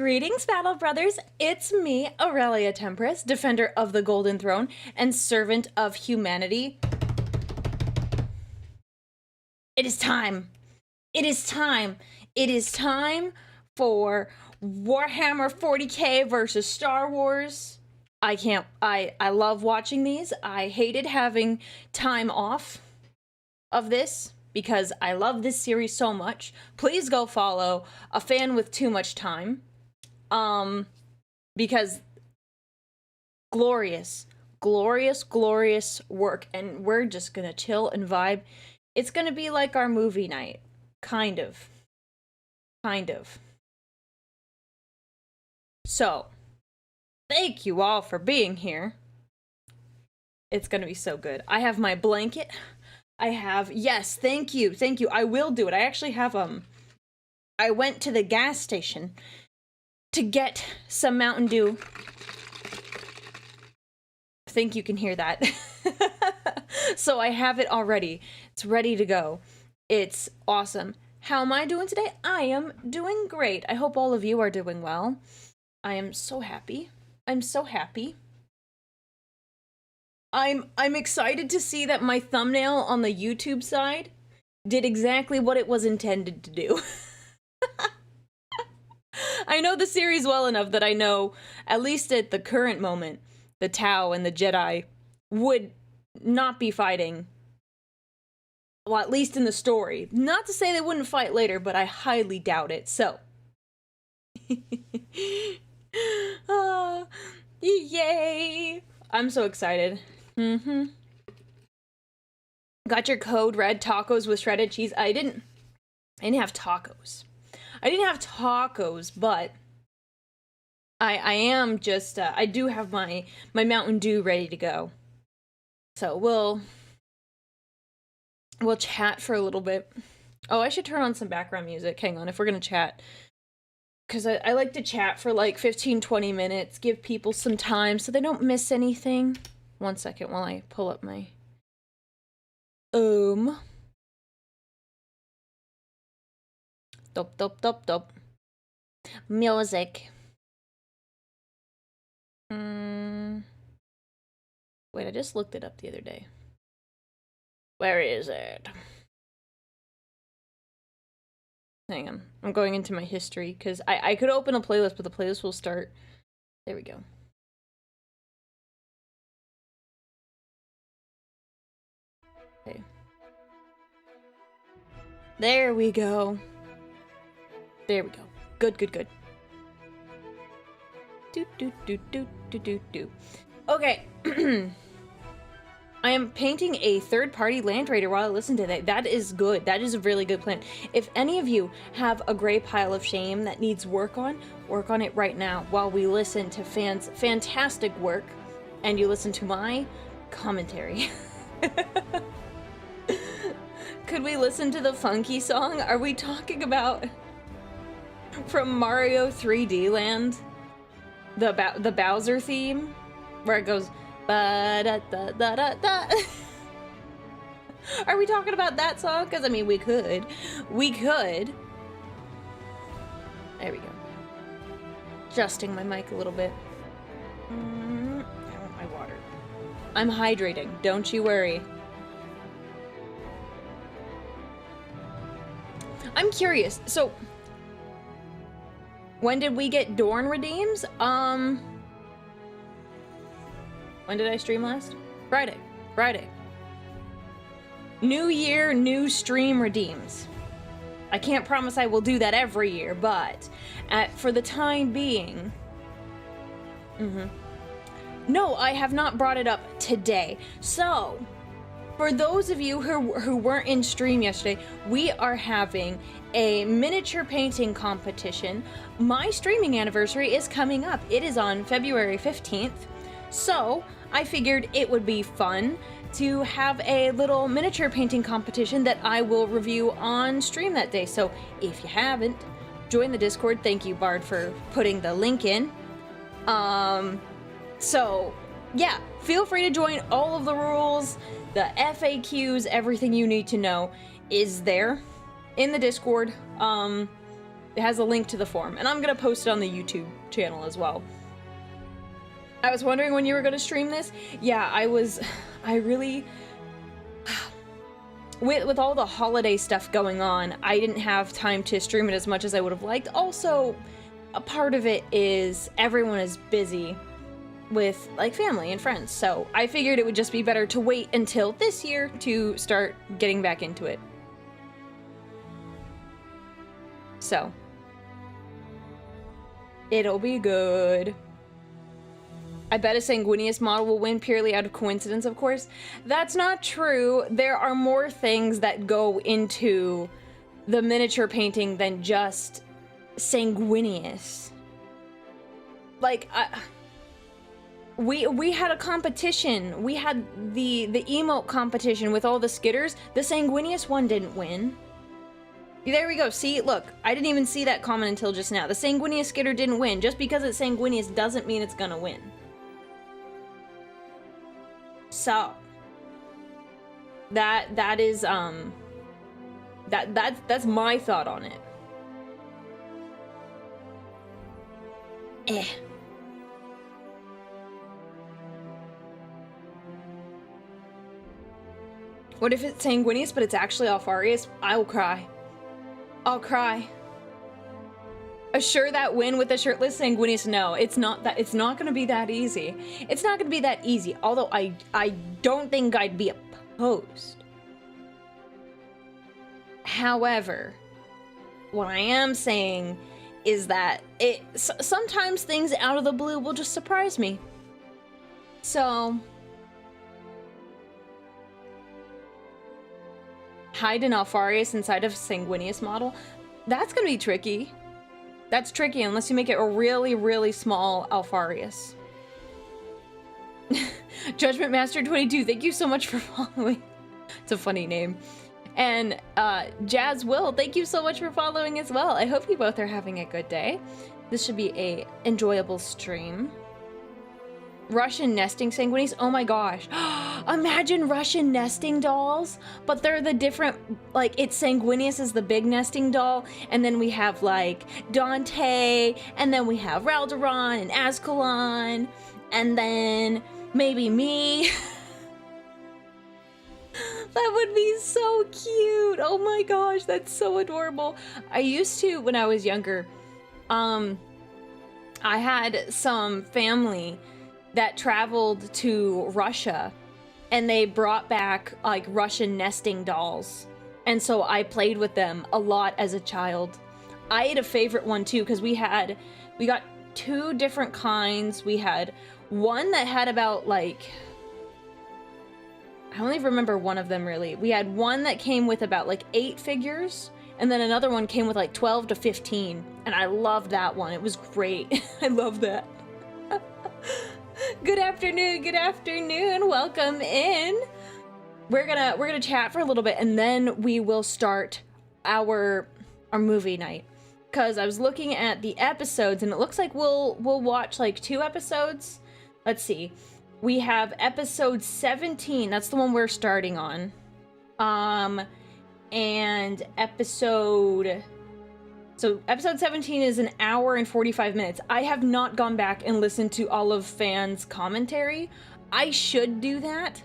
Greetings, Battle Brothers! It's me, Aurelia Tempris, Defender of the Golden Throne and Servant of Humanity. It is time! It is time! It is time for Warhammer 40k versus Star Wars. I love watching these. I hated having time off of this because I love this series so much. Please go follow A Fan with Too Much Time. Because glorious work, and we're just gonna chill and vibe. It's gonna be like our movie night. Kind of. So, thank you all for being here. It's gonna be so good. I have my blanket. Yes, thank you. I will do it. I actually have, I went to the gas station to get some Mountain Dew. I think you can hear that. So I have it already. It's ready to go. It's awesome. How am I doing today? I am doing great. I hope all of you are doing well. I am so happy. I'm so happy. I'm excited to see that my thumbnail on the YouTube side did exactly what it was intended to do. I know the series well enough that I know, at least at the current moment, the Tau and the Jedi would not be fighting. Well, at least in the story. Not to say they wouldn't fight later, but I highly doubt it, so. Oh, yay! I'm so excited. Got your code red, tacos with shredded cheese. I didn't have tacos. But I am just, I do have my Mountain Dew ready to go. So we'll chat for a little bit. Oh, I should turn on some background music. Hang on, if we're gonna chat. Because I like to chat for like 15-20 minutes, give people some time so they don't miss anything. 1 second while I pull up my... Dop. Music. Wait, I just looked it up the other day. Where is it? Hang on. I'm going into my history, because I could open a playlist, but the playlist will start... There we go. Okay. There we go. There we go. Good. Do. Okay. I am painting a third-party Land Raider while I listen to that. That is good. That is a really good plan. If any of you have a gray pile of shame that needs work on it right now while we listen to fans' fantastic work and you listen to my commentary. Could we listen to the funky song? Are we talking about from Mario 3D Land? The Bowser theme? Where it goes ba-da-da-da-da-da. Are we talking about that song? Because, I mean, we could. There we go. Adjusting my mic a little bit. I want my water. I'm hydrating. Don't you worry. I'm curious. So, when did we get Dorn redeems? When did I stream last? Friday. New year, new stream redeems. I can't promise I will do that every year, but for the time being... No, I have not brought it up today. So, for those of you who weren't in stream yesterday, we are having a miniature painting competition. My streaming anniversary is coming up. It is on February 15th. So, I figured it would be fun to have a little miniature painting competition that I will review on stream that day. So, if you haven't, join the Discord. Thank you, Bard, for putting the link in. So, yeah, feel free to join. All of the rules, the FAQs, everything you need to know is there in the Discord. It has a link to the forum, and I'm gonna post it on the YouTube channel as well. I was wondering when you were gonna stream this. Yeah, I really... With all the holiday stuff going on, I didn't have time to stream it as much as I would have liked. Also, a part of it is everyone is busy with, like, family and friends, so I figured it would just be better to wait until this year to start getting back into it. So, it'll be good. I bet a Sanguinius model will win purely out of coincidence, of course. That's not true. There are more things that go into the miniature painting than just Sanguinius. Like, we had a competition. We had the emote competition with all the skitters. The Sanguinius one didn't win. There we go. See, look, I didn't even see that comment until just now. The Sanguinius skitter didn't win. Just because it's Sanguinius doesn't mean it's gonna win. So that is that's my thought on it. What if it's Sanguinius but it's actually Alfarius? I will cry. I'll cry. Assure that win with a shirtless Sanguinius? No, it's not that. It's not gonna be that easy. It's not gonna be that easy. Although I don't think I'd be opposed. However, what I am saying is that sometimes things out of the blue will just surprise me. So hide an Alfarius inside of a Sanguinius model? That's gonna be tricky. That's tricky unless you make it a really, really small Alfarius. Judgment Master 22, thank you so much for following. It's a funny name. And Jazz Will, thank you so much for following as well. I hope you both are having a good day. This should be a enjoyable stream. Russian nesting Sanguinius, oh my gosh. Imagine Russian nesting dolls, but they're the different, like, it's Sanguinius is the big nesting doll, and then we have, like, Dante, and then we have Raldoron and Ascalon, and then maybe me. That would be so cute. Oh my gosh, that's so adorable. I used to, when I was younger, I had some family that traveled to Russia, and they brought back, like, Russian nesting dolls. And so I played with them a lot as a child. I had a favorite one too, because we got two different kinds. We had one that had about, like, I only remember one of them really. We had one that came with about, like, 8 figures, and then another one came with, like, 12 to 15. And I loved that one. It was great. I love that. Good afternoon, welcome in. We're gonna chat for a little bit, and then we will start our movie night. Cause I was looking at the episodes, and it looks like we'll watch, like, 2 episodes. Let's see. We have episode 17, that's the one we're starting on. And episode 17 is an hour and 45 minutes. I have not gone back and listened to all of fans' commentary. I should do that,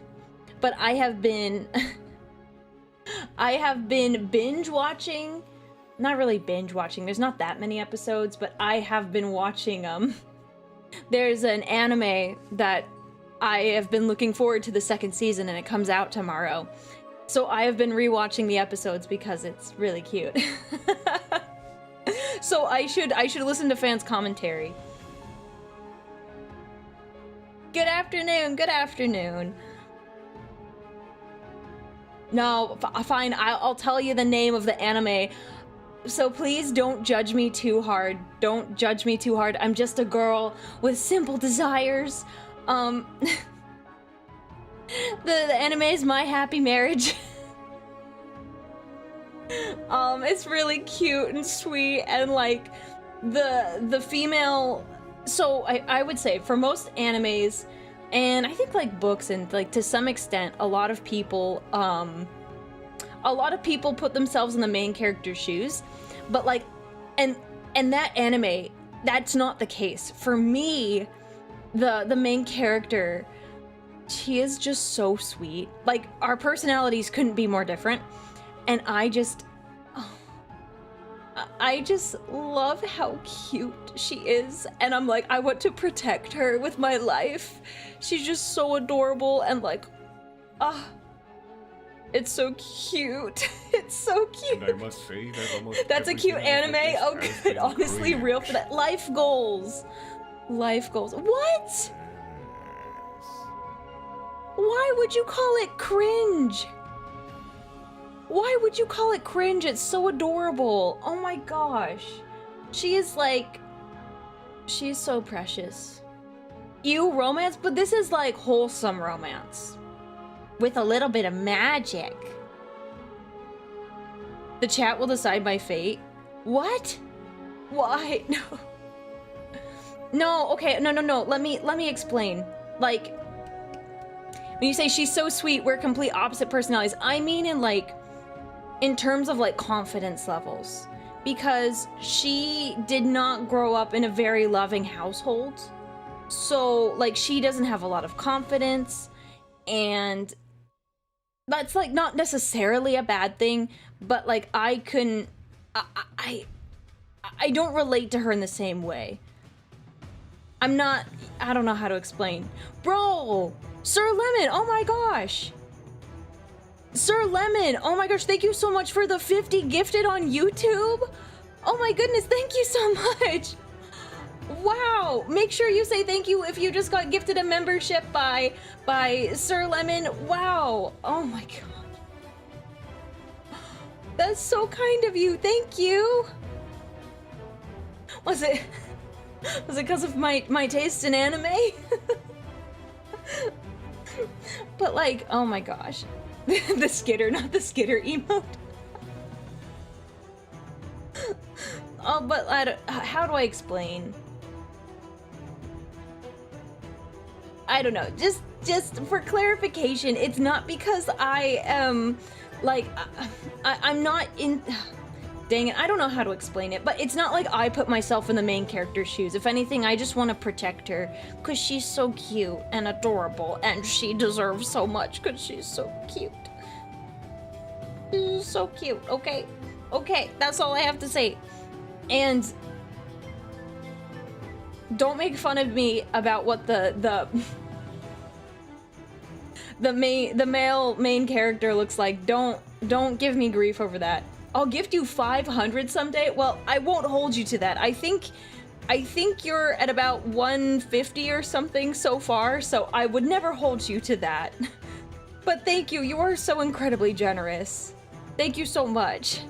but I have been binge watching. Not really binge watching. There's not that many episodes, but I have been watching there's an anime that I have been looking forward to the 2nd season, and it comes out tomorrow. So I have been rewatching the episodes because it's really cute. So I should listen to fans' commentary. Good afternoon. No, fine, I'll tell you the name of the anime. So please don't judge me too hard. Don't judge me too hard. I'm just a girl with simple desires. The anime is My Happy Marriage. It's really cute and sweet, and, like, the female, so I would say for most animes, and I think, like, books, and, like, to some extent a lot of people put themselves in the main character's shoes, but, like, And that anime, that's not the case. For me, the main character, she is just so sweet. Like, our personalities couldn't be more different. And I just love how cute she is. And I'm like, I want to protect her with my life. She's just so adorable and like, it's so cute. It's so cute. And I must say that almost that's a cute anime. Oh good, honestly, great. real for that. Life goals. Life goals. What? Yes. Why would you call it cringe? Why would you call it cringe? It's so adorable. Oh my gosh. She is like, she's so precious. Ew, romance, but this is like wholesome romance. With a little bit of magic. The chat will decide my fate. What? Why? No. No, okay, no. Let me explain. Like, when you say she's so sweet, we're complete opposite personalities. I mean in terms of like confidence levels. Because she did not grow up in a very loving household. So, like, she doesn't have a lot of confidence. And that's like not necessarily a bad thing, but like I don't relate to her in the same way. I don't know how to explain. Bro, Sir Lemon, oh my gosh. Sir Lemon, oh my gosh, thank you so much for the 50 gifted on YouTube. Oh my goodness, thank you so much. Wow, make sure you say thank you if you just got gifted a membership by Sir Lemon. Wow, oh my god. That's so kind of you, thank you. Was it because of my taste in anime? But like, oh my gosh. The skitter, not the skitter emote. Oh, but how do I explain? I don't know. Just for clarification, it's not because I am like I'm not in. Dang it, I don't know how to explain it, but it's not like I put myself in the main character's shoes. If anything, I just want to protect her because she's so cute and adorable, and she deserves so much because she's so cute. She's so cute. Okay, that's all I have to say. And don't make fun of me about what the male main character looks like. Don't give me grief over that. I'll gift you 500 someday. Well, I won't hold you to that. I think you're at about 150 or something so far, so I would never hold you to that. But thank you. You are so incredibly generous. Thank you so much.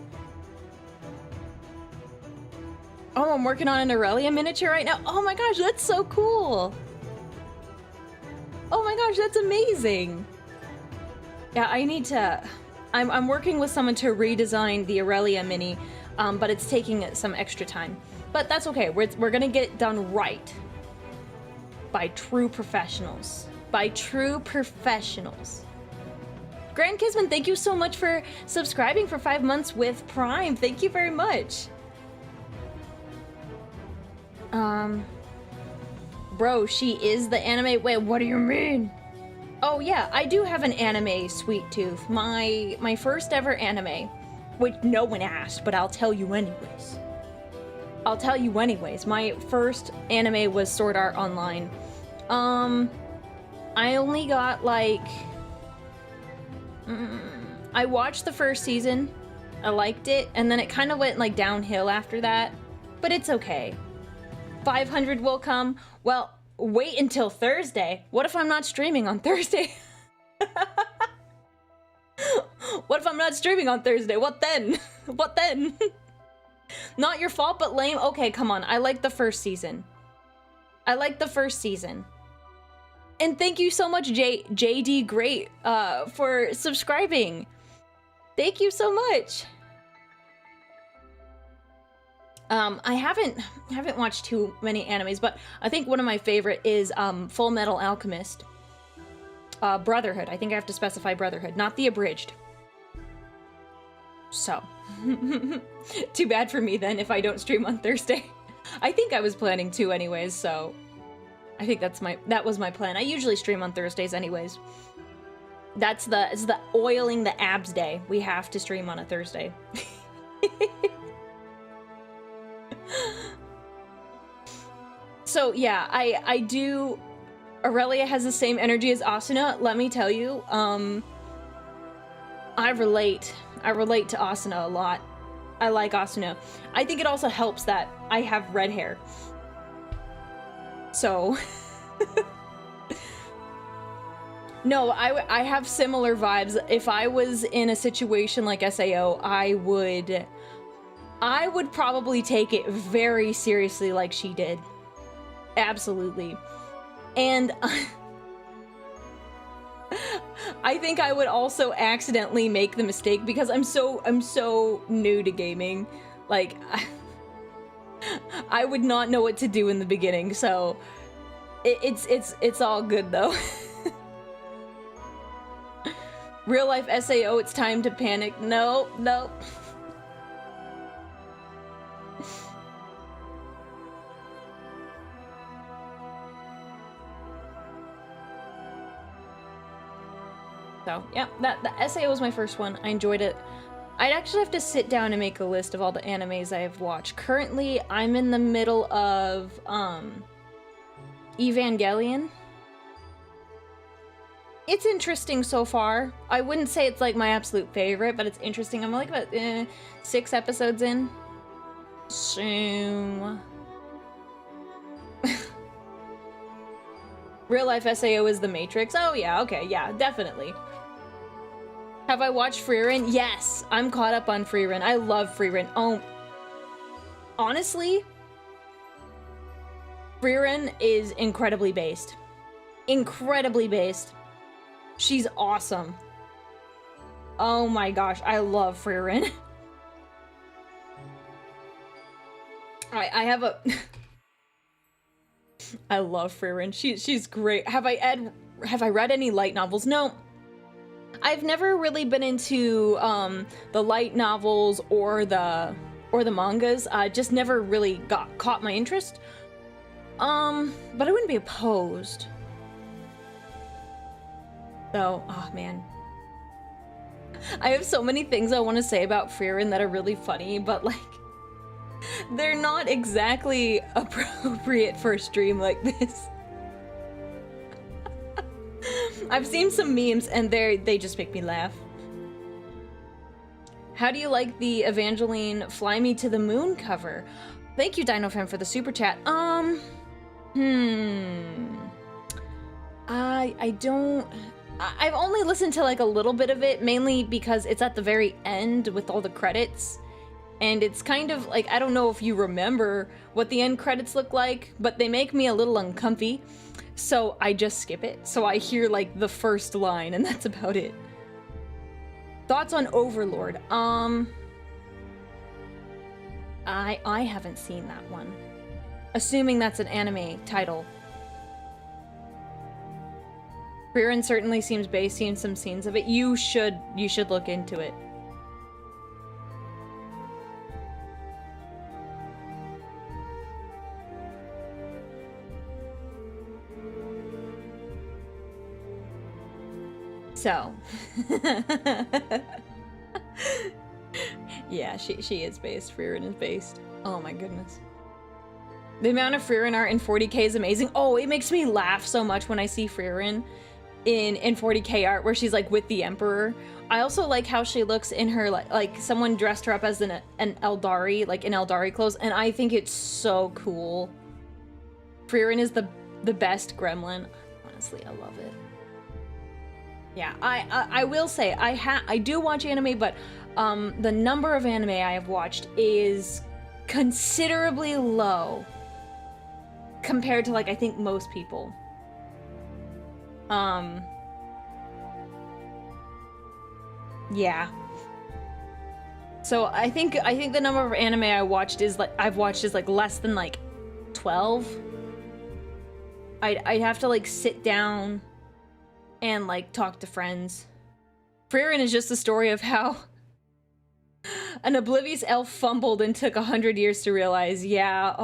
Oh, I'm working on an Aurelia miniature right now. Oh my gosh, that's so cool. Oh my gosh, that's amazing. Yeah, I need to... I'm working with someone to redesign the Aurelia mini, but it's taking some extra time. But that's okay. We're gonna get it done right. By true professionals. By true professionals. Grand Kisman, thank you so much for subscribing for 5 months with Prime. Thank you very much. Bro, she is the anime. Wait, what do you mean? Oh yeah, I do have an anime, Sweet Tooth. My first ever anime, which no one asked, but I'll tell you anyways. I'll tell you anyways. My first anime was Sword Art Online. I only got like... I watched the first season. I liked it, and then it kind of went like downhill after that. But it's okay. 500 will come. Well, wait until Thursday. What if I'm not streaming on Thursday? What if I'm not streaming on Thursday? What then? What then? Not your fault, but lame. Okay, come on. I like the first season. I like the first season. And thank you so much, JD Great, for subscribing. Thank you so much. I haven't watched too many animes, but I think one of my favorite is Full Metal Alchemist. Brotherhood. I think I have to specify Brotherhood, not the abridged. So, too bad for me then if I don't stream on Thursday. I think I was planning to anyways, so I think that was my plan. I usually stream on Thursdays anyways. It's the oiling the abs day. We have to stream on a Thursday. So yeah, I do. Aurelia has the same energy as Asuna. Let me tell you, I relate to Asuna a lot. I like Asuna. I think it also helps that I have red hair. So, no, I have similar vibes. If I was in a situation like SAO, I would probably take it very seriously like she did. Absolutely. And I think I would also accidentally make the mistake because I'm so new to gaming. Like, I would not know what to do in the beginning, so it's all good though. Real life SAO, it's time to panic. No. So, yeah, the SAO was my first one. I enjoyed it. I'd actually have to sit down and make a list of all the animes I have watched. Currently, I'm in the middle of, Evangelion. It's interesting so far. I wouldn't say it's, like, my absolute favorite, but it's interesting. I'm, like, about 6 episodes in. So... Real life SAO is The Matrix. Oh, yeah, okay, yeah, definitely. Have I watched Frieren? Yes, I'm caught up on Frieren. I love Frieren. Oh, honestly, Frieren is incredibly based. Incredibly based. She's awesome. Oh my gosh, I love Frieren. I have a... I love Frieren. She's great. Have I read any light novels? No. I've never really been into the light novels or the mangas. Just never really caught my interest. But I wouldn't be opposed. So, oh man. I have so many things I want to say about Frieren that are really funny, but like they're not exactly appropriate for a stream like this. I've seen some memes and they just make me laugh. How do you like the Evangeline Fly Me to the Moon cover? Thank you, DinoFam, for the super chat. I've only listened to like a little bit of it, mainly because it's at the very end with all the credits. And it's kind of like, I don't know if you remember what the end credits look like, but they make me a little uncomfy. So I just skip it. So I hear like the first line and that's about it. Thoughts on Overlord? I haven't seen that one. Assuming that's an anime title. Frieren certainly seems based, seen some scenes of it. You should look into it. So, yeah, she is based. Frieren is based. Oh my goodness. The amount of Frieren art in 40k is amazing. Oh, it makes me laugh so much when I see Frieren in 40k art where she's like with the Emperor. I also like how she looks in her like someone dressed her up as an Eldari, like in Eldari clothes, and I think it's so cool. Frieren is the best gremlin. Honestly, I love it. Yeah, I will say I do watch anime, but the number of anime I have watched is considerably low compared to like I think most people. Yeah. So I think the number of anime I've watched is like less than like 12. I'd have to like sit down and like talk to friends. Frieren is just a story of how An oblivious elf fumbled and took 100 years to realize. Yeah,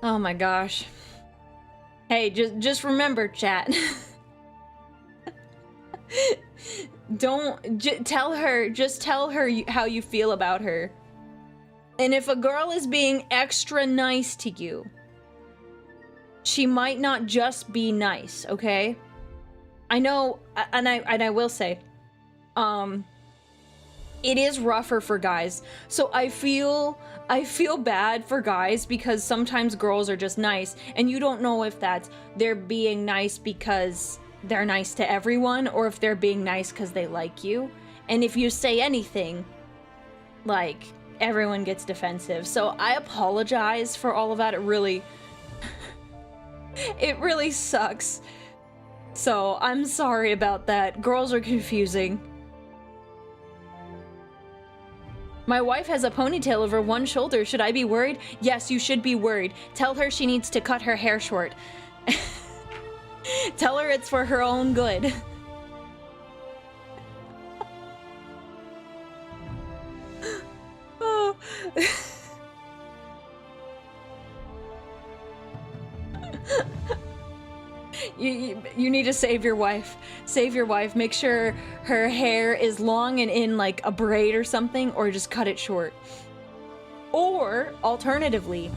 oh my gosh. Hey, just remember, chat. Tell her how you feel about her. And if a girl is being extra nice to you, she might not just be nice, okay? I know, and I will say, it is rougher for guys. So I feel bad for guys because sometimes girls are just nice, and you don't know if that's they're being nice because they're nice to everyone, or if they're being nice because they like you. And if you say anything, like, everyone gets defensive. So I apologize for all of that. It really sucks. So I'm sorry about that. Girls are confusing. My wife has a ponytail over one shoulder. Should I be worried? Yes, you should be worried. Tell her she needs to cut her hair short. Tell her it's for her own good. Oh. You need to save your wife. Save your wife. Make sure her hair is long and in like a braid or something, or just cut it short. Or alternatively,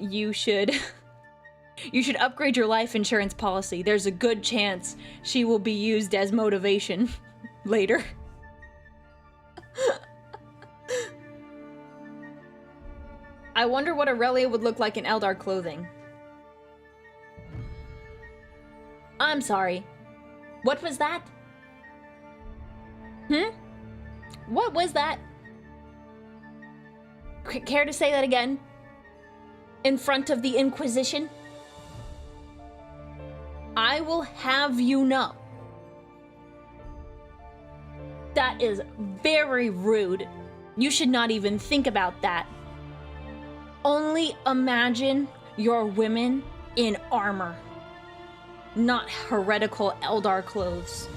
you should upgrade your life insurance policy. There's a good chance she will be used as motivation later. I wonder what Aurelia would look like in Eldar clothing. I'm sorry. What was that? What was that? Care to say that again? In front of the Inquisition? I will have you know. That is very rude. You should not even think about that. Only imagine your women in armor. Not heretical Eldar clothes.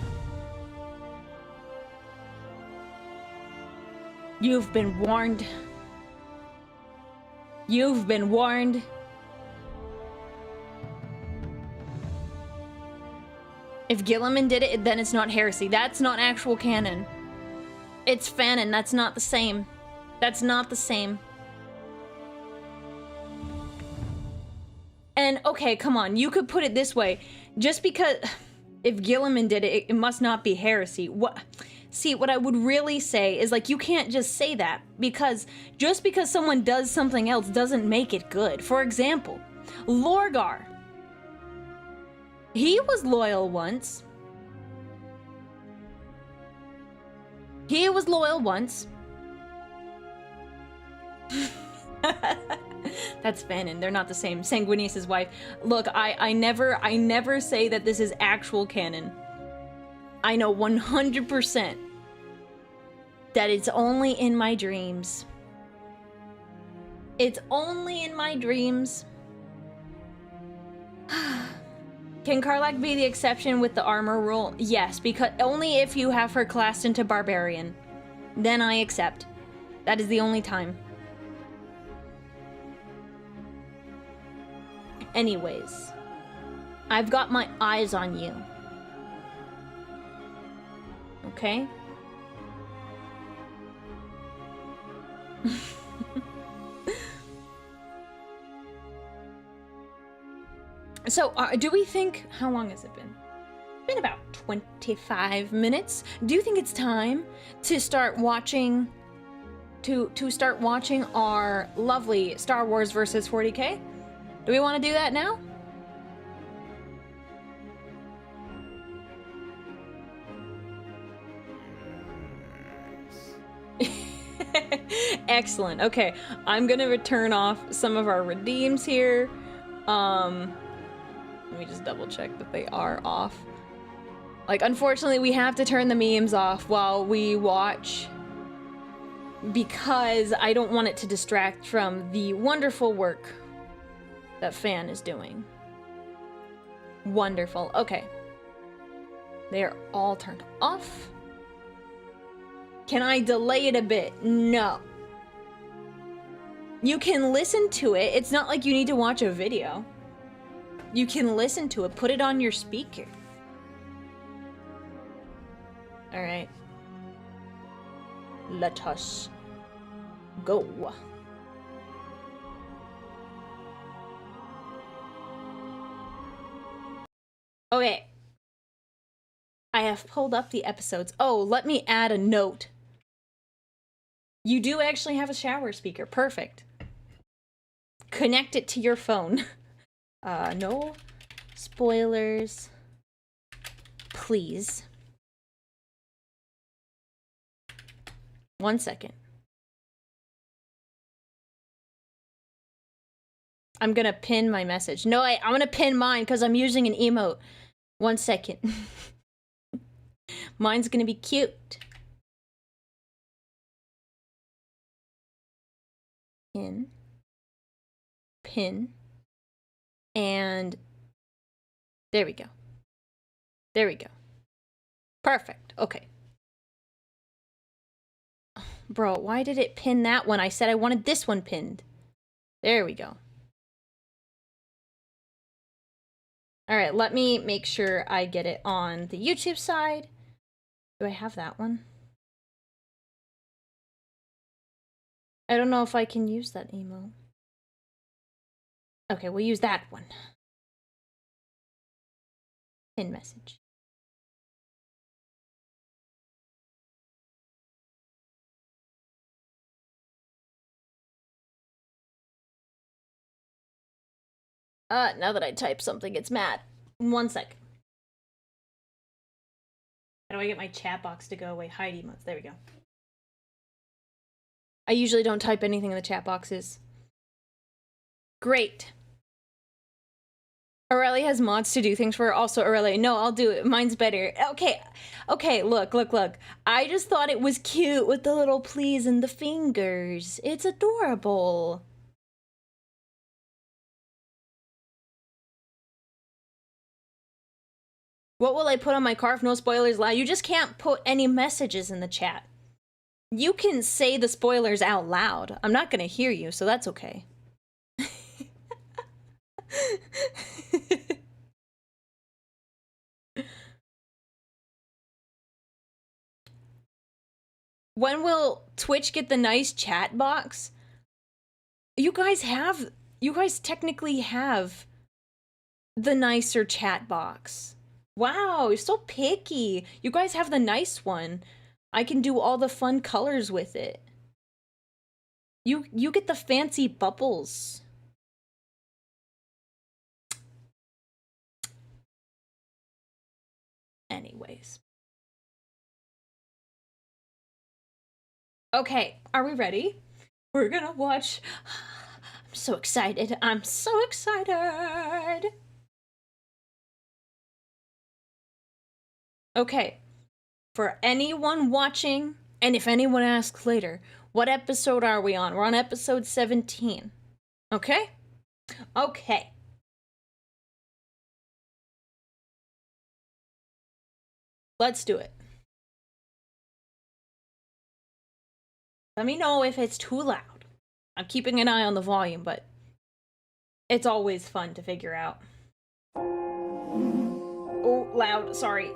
You've been warned. You've been warned. If Gilliman did it, then it's not heresy. That's not actual canon. It's fanon. That's not the same. That's not the same. And, okay, come on. You could put it this way. Just because... If Gilliman did it, it must not be heresy. See, what I would really say is, like, you can't just say that. Because just because someone does something else doesn't make it good. For example, Lorgar. He was loyal once. He was loyal once. That's fanon. They're not the same. Sanguinius' wife. Look, I never say that this is actual canon. I know 100% that it's only in my dreams. It's only in my dreams. Can Karlach be the exception with the armor rule? Yes, because only if you have her classed into barbarian. Then I accept. That is the only time. Anyways, I've got my eyes on you. Okay? So, do we think... How long has it been? It's been about 25 minutes. Do you think it's time to start watching... To start watching our lovely Star Wars versus 40k? Do we want to do that now? Excellent. Okay, I'm gonna return off some of our redeems here. Let me just double check that they are off. Like, unfortunately, we have to turn the memes off while we watch because I don't want it to distract from the wonderful work that Fan is doing. Wonderful. Okay. They are all turned off. Can I delay it a bit? No. You can listen to it. It's not like you need to watch a video. You can listen to it. Put it on your speaker. All right. Let us go. Okay. I have pulled up the episodes. Oh, let me add a note. You do actually have a shower speaker. Perfect. Connect it to your phone. No spoilers, please. 1 second. I'm gonna pin my message. No, I'm gonna pin mine because I'm using an emote. 1 second. Mine's gonna be cute. Pin. And there we go. There we go. Perfect. Okay. Bro, why did it pin that one? I said I wanted this one pinned. There we go. All right, let me make sure I get it on the YouTube side. Do I have that one? I don't know if I can use that emo. Okay, we'll use that one. Pin message. Now that I type something, it's mad. 1 sec. How do I get my chat box to go away? Hide emotes. There we go. I usually don't type anything in the chat boxes. Great. Aurelia has mods to do things for her. Also, Aurelia, no, I'll do it. Mine's better. Okay, okay, look. I just thought it was cute with the little pleas and the fingers. It's adorable. What will I put on my car if no spoilers allowed? You just can't put any messages in the chat. You can say the spoilers out loud. I'm not gonna hear you, so that's okay. When will Twitch get the nice chat box? You guys technically have the nicer chat box. Wow, you're so picky. You guys have the nice one. I can do all the fun colors with it. You get the fancy bubbles. Anyways. Okay, are we ready? We're gonna watch. I'm so excited. I'm so excited. Okay, for anyone watching, and if anyone asks later, what episode are we on? We're on episode 17. Okay? Okay. Let's do it. Let me know if it's too loud. I'm keeping an eye on the volume, but it's always fun to figure out. Oh, loud, sorry.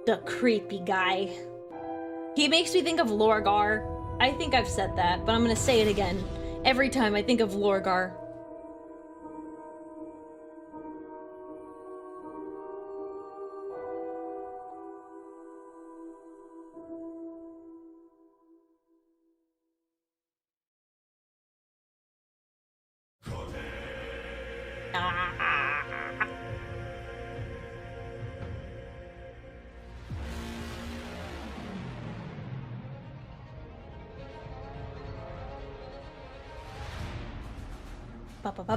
The creepy guy. He makes me think of Lorgar. I think I've said that, but I'm gonna say it again. Every time I think of Lorgar.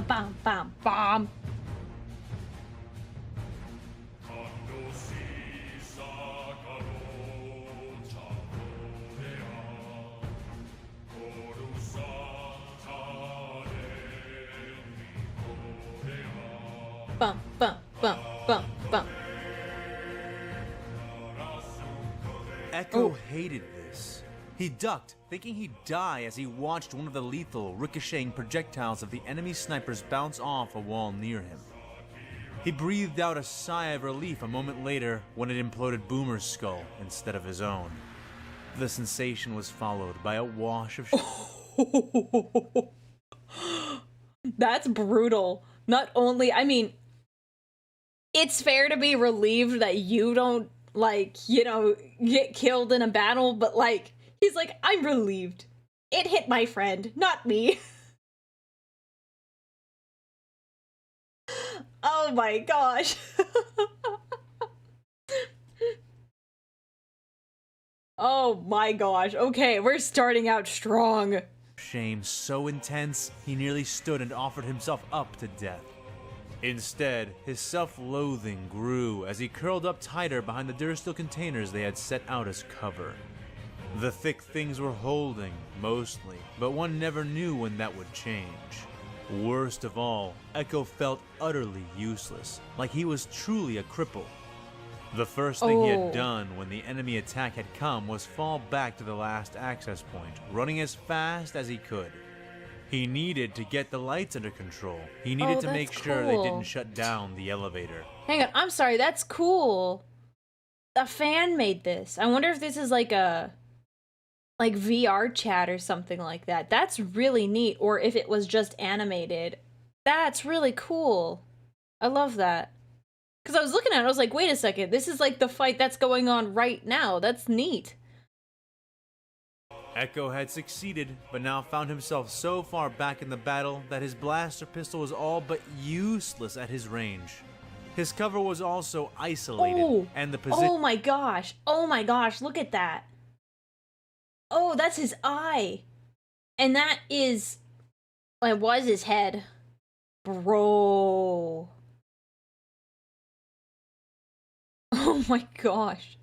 Bam, bam, bam. bum, bum, bum, bum, bum. Echo hated this. He ducked, thinking he'd die as he watched one of the lethal, ricocheting projectiles of the enemy snipers bounce off a wall near him. He breathed out a sigh of relief a moment later when it imploded Boomer's skull instead of his own. The sensation was followed by a wash of That's brutal. Not only, I mean, it's fair to be relieved that you don't, like, you know, get killed in a battle, but, like, he's like, I'm relieved. It hit my friend, not me. Oh my gosh. Oh my gosh. Okay, we're starting out strong. shame so intense, he nearly stood and offered himself up to death. Instead, his self-loathing grew as he curled up tighter behind the Durasteel containers they had set out as cover. The thick things were holding, mostly, but one never knew when that would change. Worst of all, Echo felt utterly useless, like he was truly a cripple. The first thing he had done when the enemy attack had come was fall back to the last access point, running as fast as he could. He needed to get the lights under control. He needed to make sure they didn't shut down the elevator. Hang on, I'm sorry, that's cool. A fan made this. I wonder if this is like a VR chat or something like that. That's really neat. Or if it was just animated. That's really cool. I love that. Because I was looking at it, I was like, wait a second, this is like the fight that's going on right now. That's neat. Echo had succeeded, but now found himself so far back in the battle that his blaster pistol was all but useless at his range. His cover was also isolated, and the position— Oh my gosh, look at that. Oh, that's his eye. And that is— it was his head. Bro. Oh my gosh.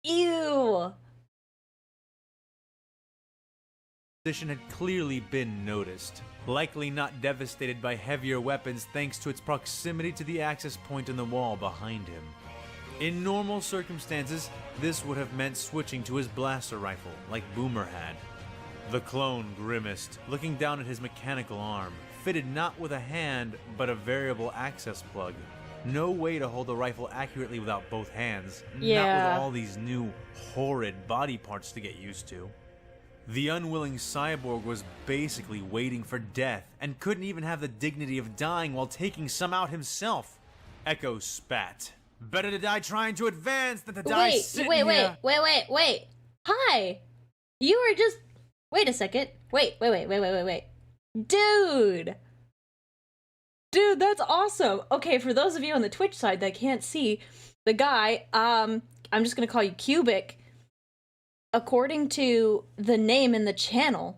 Ew. Position had clearly been noticed, likely not devastated by heavier weapons thanks to its proximity to the access point in the wall behind him. In normal circumstances, this would have meant switching to his blaster rifle, like Boomer had. The clone grimaced, looking down at his mechanical arm, fitted not with a hand, but a variable access plug. No way to hold the rifle accurately without both hands, not with all these new, horrid body parts to get used to. The unwilling cyborg was basically waiting for death, and couldn't even have the dignity of dying while taking some out himself. Echo spat. Better to die trying to advance than to die sitting here. Wait. Hi. You were just— wait a second. Wait. Dude, that's awesome. Okay, for those of you on the Twitch side that can't see, the guy, I'm just gonna call you Cubic. According to the name in the channel,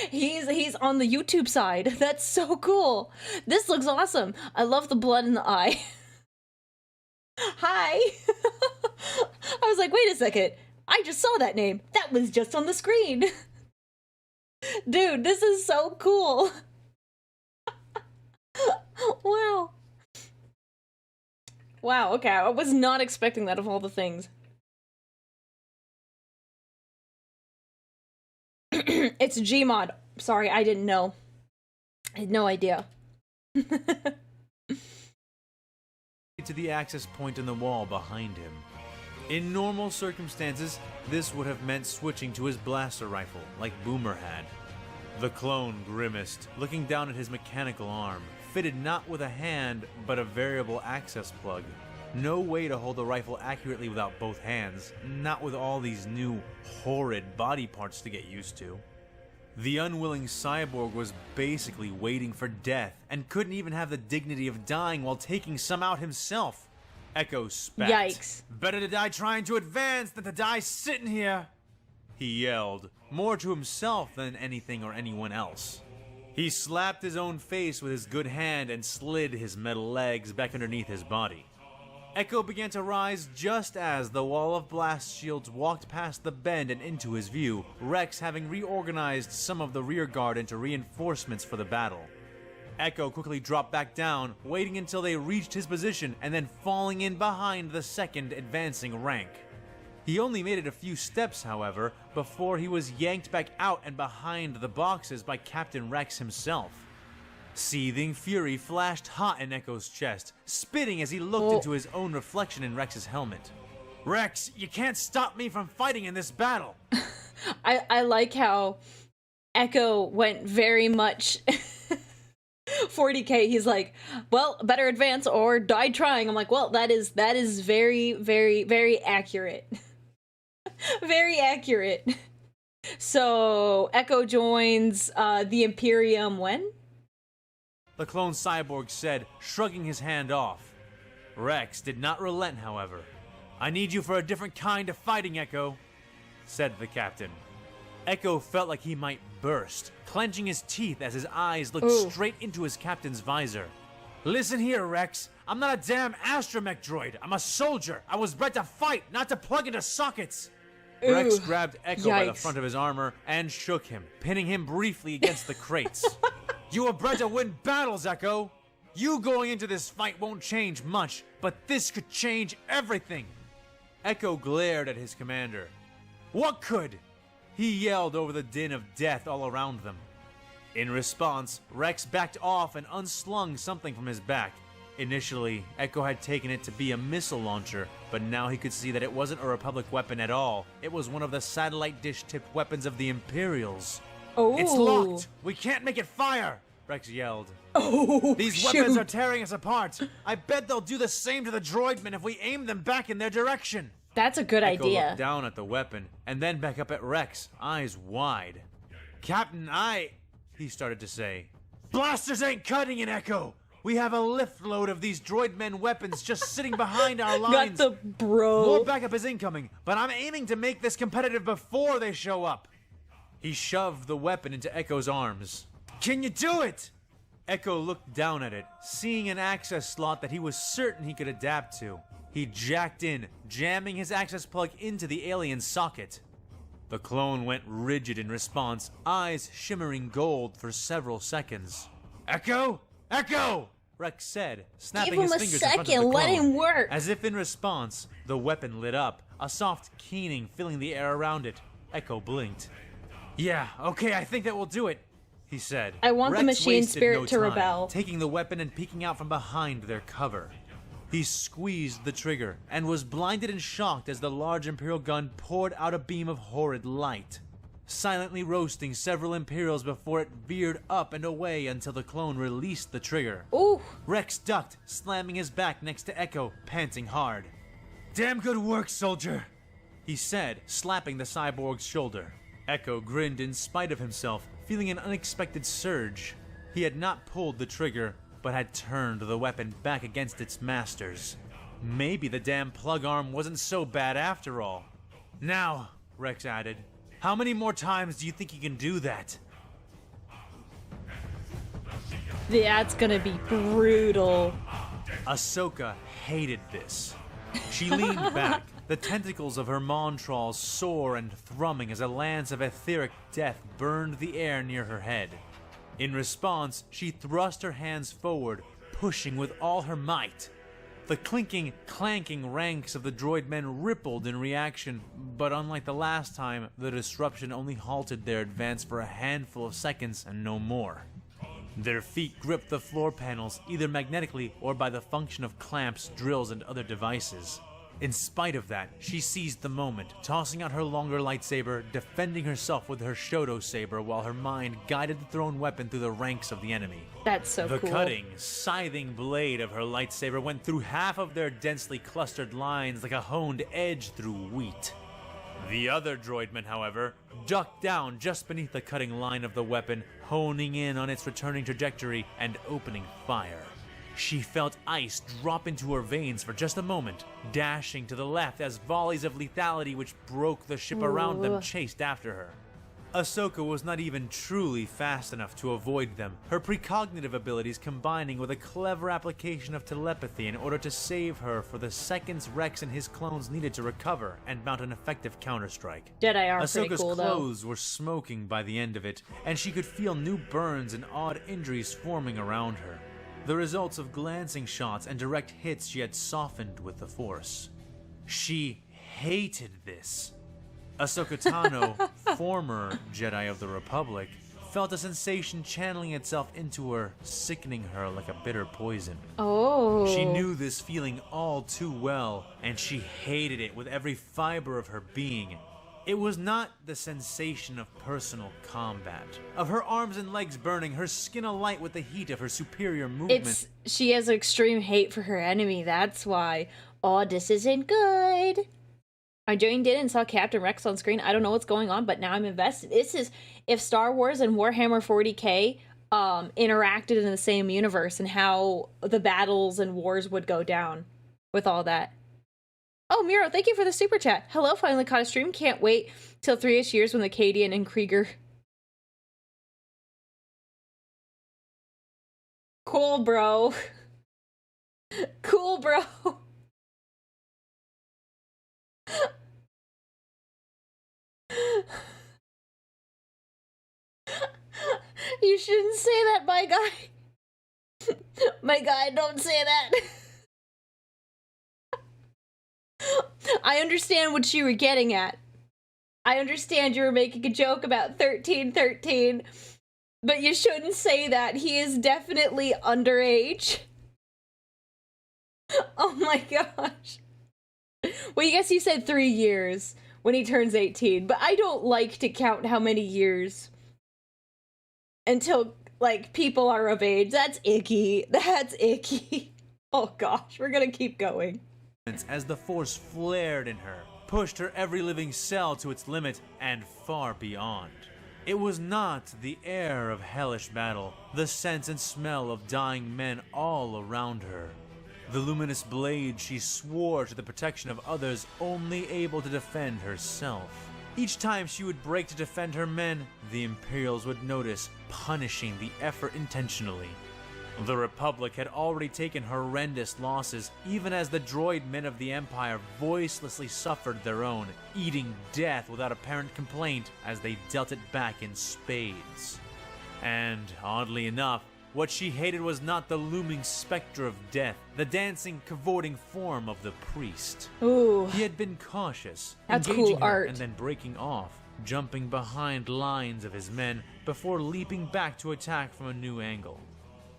he's on the YouTube side. That's so cool. This looks awesome. I love the blood in the eye. Hi. I was like, wait a second. I just saw that name. That was just on the screen. Dude, this is so cool. Wow. Wow, okay, I was not expecting that of all the things. It's Gmod. Sorry, I didn't know. I had no idea. To the access point in the wall behind him. In normal circumstances, this would have meant switching to his blaster rifle, like Boomer had. The clone grimaced, looking down at his mechanical arm, fitted not with a hand, but a variable access plug. No way to hold the rifle accurately without both hands, not with all these new, horrid body parts to get used to. The unwilling cyborg was basically waiting for death, and couldn't even have the dignity of dying while taking some out himself. Echo spat. Yikes. Better to die trying to advance than to die sitting here, he yelled, more to himself than anything or anyone else. He slapped his own face with his good hand and slid his metal legs back underneath his body. Echo began to rise just as the wall of blast shields walked past the bend and into his view, Rex having reorganized some of the rear guard into reinforcements for the battle. Echo quickly dropped back down, waiting until they reached his position and then falling in behind the second advancing rank. He only made it a few steps, however, before he was yanked back out and behind the boxes by Captain Rex himself. Seething fury flashed hot in Echo's chest, spitting as he looked into his own reflection in Rex's helmet. Rex, you can't stop me from fighting in this battle! I like how Echo went very much 40k. He's like, well, better advance or die trying. I'm like, well, that is very, very, very accurate. Very accurate. So Echo joins the Imperium when? The clone cyborg said, shrugging his hand off. Rex did not relent, however. I need you for a different kind of fighting, Echo, said the captain. Echo felt like he might burst, clenching his teeth as his eyes looked straight into his captain's visor. Listen here, Rex. I'm not a damn astromech droid. I'm a soldier. I was bred to fight, not to plug into sockets. Rex grabbed Echo by the front of his armor and shook him, pinning him briefly against the crates. You were bred to win battles, Echo. You going into this fight won't change much, but this could change everything. Echo glared at his commander. What could? He yelled over the din of death all around them. In response, Rex backed off and unslung something from his back. Initially, Echo had taken it to be a missile launcher, but now he could see that it wasn't a Republic weapon at all. It was one of the satellite dish-tipped weapons of the Imperials. Oh. It's locked! We can't make it fire! Rex yelled. Oh, These weapons are tearing us apart. I bet they'll do the same to the droidmen if we aim them back in their direction. That's a good Echo idea. looked down at the weapon and then back up at Rex, eyes wide. Captain, he started to say. Blasters ain't cutting it, Echo. We have a lift load of these droidmen weapons just sitting behind our lines. Got the bro. More backup is incoming, but I'm aiming to make this competitive before they show up. He shoved the weapon into Echo's arms. Can you do it? Echo looked down at it, seeing an access slot that he was certain he could adapt to. He jacked in, jamming his access plug into the alien socket. The clone went rigid in response, eyes shimmering gold for several seconds. Echo? Echo! Rex said, snapping his fingers in front of the clone. Let him work. As if in response, the weapon lit up, a soft keening filling the air around it. Echo blinked. Yeah, okay, I think that will do it, he said. I want the Rex machine wasted spirit no to time, rebel. Taking the weapon and peeking out from behind their cover. He squeezed the trigger and was blinded and shocked as the large Imperial gun poured out a beam of horrid light, silently roasting several Imperials before it veered up and away until the clone released the trigger. Ooh. Rex ducked, slamming his back next to Echo, panting hard. Damn good work, soldier, he said, slapping the cyborg's shoulder. Echo grinned in spite of himself, feeling an unexpected surge. He had not pulled the trigger, but had turned the weapon back against its masters. Maybe the damn plug arm wasn't so bad after all. Now, Rex added, how many more times do you think you can do that? That's gonna be brutal. Ahsoka hated this. She leaned back, the tentacles of her Montrals sore and thrumming as a lance of etheric death burned the air near her head. In response, she thrust her hands forward, pushing with all her might. The clinking, clanking ranks of the droid men rippled in reaction, but unlike the last time, the disruption only halted their advance for a handful of seconds and no more. Their feet gripped the floor panels either magnetically or by the function of clamps, drills, and other devices. In spite of that, she seized the moment, tossing out her longer lightsaber, defending herself with her Shoto saber while her mind guided the thrown weapon through the ranks of the enemy. That's so cool. The cutting, scything blade of her lightsaber went through half of their densely clustered lines like a honed edge through wheat. The other droidman, however, ducked down just beneath the cutting line of the weapon, honing in on its returning trajectory and opening fire. She felt ice drop into her veins for just a moment, dashing to the left as volleys of lethality which broke the ship around them chased after her. Ahsoka was not even truly fast enough to avoid them, her precognitive abilities combining with a clever application of telepathy in order to save her for the seconds Rex and his clones needed to recover and mount an effective counterstrike. Jedi are pretty Ahsoka's cool, clothes were smoking by the end of it, and she could feel new burns and odd injuries forming around her. The results of glancing shots and direct hits she had softened with the Force. She hated this. Ahsoka Tano, former Jedi of the Republic, felt a sensation channeling itself into her, sickening her like a bitter poison. Oh. She knew this feeling all too well, and she hated it with every fiber of her being. It was not the sensation of personal combat, of her arms and legs burning, her skin alight with the heat of her superior movement. She has extreme hate for her enemy, that's why. Oh, this isn't good. I joined in and saw Captain Rex on screen. I don't know what's going on, but now I'm invested. This is if Star Wars and Warhammer 40k interacted in the same universe and how the battles and wars would go down with all that. Oh, Miro, thank you for the super chat. Hello, finally caught a stream. Can't wait till 3-ish years when the Cadian and Krieger. Cool, bro. Cool, bro. You shouldn't say that, my guy. My guy, don't say that. I understand what you were getting at. I understand you were making a joke about 1313, but you shouldn't say that. He is definitely underage. Oh my gosh. Well, I guess you said 3 years when he turns 18, but I don't like to count how many years until, like, people are of age. That's icky. That's icky. Oh gosh, we're gonna keep going. As the Force flared in her, pushed her every living cell to its limit and far beyond. It was not the air of hellish battle, the sense and smell of dying men all around her. The luminous blade she swore to the protection of others, only able to defend herself. Each time she would break to defend her men, the Imperials would notice, punishing the effort intentionally. The Republic had already taken horrendous losses, even as the droid men of the Empire voicelessly suffered their own, eating death without apparent complaint as they dealt it back in spades. And, oddly enough, what she hated was not the looming specter of death, the dancing, cavorting form of the priest. Ooh. He had been cautious, That's engaging cool her art. and then breaking off, jumping behind lines of his men before leaping back to attack from a new angle.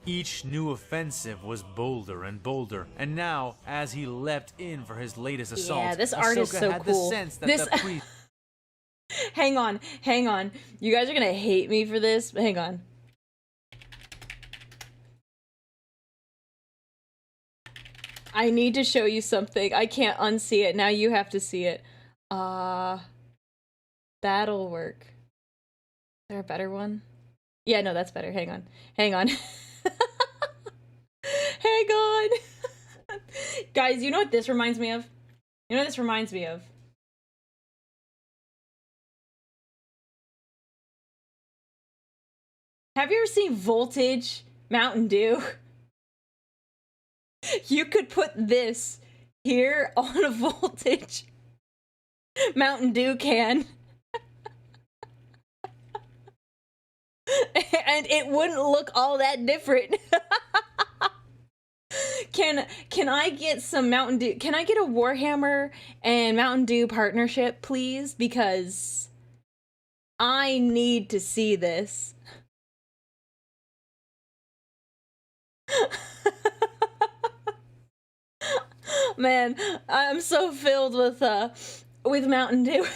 Each new offensive was bolder and bolder, and now, as he leapt in for his latest assault, Yeah, this art is Ahsoka so had cool. the sense that This- the priest... Hang on. You guys are gonna hate me for this, but hang on. I need to show you something. I can't unsee it. Now you have to see it. That'll work. Is there a better one? Yeah, no, that's better. Hang on. Hang on. Guys, you know what this reminds me of? You know what this reminds me of? Have you ever seen Voltage Mountain Dew? You could put this here on a Voltage Mountain Dew can. And it wouldn't look all that different. Can I get some Mountain Dew? Can I get a Warhammer and Mountain Dew partnership, please? Because I need to see this. Man, I'm so filled with Mountain Dew.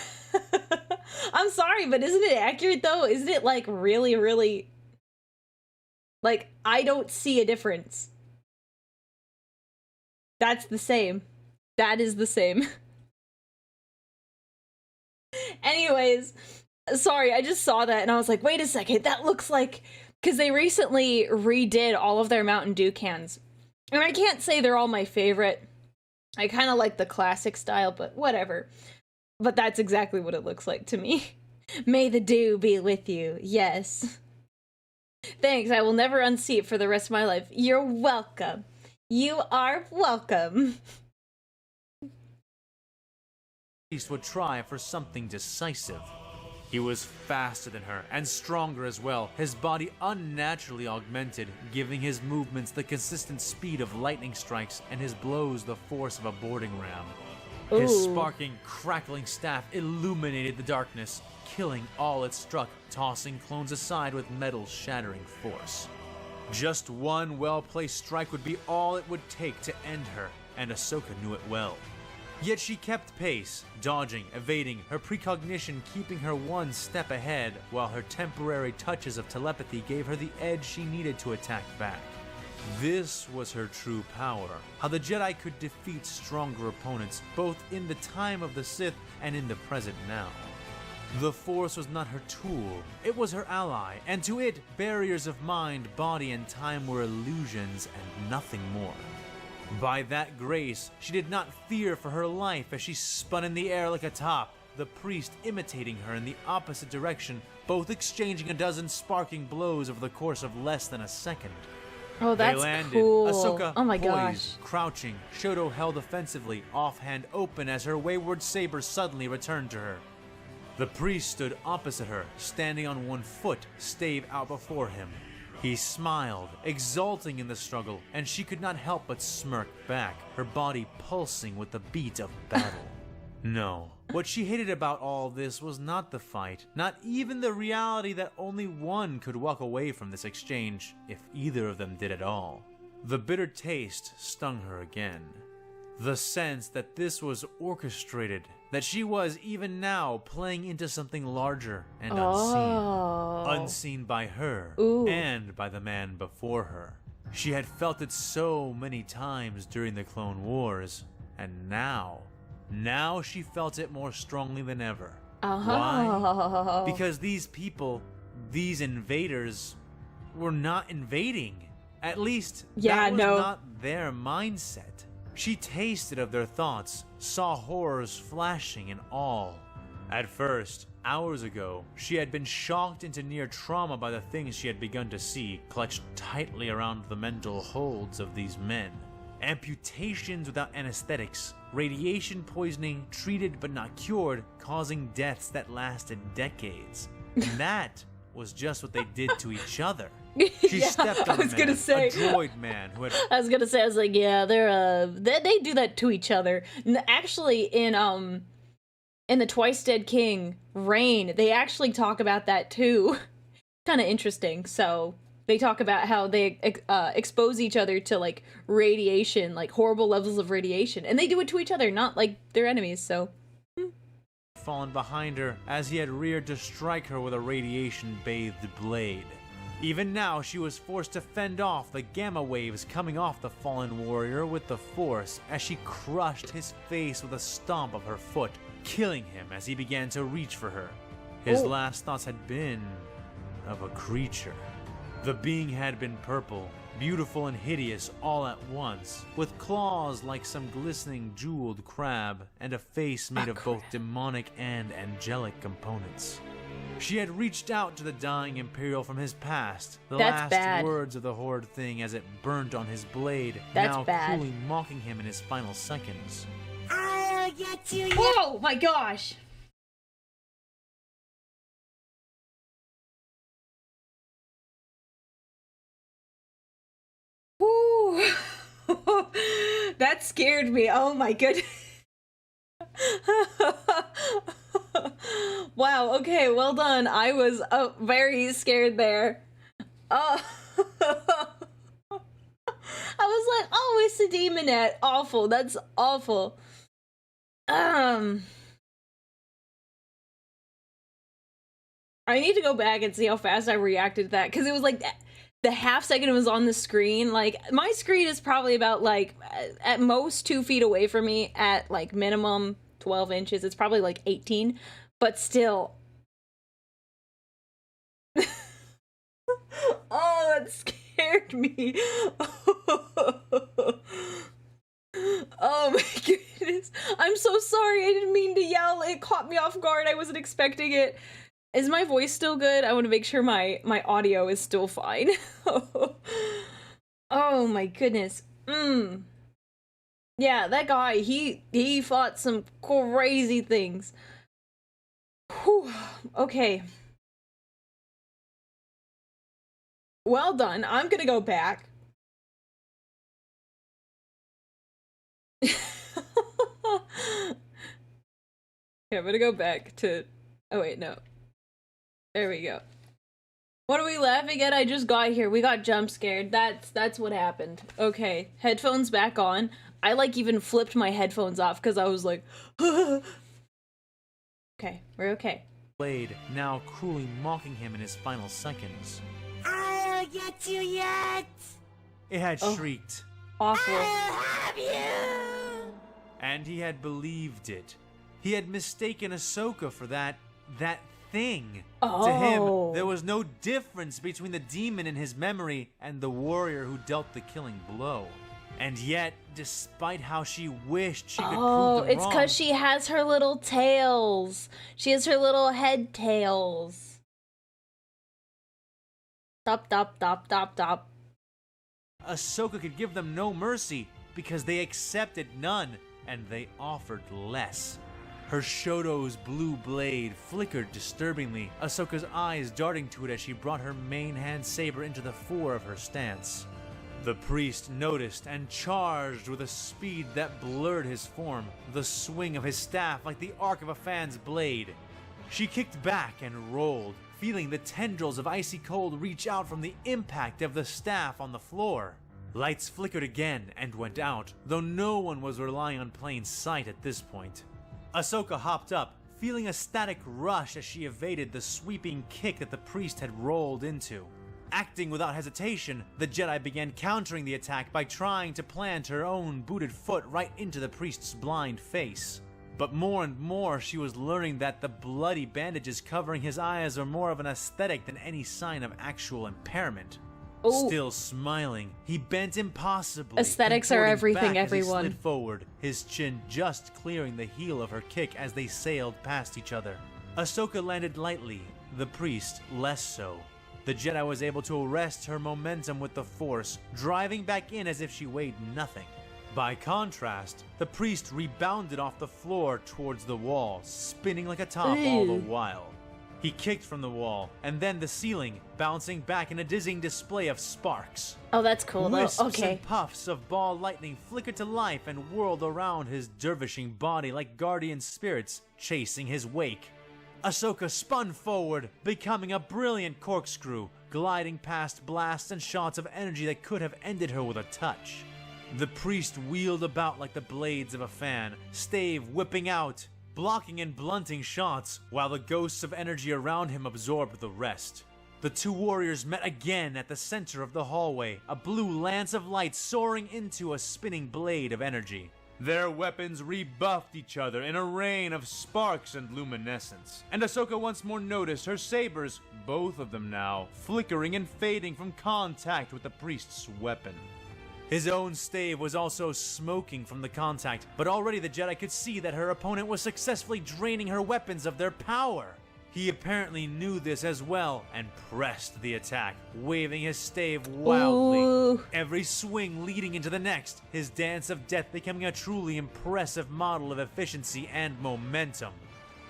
I'm sorry, but isn't it accurate though? Isn't it like really, really, like, I don't see a difference. That's the same. That is the same. Anyways, sorry, I just saw that and I was like, wait a second, that looks like, because they recently redid all of their Mountain Dew cans. And I can't say they're all my favorite. I kind of like the classic style, but whatever. But that's exactly what it looks like to me. May the dew be with you. Yes. Thanks, I will never unsee it for the rest of my life. You're welcome. You are welcome. Priest would try for something decisive. He was faster than her, and stronger as well, his body unnaturally augmented, giving his movements the consistent speed of lightning strikes and his blows the force of a boarding ram. His Ooh. sparking, crackling staff illuminated the darkness, killing all it struck, tossing clones aside with metal-shattering force. Just one well-placed strike would be all it would take to end her, and Ahsoka knew it well. Yet she kept pace, dodging, evading, her precognition keeping her one step ahead, while her temporary touches of telepathy gave her the edge she needed to attack back. This was her true power, how the Jedi could defeat stronger opponents, both in the time of the Sith and in the present now. The Force was not her tool, it was her ally, and to it, barriers of mind, body, and time were illusions and nothing more. By that grace, she did not fear for her life as she spun in the air like a top, the priest imitating her in the opposite direction, both exchanging a dozen sparking blows over the course of less than a second. Oh, that's they landed, cool. Ahsoka Oh my poised, gosh. crouching, Shoto held offensively, offhand open as her wayward saber suddenly returned to her. The priest stood opposite her, standing on one foot, stave out before him. He smiled, exulting in the struggle, and she could not help but smirk back, her body pulsing with the beat of battle. No, what she hated about all this was not the fight, not even the reality that only one could walk away from this exchange, if either of them did at all. The bitter taste stung her again. The sense that this was orchestrated, that she was, even now, playing into something larger and unseen. Unseen by her, and by the man before her. She had felt it so many times during the Clone Wars, and now she felt it more strongly than ever. Why? Because these people, these invaders, were not invading. At least, that was not their mindset. She tasted of their thoughts, saw horrors flashing in all. At first, hours ago, she had been shocked into near trauma by the things she had begun to see clutched tightly around the mental holds of these men. Amputations without anesthetics, radiation poisoning treated but not cured, causing deaths that lasted decades. And that was just what they did to each other. She stepped on a droid man who had... I was like, yeah, they do that to each other. Actually, in the Twice Dead King Reign, they actually talk about that too. Kind of interesting. So they talk about how they expose each other to like radiation, like horrible levels of radiation, and they do it to each other, not like their enemies. So. Fallen behind her as he had reared to strike her with a radiation-bathed blade. Even now, she was forced to fend off the gamma waves coming off the fallen warrior with the force as she crushed his face with a stomp of her foot, killing him as he began to reach for her. His last thoughts had been of a creature. The being had been purple, beautiful and hideous all at once, with claws like some glistening jeweled crab, and a face made of both demonic and angelic components. She had reached out to the dying Imperial from his past, the last words of the horrid thing as it burnt on his blade, now cruelly mocking him in his final seconds. I'll get you. Oh my gosh! Woo! That scared me. Oh my goodness. Wow, okay, well done. I was very scared there. I was like, oh, it's a demonette. Awful. That's awful. I need to go back and see how fast I reacted to that, because it was like the half second it was on the screen. Like, my screen is probably about like at most 2 feet away from me, at like minimum 12 inches. It's probably like 18, but still. Oh, that scared me. Oh my goodness. I'm so sorry. I didn't mean to yell. It caught me off guard. I wasn't expecting it. Is my voice still good? I want to make sure my audio is still fine. Oh my goodness. Yeah, that guy, he fought some crazy things. Whew. Okay. Well done. I'm gonna go back. Okay, I'm gonna go back to... Oh wait, no. There we go. What are we laughing at? I just got here. We got jump scared. That's what happened. Okay, headphones back on. I like even flipped my headphones off because I was like, okay, we're okay. Blade, now cruelly mocking him in his final seconds. I'll get you yet. It had shrieked. Awful. I'll have you. And he had believed it. He had mistaken Ahsoka for that thing. To him, there was no difference between the demon in his memory and the warrior who dealt the killing blow. And yet, despite how she wished she could prove them wrong... it's because she has her little tails. She has her little head tails. Stop. Ahsoka could give them no mercy because they accepted none, and they offered less. Her Shoto's blue blade flickered disturbingly, Ahsoka's eyes darting to it as she brought her main hand saber into the fore of her stance. The priest noticed and charged with a speed that blurred his form, the swing of his staff like the arc of a fan's blade. She kicked back and rolled, feeling the tendrils of icy cold reach out from the impact of the staff on the floor. Lights flickered again and went out, though no one was relying on plain sight at this point. Ahsoka hopped up, feeling a static rush as she evaded the sweeping kick that the priest had rolled into. Acting without hesitation, the Jedi began countering the attack by trying to plant her own booted foot right into the priest's blind face. But more and more, she was learning that the bloody bandages covering his eyes were more of an aesthetic than any sign of actual impairment. Ooh. Still smiling, he bent impossibly. Aesthetics are contorting everything, back as he everyone. slid forward, his chin just clearing the heel of her kick as they sailed past each other. Ahsoka landed lightly, the priest less so. The Jedi was able to arrest her momentum with the Force, driving back in as if she weighed nothing. By contrast, the priest rebounded off the floor towards the wall, spinning like a top all the while. He kicked from the wall, and then the ceiling, bouncing back in a dizzying display of sparks. Oh, that's cool though. Wisps Okay. and puffs of ball lightning flickered to life and whirled around his dervishing body like guardian spirits chasing his wake. Ahsoka spun forward, becoming a brilliant corkscrew, gliding past blasts and shots of energy that could have ended her with a touch. The priest wheeled about like the blades of a fan, stave whipping out, blocking and blunting shots, while the ghosts of energy around him absorbed the rest. The two warriors met again at the center of the hallway, a blue lance of light soaring into a spinning blade of energy. Their weapons rebuffed each other in a rain of sparks and luminescence, and Ahsoka once more noticed her sabers, both of them now, flickering and fading from contact with the priest's weapon. His own stave was also smoking from the contact, but already the Jedi could see that her opponent was successfully draining her weapons of their power. He apparently knew this as well and pressed the attack, waving his stave wildly. Ooh. Every swing leading into the next, his dance of death becoming a truly impressive model of efficiency and momentum.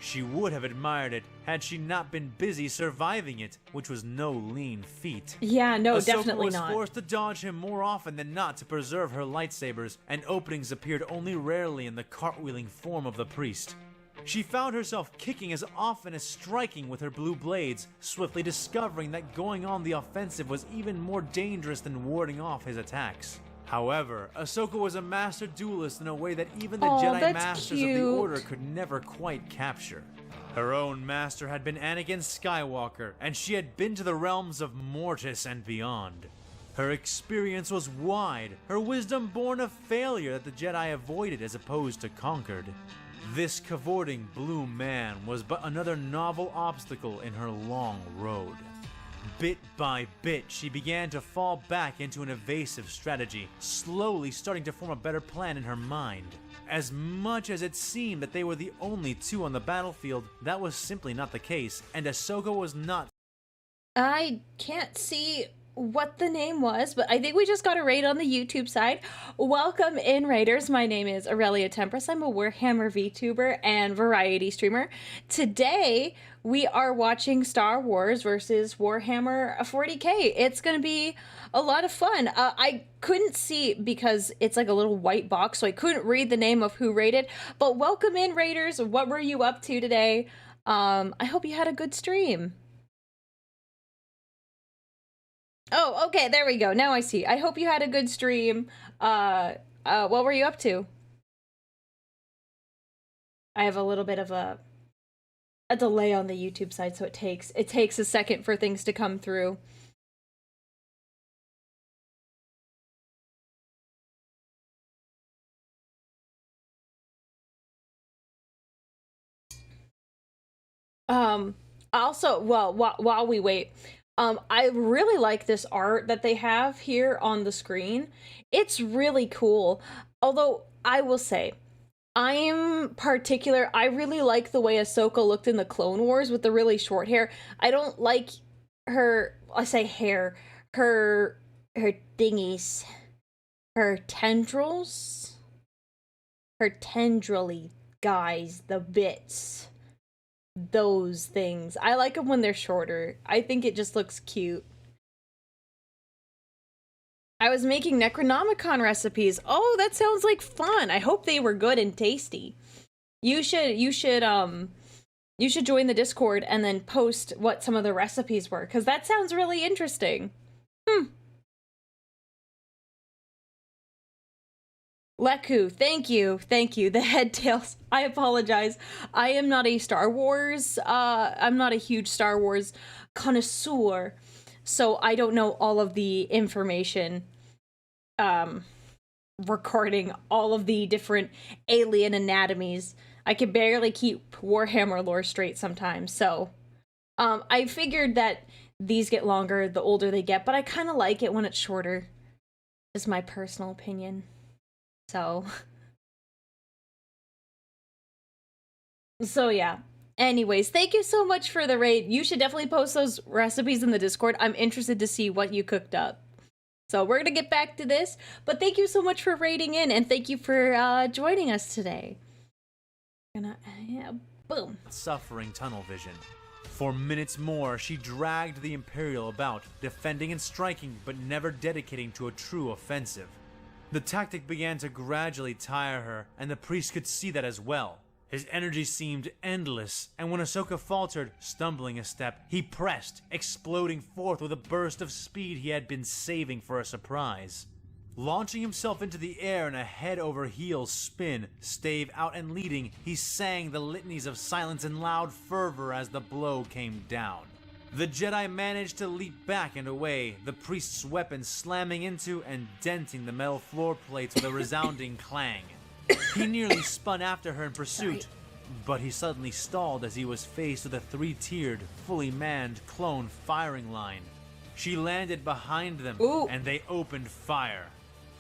She would have admired it had she not been busy surviving it, which was no lean feat. Yeah, no, Ahsoka definitely was not. forced to dodge him more often than not to preserve her lightsabers, and openings appeared only rarely in the cartwheeling form of the priest. She found herself kicking as often as striking with her blue blades, swiftly discovering that going on the offensive was even more dangerous than warding off his attacks. However, Ahsoka was a master duelist in a way that even the Jedi that's Masters of the cute. Order could never quite capture. Her own master had been Anakin Skywalker, and she had been to the realms of Mortis and beyond. Her experience was wide, her wisdom born of failure that the Jedi avoided as opposed to conquered. This cavorting blue man was but another novel obstacle in her long road. Bit by bit, she began to fall back into an evasive strategy, slowly starting to form a better plan in her mind. As much as it seemed that they were the only two on the battlefield, that was simply not the case, and Ahsoka was not. I can't see what the name was, but I think we just got a raid on the YouTube side. Welcome in, raiders. My name is Aurelia Tempris. I'm a Warhammer Vtuber and variety streamer. Today, we are watching Star Wars versus Warhammer 40k. It's going to be a lot of fun. I couldn't see because it's like a little white box, so I couldn't read the name of who raided. But welcome in, raiders. What were you up to today? I hope you had a good stream. Oh, okay, there we go. Now I see. I hope you had a good stream. What were you up to? I have a little bit of a delay on the YouTube side, so it takes a second for things to come through. Also, well, while we wait, I really like this art that they have here on the screen. It's really cool. Although, I will say, I really like the way Ahsoka looked in the Clone Wars with the really short hair. I don't like her, I say hair, her thingies, her tendrils, her tendrily guys, the bits. Those things. I like them when they're shorter. I think it just looks cute. I was making Necronomicon recipes. Oh, that sounds like fun. I hope they were good and tasty. You should join the Discord and then post what some of the recipes were, because that sounds really interesting. Leku, thank you. The head tails. I apologize. I am not a Star Wars, I'm not a huge Star Wars connoisseur, so I don't know all of the information, recording all of the different alien anatomies. I can barely keep Warhammer lore straight sometimes, so, I figured that these get longer the older they get, but I kind of like it when it's shorter. Is my personal opinion. So yeah. Anyways, thank you so much for the raid. You should definitely post those recipes in the Discord. I'm interested to see what you cooked up. So we're gonna get back to this, but thank you so much for raiding in, and thank you for joining us today. Boom. Suffering tunnel vision. For minutes more, she dragged the Imperial about, defending and striking, but never dedicating to a true offensive. The tactic began to gradually tire her, and the priest could see that as well. His energy seemed endless, and when Ahsoka faltered, stumbling a step, he pressed, exploding forth with a burst of speed he had been saving for a surprise. Launching himself into the air in a head-over-heels spin, stave out and leading, he sang the litanies of silence in loud fervor as the blow came down. The Jedi managed to leap back and away, the priest's weapon slamming into and denting the metal floor plates with a resounding clang. He nearly spun after her in pursuit, but he suddenly stalled as he was faced with a three-tiered, fully manned clone firing line. She landed behind them, and they opened fire.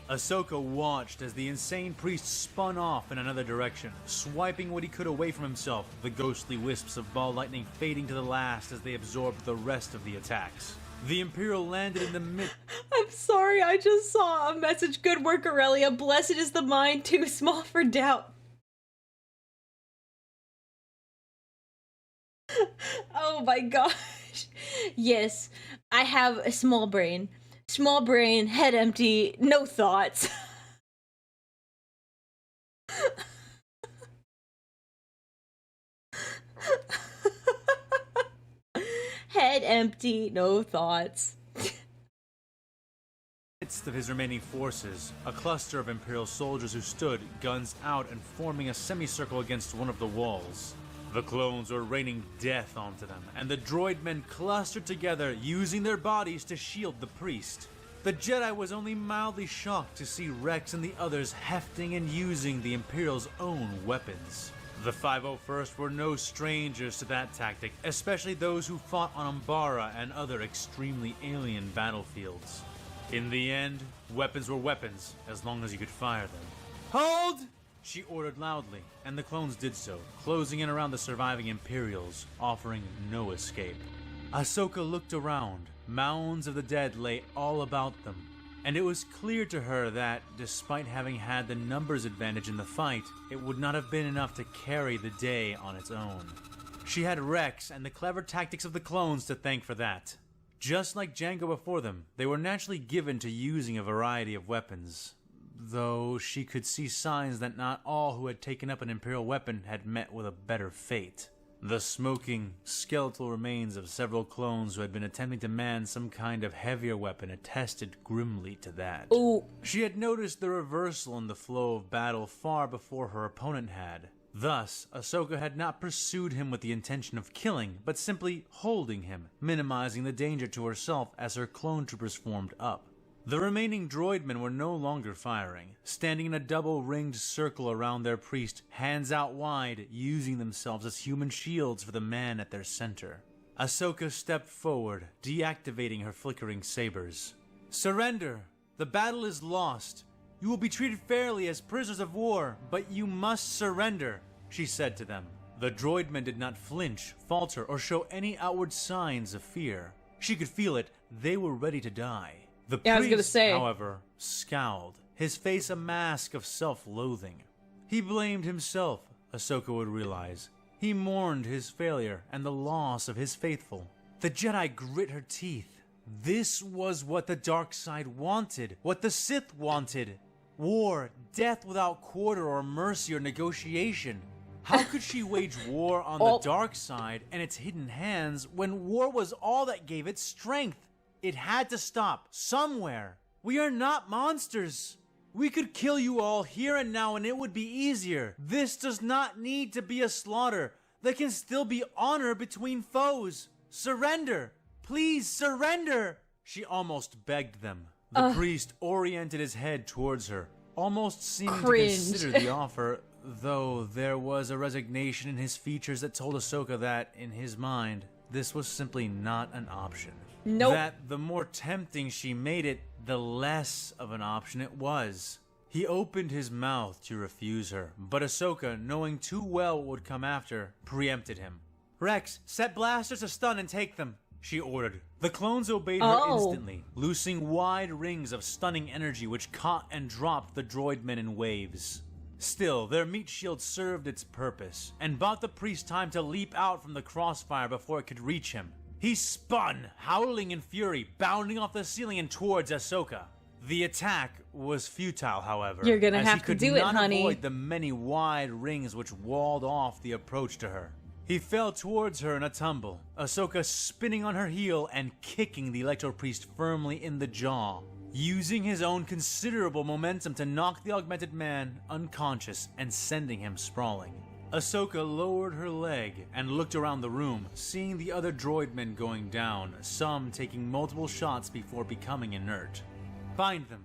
Ahsoka watched as the insane priest spun off in another direction, swiping what he could away from himself, the ghostly wisps of ball lightning fading to the last as they absorbed the rest of the attacks. The Imperial landed in the mid- I'm sorry, I just saw a message. Good work, Aurelia. Blessed is the mind too small for doubt. Oh my gosh. Yes, I have a small brain. Small brain, head empty, no thoughts. Head empty, no thoughts. Midst of his remaining forces, a cluster of Imperial soldiers who stood, guns out and forming a semicircle against one of the walls. The clones were raining death onto them, and the droid men clustered together, using their bodies to shield the priest. The Jedi was only mildly shocked to see Rex and the others hefting and using the Imperial's own weapons. The 501st were no strangers to that tactic, especially those who fought on Umbara and other extremely alien battlefields. In the end, weapons were weapons, as long as you could fire them. Hold! she ordered loudly, and the clones did so, closing in around the surviving Imperials, offering no escape. Ahsoka looked around. Mounds of the dead lay all about them, and it was clear to her that, despite having had the numbers advantage in the fight, it would not have been enough to carry the day on its own. She had Rex and the clever tactics of the clones to thank for that. Just like Jango before them, they were naturally given to using a variety of weapons, though she could see signs that not all who had taken up an Imperial weapon had met with a better fate. The smoking, skeletal remains of several clones who had been attempting to man some kind of heavier weapon attested grimly to that. Ooh. She had noticed the reversal in the flow of battle far before her opponent had. Thus, Ahsoka had not pursued him with the intention of killing, but simply holding him, minimizing the danger to herself as her clone troopers formed up. The remaining droidmen were no longer firing, standing in a double-ringed circle around their priest, hands out wide, using themselves as human shields for the man at their center. Ahsoka stepped forward, deactivating her flickering sabers. "Surrender! The battle is lost. You will be treated fairly as prisoners of war, but you must surrender," she said to them. The droidmen did not flinch, falter, or show any outward signs of fear. She could feel it. They were ready to die. The I was gonna priest, say. however, scowled, his face a mask of self-loathing. He blamed himself, Ahsoka would realize. He mourned his failure and the loss of his faithful. The Jedi grit her teeth. This was what the dark side wanted, what the Sith wanted. War, death without quarter or mercy or negotiation. How could she wage war on the dark side and its hidden hands when war was all that gave it strength? It had to stop, somewhere. We are not monsters. We could kill you all here and now and it would be easier. This does not need to be a slaughter. There can still be honor between foes. Surrender. Please surrender. She almost begged them. The priest oriented his head towards her, almost seeming to consider the offer, though there was a resignation in his features that told Ahsoka that, in his mind, this was simply not an option. Nope. That the more tempting she made it, the less of an option it was. He opened his mouth to refuse her, but Ahsoka, knowing too well what would come after, preempted him. "Rex, set blasters to stun and take them," she ordered. The clones obeyed her instantly, loosing wide rings of stunning energy which caught and dropped the droidmen in waves. Still, their meat shield served its purpose, and bought the priest time to leap out from the crossfire before it could reach him. He spun, howling in fury, bounding off the ceiling and towards Ahsoka. The attack was futile, however, You're gonna as have he to could do it, not honey. avoid the many wide rings which walled off the approach to her. He fell towards her in a tumble, Ahsoka spinning on her heel and kicking the Electro Priest firmly in the jaw, using his own considerable momentum to knock the augmented man unconscious and sending him sprawling. Ahsoka lowered her leg and looked around the room, seeing the other droidmen going down, some taking multiple shots before becoming inert. "Find them.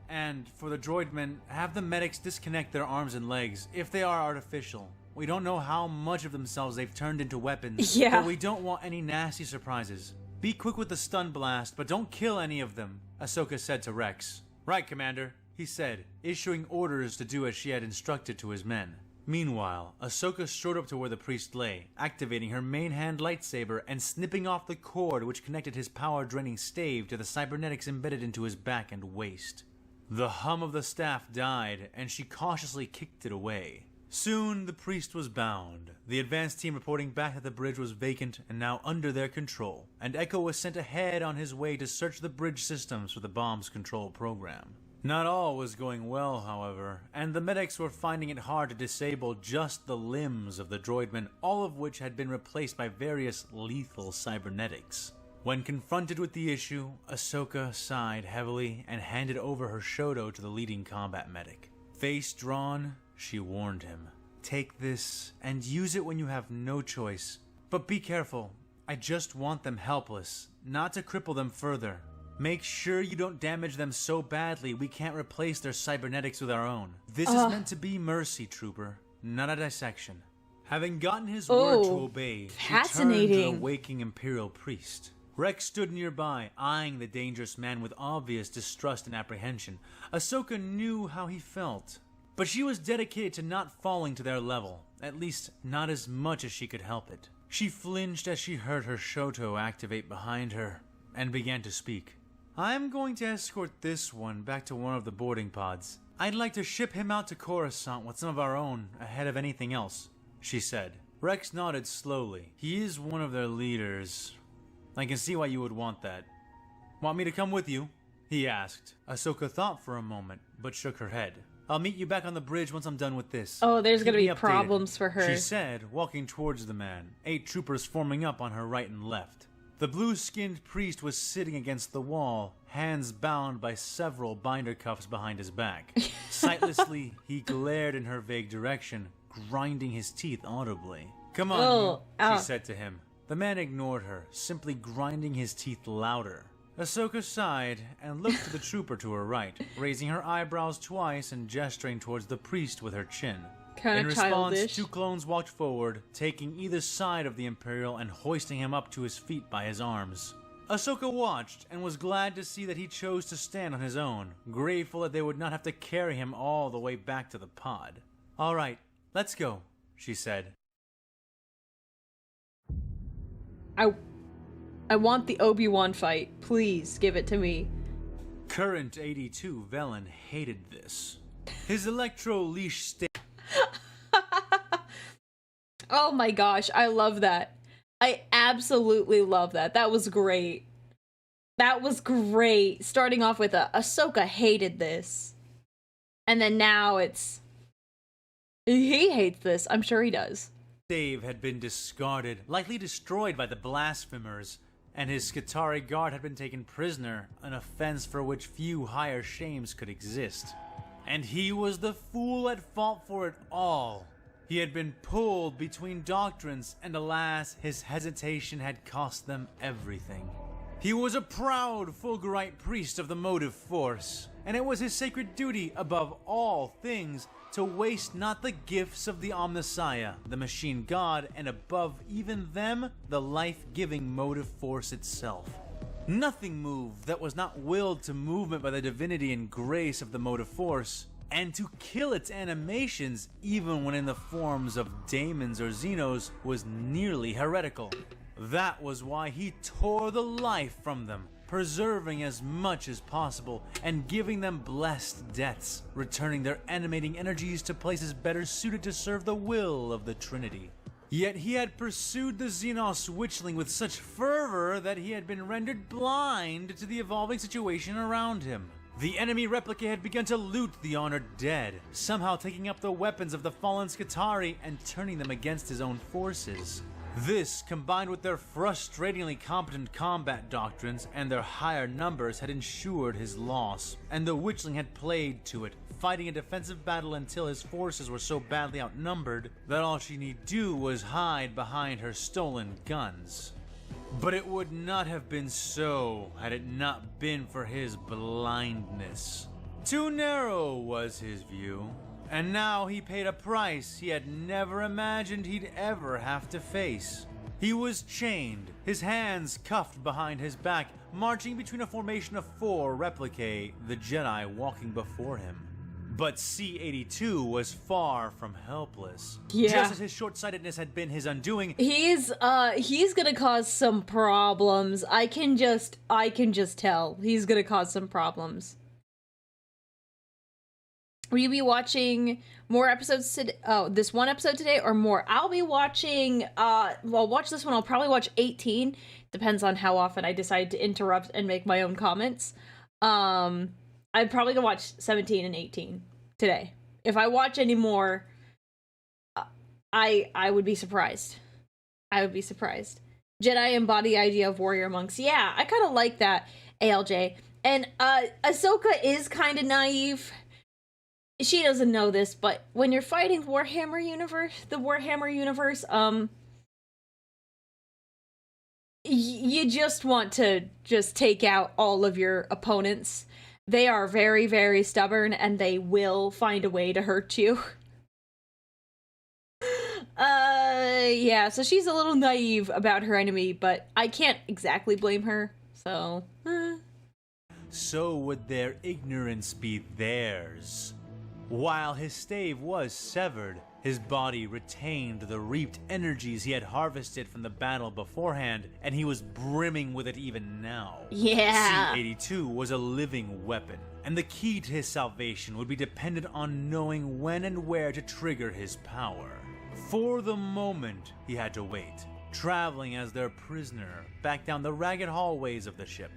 And, for the droidmen, have the medics disconnect their arms and legs, if they are artificial. We don't know how much of themselves they've turned into weapons, Yeah. but we don't want any nasty surprises. Be quick with the stun blast, but don't kill any of them," Ahsoka said to Rex. "Right, Commander," he said, issuing orders to do as she had instructed to his men. Meanwhile, Ahsoka strode up to where the priest lay, activating her main hand lightsaber and snipping off the cord which connected his power-draining stave to the cybernetics embedded into his back and waist. The hum of the staff died, and she cautiously kicked it away. Soon, the priest was bound, the advance team reporting back that the bridge was vacant and now under their control, and Echo was sent ahead on his way to search the bridge systems for the bomb's control program. Not all was going well, however, and the medics were finding it hard to disable just the limbs of the droidmen, all of which had been replaced by various lethal cybernetics. When confronted with the issue, Ahsoka sighed heavily and handed over her Shoto to the leading combat medic. Face drawn, she warned him. "Take this and use it when you have no choice. But be careful. I just want them helpless, not to cripple them further. Make sure you don't damage them so badly we can't replace their cybernetics with our own. This is meant to be mercy, trooper, not a dissection." Having gotten his word to obey, she turned to the fascinating. waking Imperial priest. Rex stood nearby, eyeing the dangerous man with obvious distrust and apprehension. Ahsoka knew how he felt. But she was dedicated to not falling to their level, at least not as much as she could help it. She flinched as she heard her Shoto activate behind her, and began to speak. I'm going to escort this one back to one of the boarding pods. I'd like to ship him out to Coruscant with some of our own ahead of anything else, she said. Rex nodded slowly. He is one of their leaders. I can see why you would want that. Want me to come with you? He asked. Ahsoka thought for a moment, but shook her head. I'll meet you back on the bridge once I'm done with this. Oh, there's Keep gonna me be updated, problems for her. she said, walking towards the man, 8 troopers forming up on her right and left. The blue-skinned priest was sitting against the wall, hands bound by several binder cuffs behind his back. Sightlessly, he glared in her vague direction, grinding his teeth audibly. Come on, she said to him. The man ignored her, simply grinding his teeth louder. Ahsoka sighed and looked to the trooper to her right, raising her eyebrows twice and gesturing towards the priest with her chin. Kinda In response, childish. 2 clones walked forward, taking either side of the Imperial and hoisting him up to his feet by his arms. Ahsoka watched and was glad to see that he chose to stand on his own, grateful that they would not have to carry him all the way back to the pod. All right, let's go, she said. I want the Obi-Wan fight. Please give it to me. Current 82 Velen hated this. His electro leash stayed. Oh my gosh, I love that. I absolutely love that. That was great. That was great. Starting off with Ahsoka hated this. And then now it's... He hates this. I'm sure he does. Stave had been discarded, likely destroyed by the blasphemers, and his Skitarii guard had been taken prisoner, an offense for which few higher shames could exist. And he was the fool at fault for it all. He had been pulled between doctrines, and alas, his hesitation had cost them everything. He was a proud Fulgurite priest of the motive force, and it was his sacred duty, above all things, to waste not the gifts of the Omnissiah, the machine god, and above even them, the life-giving motive force itself. Nothing moved that was not willed to movement by the divinity and grace of the motive force, and to kill its animations, even when in the forms of daemons or xenos, was nearly heretical. That was why he tore the life from them, preserving as much as possible, and giving them blessed deaths, returning their animating energies to places better suited to serve the will of the Trinity. Yet he had pursued the Xenos witchling with such fervor that he had been rendered blind to the evolving situation around him. The enemy replica had begun to loot the honored dead, somehow taking up the weapons of the fallen Skitarii and turning them against his own forces. This, combined with their frustratingly competent combat doctrines and their higher numbers, had ensured his loss, and the witchling had played to it, fighting a defensive battle until his forces were so badly outnumbered that all she need do was hide behind her stolen guns. But it would not have been so had it not been for his blindness. Too narrow was his view, and now he paid a price he had never imagined he'd ever have to face. He was chained, his hands cuffed behind his back, marching between a formation of 4 replicae, the Jedi walking before him. But C-82 was far from helpless. Yeah. Just as his short-sightedness had been his undoing, He's gonna cause some problems. I can just tell. He's gonna cause some problems. Will you be watching more episodes today? Oh, this one episode today or more? I'll be watching, well, I'll watch this one. I'll probably watch 18. Depends on how often I decide to interrupt and make my own comments. I'm probably gonna watch 17 and 18 today. If I watch any more, I would be surprised. I would be surprised. Jedi embody the idea of warrior monks. Yeah, I kind of like that, ALJ. And Ahsoka is kind of naive. She doesn't know this, but when you're fighting the Warhammer universe, you just want to just take out all of your opponents. They are very, very stubborn, and they will find a way to hurt you. Yeah, so she's a little naive about her enemy, but I can't exactly blame her, so... so would their ignorance be theirs. While his stave was severed, his body retained the reaped energies he had harvested from the battle beforehand, and he was brimming with it even now. Yeah. C-82 was a living weapon, and the key to his salvation would be dependent on knowing when and where to trigger his power. For the moment, he had to wait, traveling as their prisoner back down the ragged hallways of the ship.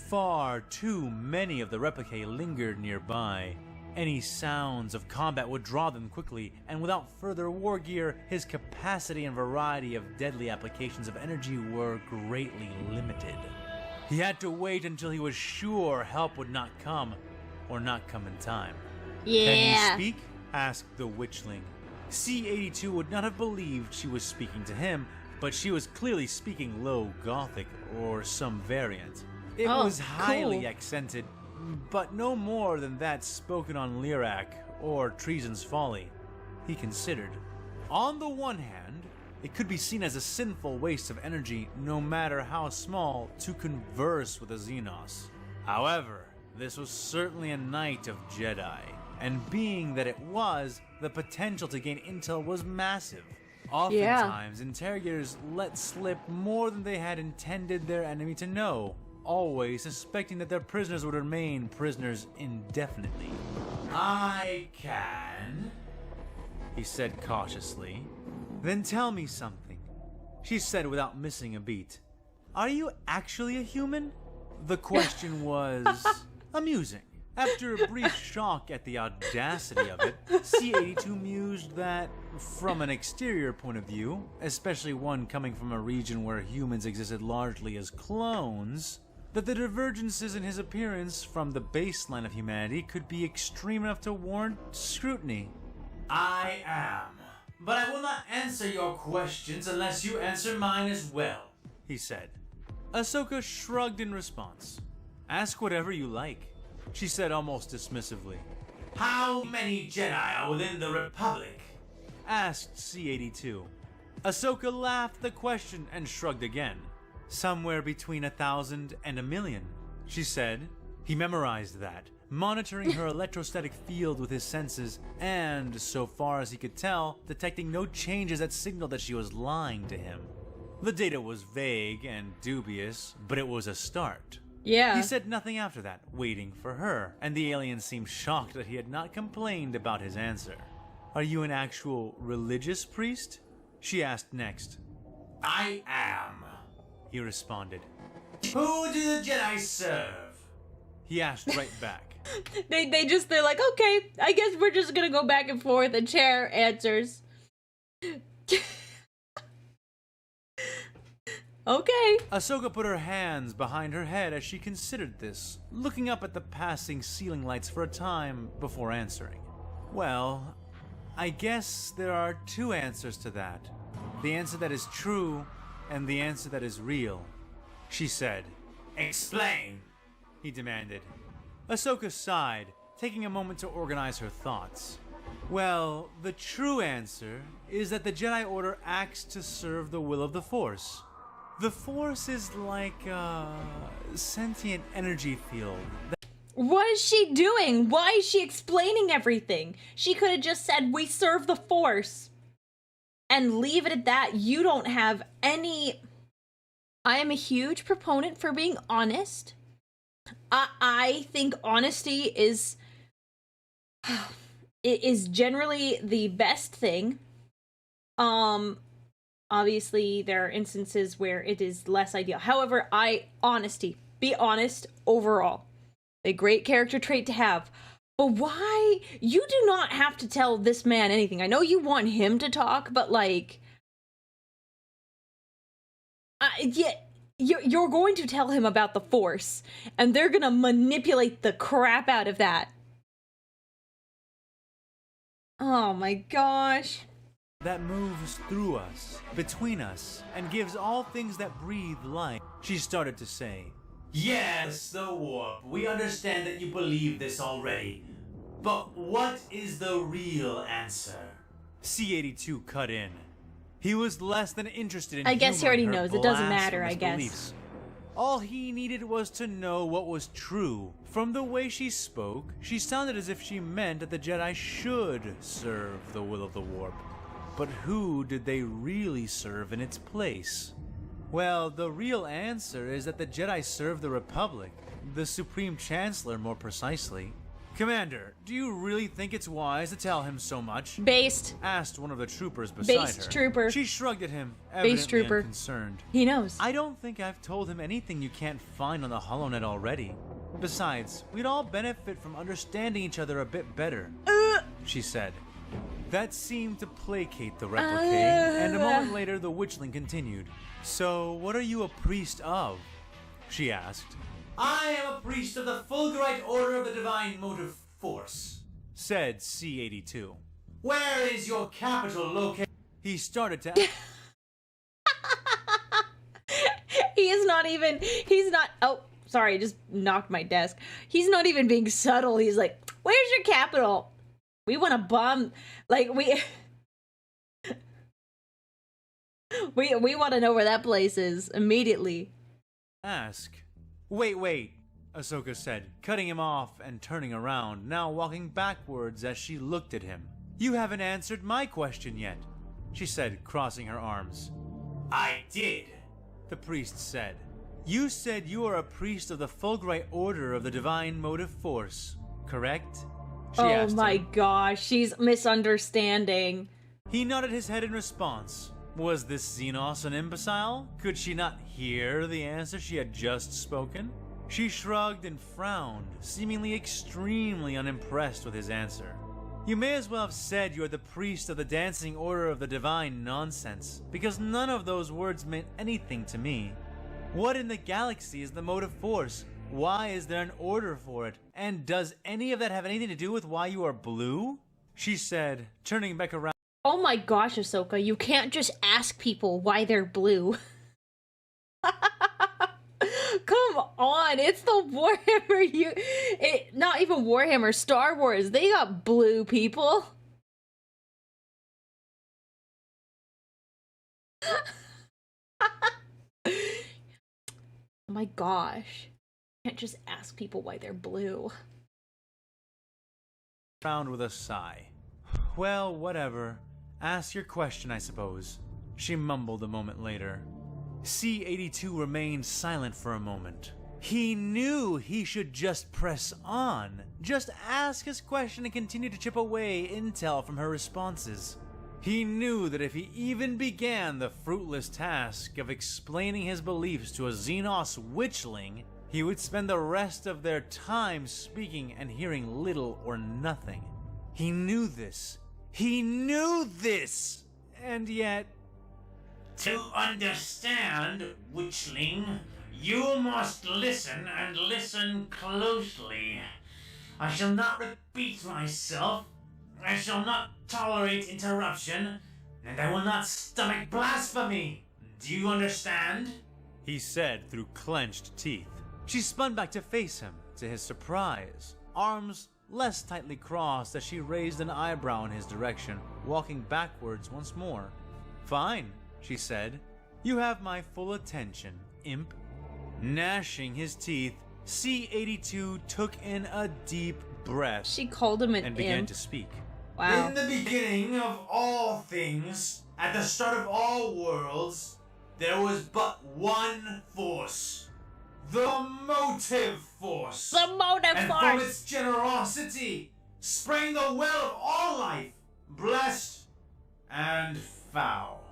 Far too many of the replicae lingered nearby. Any sounds of combat would draw them quickly, and without further war gear, his capacity and variety of deadly applications of energy were greatly limited. He had to wait until he was sure help would not come, or not come in time. Yeah. Can you speak? Asked the witchling. C-82 would not have believed she was speaking to him, but she was clearly speaking Low Gothic, or some variant. It was highly cool. accented, but no more than that spoken on Lyrac or Treason's Folly, he considered. On the one hand, it could be seen as a sinful waste of energy, no matter how small, to converse with a Xenos. However, this was certainly a night of Jedi, and being that it was, the potential to gain intel was massive. Oftentimes, interrogators let slip more than they had intended their enemy to know, always suspecting that their prisoners would remain prisoners indefinitely. I can, he said cautiously. Then tell me something, she said without missing a beat. Are you actually a human? The question was amusing. After a brief shock at the audacity of it, C-82 mused that, from an exterior point of view, especially one coming from a region where humans existed largely as clones, that the divergences in his appearance from the baseline of humanity could be extreme enough to warrant scrutiny. I am, but I will not answer your questions unless you answer mine as well, he said. Ahsoka shrugged in response. Ask whatever you like, she said almost dismissively. How many Jedi are within the Republic? Asked C-82. Ahsoka laughed the question and shrugged again. Somewhere between 1,000 and 1,000,000, she said. He memorized that, monitoring her electrostatic field with his senses and, so far as he could tell, detecting no changes that signaled that she was lying to him. The data was vague and dubious, but it was a start. Yeah. He said nothing after that, waiting for her, and the alien seemed shocked that he had not complained about his answer. Are you an actual religious priest? She asked next. I am, he responded. Who do the Jedi serve? He asked right back. They're like, okay, I guess we're just gonna go back and forth and share answers. Okay. Ahsoka put her hands behind her head as she considered this, looking up at the passing ceiling lights for a time before answering. Well, I guess there are two answers to that. The answer that is true and the answer that is real, she said. Explain, he demanded. Ahsoka sighed, taking a moment to organize her thoughts. Well, the true answer is that the Jedi Order acts to serve the will of the Force. The Force is like a sentient energy field. What is she doing? Why is she explaining everything? She could have just said, we serve the Force. And leave it at that. You don't have any... I am a huge proponent for being honest. I think honesty is... it is generally the best thing. Obviously, there are instances where it is less ideal. However, honesty. Be honest overall. A great character trait to have. But why? You do not have to tell this man anything. I know you want him to talk, but like... yeah, you're going to tell him about the Force, and they're gonna manipulate the crap out of that. Oh my gosh. That moves through us, between us, and gives all things that breathe life, she started to say. Yes, the warp. We understand that you believe this already. But what is the real answer? C-82 cut in. He was less than interested in I guess he humoring already her knows. It doesn't matter, blasphemous I guess. beliefs. All he needed was to know what was true. From the way she spoke, she sounded as if she meant that the Jedi should serve the will of the warp. But who did they really serve in its place? Well, the real answer is that the Jedi serve the Republic, the Supreme Chancellor more precisely. Commander, do you really think it's wise to tell him so much? Based. Asked one of the troopers beside her. Based trooper. She shrugged at him, Based evidently trooper. unconcerned. He knows. I don't think I've told him anything you can't find on the HoloNet already. Besides, we'd all benefit from understanding each other a bit better, she said. That seemed to placate the replicate, and a moment later the witchling continued. So, what are you a priest of? She asked. I am a priest of the Fulgurite Order of the Divine Motive Force, said C-82. Where is your capital located? He started to... He's not, oh, sorry, I just knocked my desk. He's not even being subtle. He's like, where's your capital? We want to bomb, like, we want to know where that place is immediately. Ask. Wait, Ahsoka said, cutting him off and turning around, now walking backwards as she looked at him. You haven't answered my question yet, she said, crossing her arms. I did, the priest said. You said you are a priest of the Fulgurite Order of the Divine Motive Force, correct? She asked my him. gosh, she's misunderstanding. He nodded his head in response. Was this Xenos an imbecile? Could she not hear the answer she had just spoken? She shrugged and frowned, seemingly extremely unimpressed with his answer. You may as well have said you're the priest of the Dancing Order of the Divine Nonsense, because none of those words meant anything to me. What in the galaxy is the motive force? Why is there an order for it? And does any of that have anything to do with why you are blue? She said, turning back around. Oh my gosh, Ahsoka, you can't just ask people why they're blue. Come on, it's the Warhammer, not even Warhammer, Star Wars, they got blue people. Oh my gosh, you can't just ask people why they're blue. Round with a sigh. Well, whatever. Ask your question, I suppose, she mumbled a moment later. C-82 remained silent for a moment. He knew he should just press on, just ask his question and continue to chip away intel from her responses. He knew that if he even began the fruitless task of explaining his beliefs to a Xenos witchling, he would spend the rest of their time speaking and hearing little or nothing. He knew this. He knew this! And yet... To understand, witchling, you must listen and listen closely. I shall not repeat myself. I shall not tolerate interruption, and I will not stomach blasphemy. Do you understand? He said through clenched teeth. She spun back to face him, to his surprise, arms less tightly crossed as she raised an eyebrow in his direction, walking backwards once more. Fine, she said. You have my full attention, imp. Gnashing his teeth, C-82 took in a deep breath. She called him an and began imp. to speak. Wow. In the beginning of all things, at the start of all worlds, there was but one force. The motive force. The motive and force. from its generosity sprang the well of all life, blessed and foul.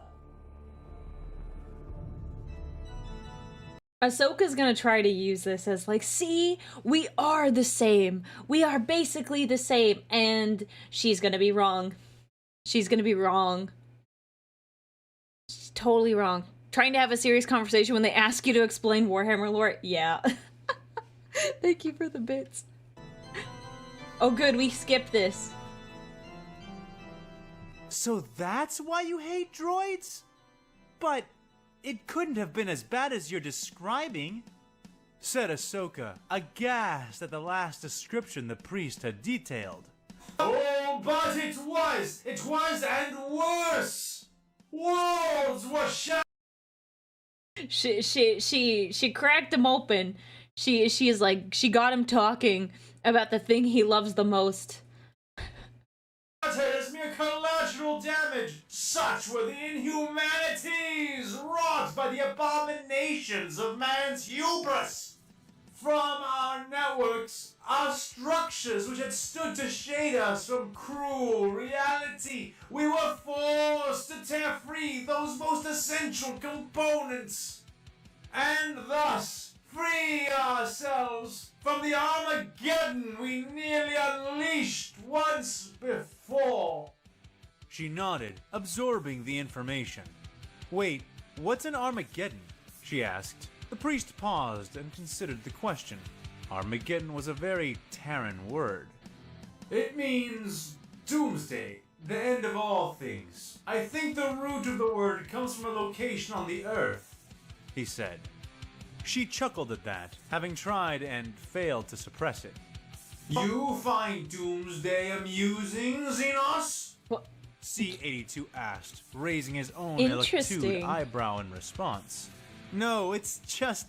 Ahsoka's gonna try to use this as like, see, we are the same. We are basically the same. And she's gonna be wrong. She's gonna be wrong. She's totally wrong. Trying to have a serious conversation when they ask you to explain Warhammer lore? Yeah. Thank you for the bits. Oh good, we skipped this. So that's why you hate droids? But it couldn't have been as bad as you're describing, said Ahsoka, aghast at the last description the priest had detailed. Oh, but it was and worse. Worlds were shattered. she cracked him open. She's like, she got him talking about the thing he loves the most. It is mere collateral damage. Such were the inhumanities wrought by the abominations of man's hubris. From our networks, our structures which had stood to shade us from cruel reality, we were forced to tear free those most essential components, and thus free ourselves from the Armageddon we nearly unleashed once before. She nodded, absorbing the information. Wait, what's an Armageddon? She asked. The priest paused and considered the question. Armageddon was a very Terran word. It means doomsday, the end of all things. I think the root of the word comes from a location on the Earth, he said. She chuckled at that, having tried and failed to suppress it. You find doomsday amusing, Xenos? What? C82 asked, raising his own Interesting. electude eyebrow in response. No, it's just...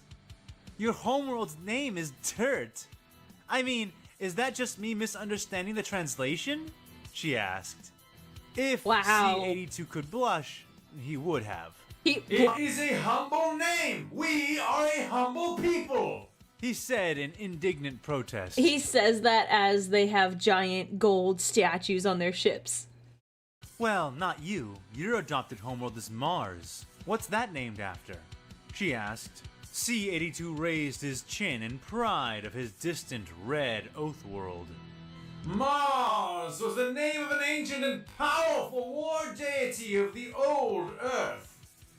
your homeworld's name is Dirt. I mean, is that just me misunderstanding the translation? She asked. If Wow. C82 could blush, he would have. It is a humble name. We are a humble people, he said in indignant protest. He says that as they have giant gold statues on their ships. Well, not you. Your adopted homeworld is Mars. What's that named after? She asked. C82 raised his chin in pride of his distant red oath world. Mars was the name of an ancient and powerful war deity of the old Earth.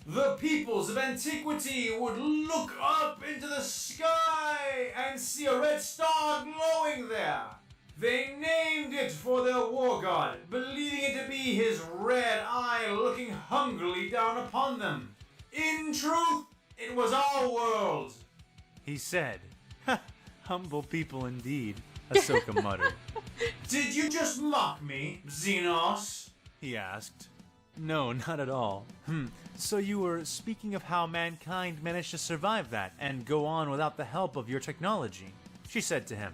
The peoples of antiquity would look up into the sky and see a red star glowing there. They named it for their war god, believing it to be his red eye looking hungrily down upon them. In truth, it was our world, he said. Humble people indeed, Ahsoka muttered. Did you just mock me, Xenos? He asked. No, not at all. So you were speaking of how mankind managed to survive that and go on without the help of your technology, she said to him.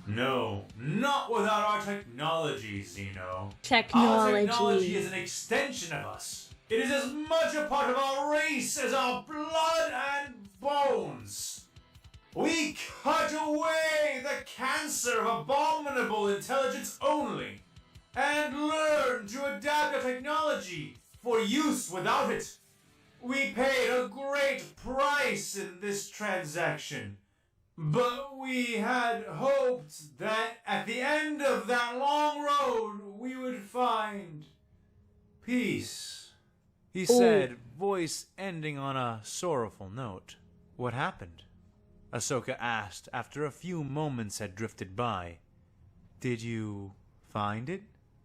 No, not without our technology, Xeno. Technology. Our technology is an extension of us. It is as much a part of our race as our blood and bones. We cut away the cancer of abominable intelligence only, and learn to adapt our technology for use without it. We paid a great price in this transaction, but we had hoped that at the end of that long road we would find peace, he said, voice ending on a sorrowful note. What happened? Ahsoka asked after a few moments had drifted by. Did you find it?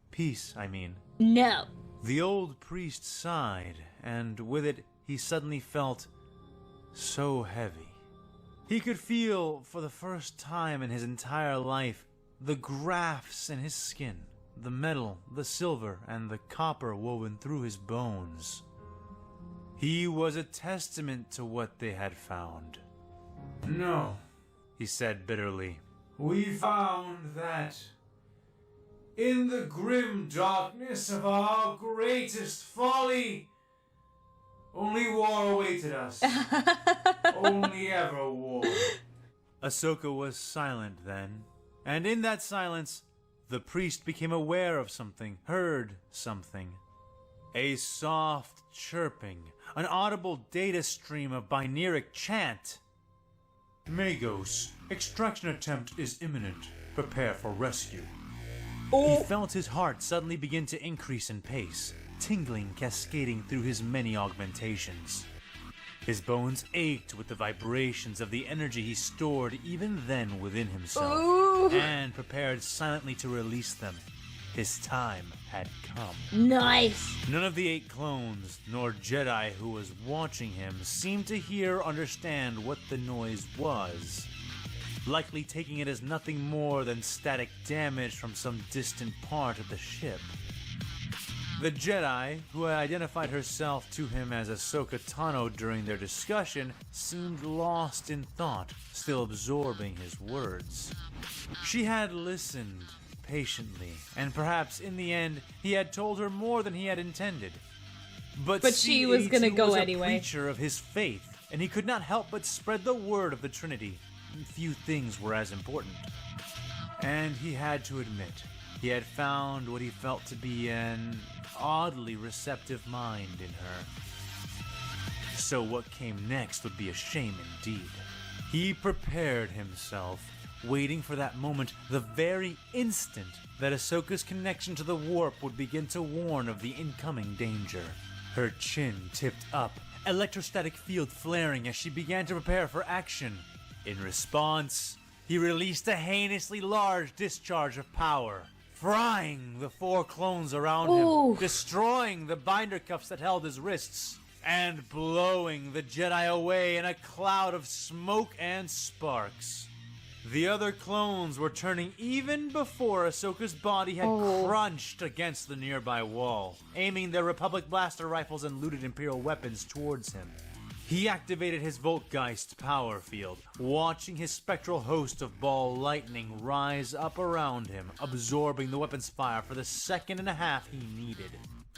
Peace, I mean. No. The old priest sighed, and with it he suddenly felt so heavy. He could feel, for the first time in his entire life, the grafts in his skin, the metal, the silver, and the copper woven through his bones. He was a testament to what they had found. No, he said bitterly. We found that in the grim darkness of our greatest folly, only war awaited us. Only ever war. Ahsoka was silent then, and in that silence, the priest became aware of something, heard something. A soft chirping, an audible data stream of binaric chant. Magos, extraction attempt is imminent. Prepare for rescue. He felt his heart suddenly begin to increase in pace, tingling cascading through his many augmentations. His bones ached with the vibrations of the energy he stored even then within himself, and prepared silently to release them. His time had come. Nice. None of the 8 clones, nor Jedi who was watching him, seemed to hear or understand what the noise was, likely taking it as nothing more than static damage from some distant part of the ship. The Jedi, who had identified herself to him as Ahsoka Tano during their discussion, seemed lost in thought, still absorbing his words. She had listened patiently, and perhaps in the end he had told her more than he had intended. But she was gonna go was anyway. A preacher of his faith, and he could not help but spread the word of the Trinity. Few things were as important. And he had to admit, he had found what he felt to be an oddly receptive mind in her. So what came next would be a shame indeed. He prepared himself, waiting for that moment, the very instant that Ahsoka's connection to the warp would begin to warn of the incoming danger. Her chin tipped up, electrostatic field flaring as she began to prepare for action. In response, he released a heinously large discharge of power, frying the 4 clones around him, destroying the binder cuffs that held his wrists, and blowing the Jedi away in a cloud of smoke and sparks. The other clones were turning even before Ahsoka's body had crunched against the nearby wall, aiming their Republic blaster rifles and looted Imperial weapons towards him. He activated his Voltgeist power field, watching his spectral host of ball lightning rise up around him, absorbing the weapon's fire for the second and a half he needed.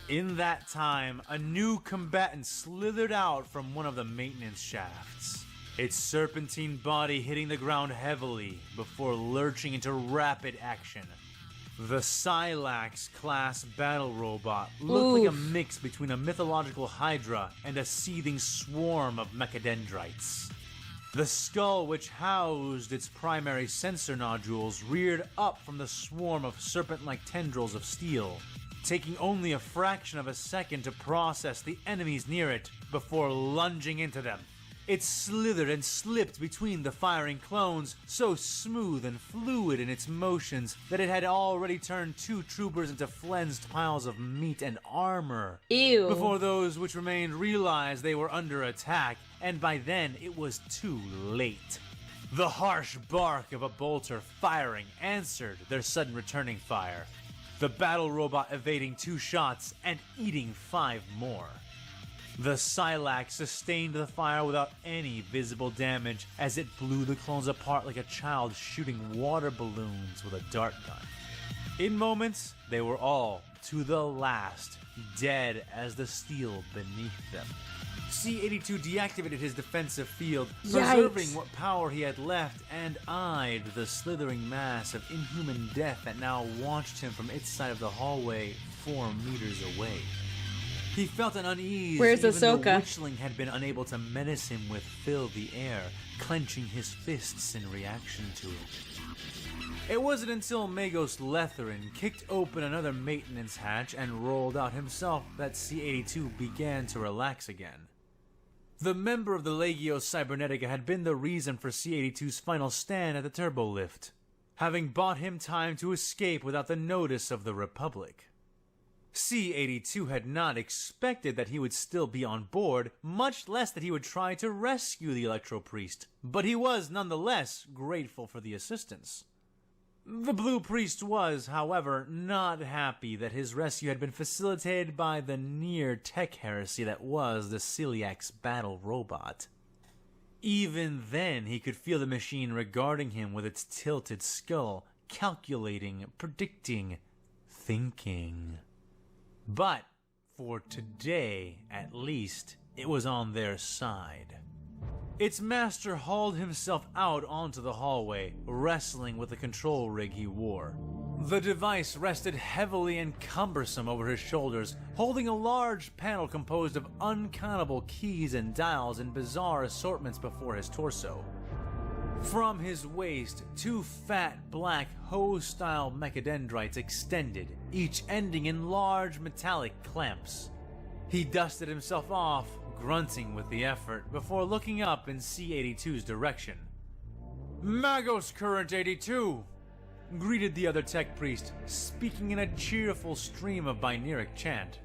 In that time, a new combatant slithered out from one of the maintenance shafts, its serpentine body hitting the ground heavily before lurching into rapid action. The Silax-class battle robot looked like a mix between a mythological hydra and a seething swarm of mechadendrites. The skull which housed its primary sensor nodules reared up from the swarm of serpent-like tendrils of steel, taking only a fraction of a second to process the enemies near it before lunging into them. It slithered and slipped between the firing clones, so smooth and fluid in its motions that it had already turned 2 troopers into flensed piles of meat and armor. Ew. Before those which remained realized they were under attack, and by then it was too late. The harsh bark of a bolter firing answered their sudden returning fire, the battle robot evading 2 shots and eating 5 more. The Silax sustained the fire without any visible damage as it blew the clones apart like a child shooting water balloons with a dart gun. In moments, they were all, to the last, dead as the steel beneath them. C-82 deactivated his defensive field, preserving what power he had left, and eyed the slithering mass of inhuman death that now watched him from its side of the hallway 4 meters away. He felt an unease Where's even Ahsoka? though Witchling had been unable to menace him with fill the air, clenching his fists in reaction to it. It wasn't until Magos Letherin kicked open another maintenance hatch and rolled out himself that C-82 began to relax again. The member of the Legio Cybernetica had been the reason for C-82's final stand at the turbo lift, having bought him time to escape without the notice of the Republic. C-82 had not expected that he would still be on board, much less that he would try to rescue the Electro Priest, but he was nonetheless grateful for the assistance. The Blue Priest was, however, not happy that his rescue had been facilitated by the near-tech heresy that was the Celiax battle robot. Even then, he could feel the machine regarding him with its tilted skull, calculating, predicting, thinking. But, for today, at least, it was on their side. Its master hauled himself out onto the hallway, wrestling with the control rig he wore. The device rested heavily and cumbersome over his shoulders, holding a large panel composed of uncountable keys and dials in bizarre assortments before his torso. From his waist, 2 fat, black, hose-style mechadendrites extended, each ending in large metallic clamps. He dusted himself off, grunting with the effort, before looking up in C-82's direction. "Magos Current 82!" greeted the other tech priest, speaking in a cheerful stream of binaric chant.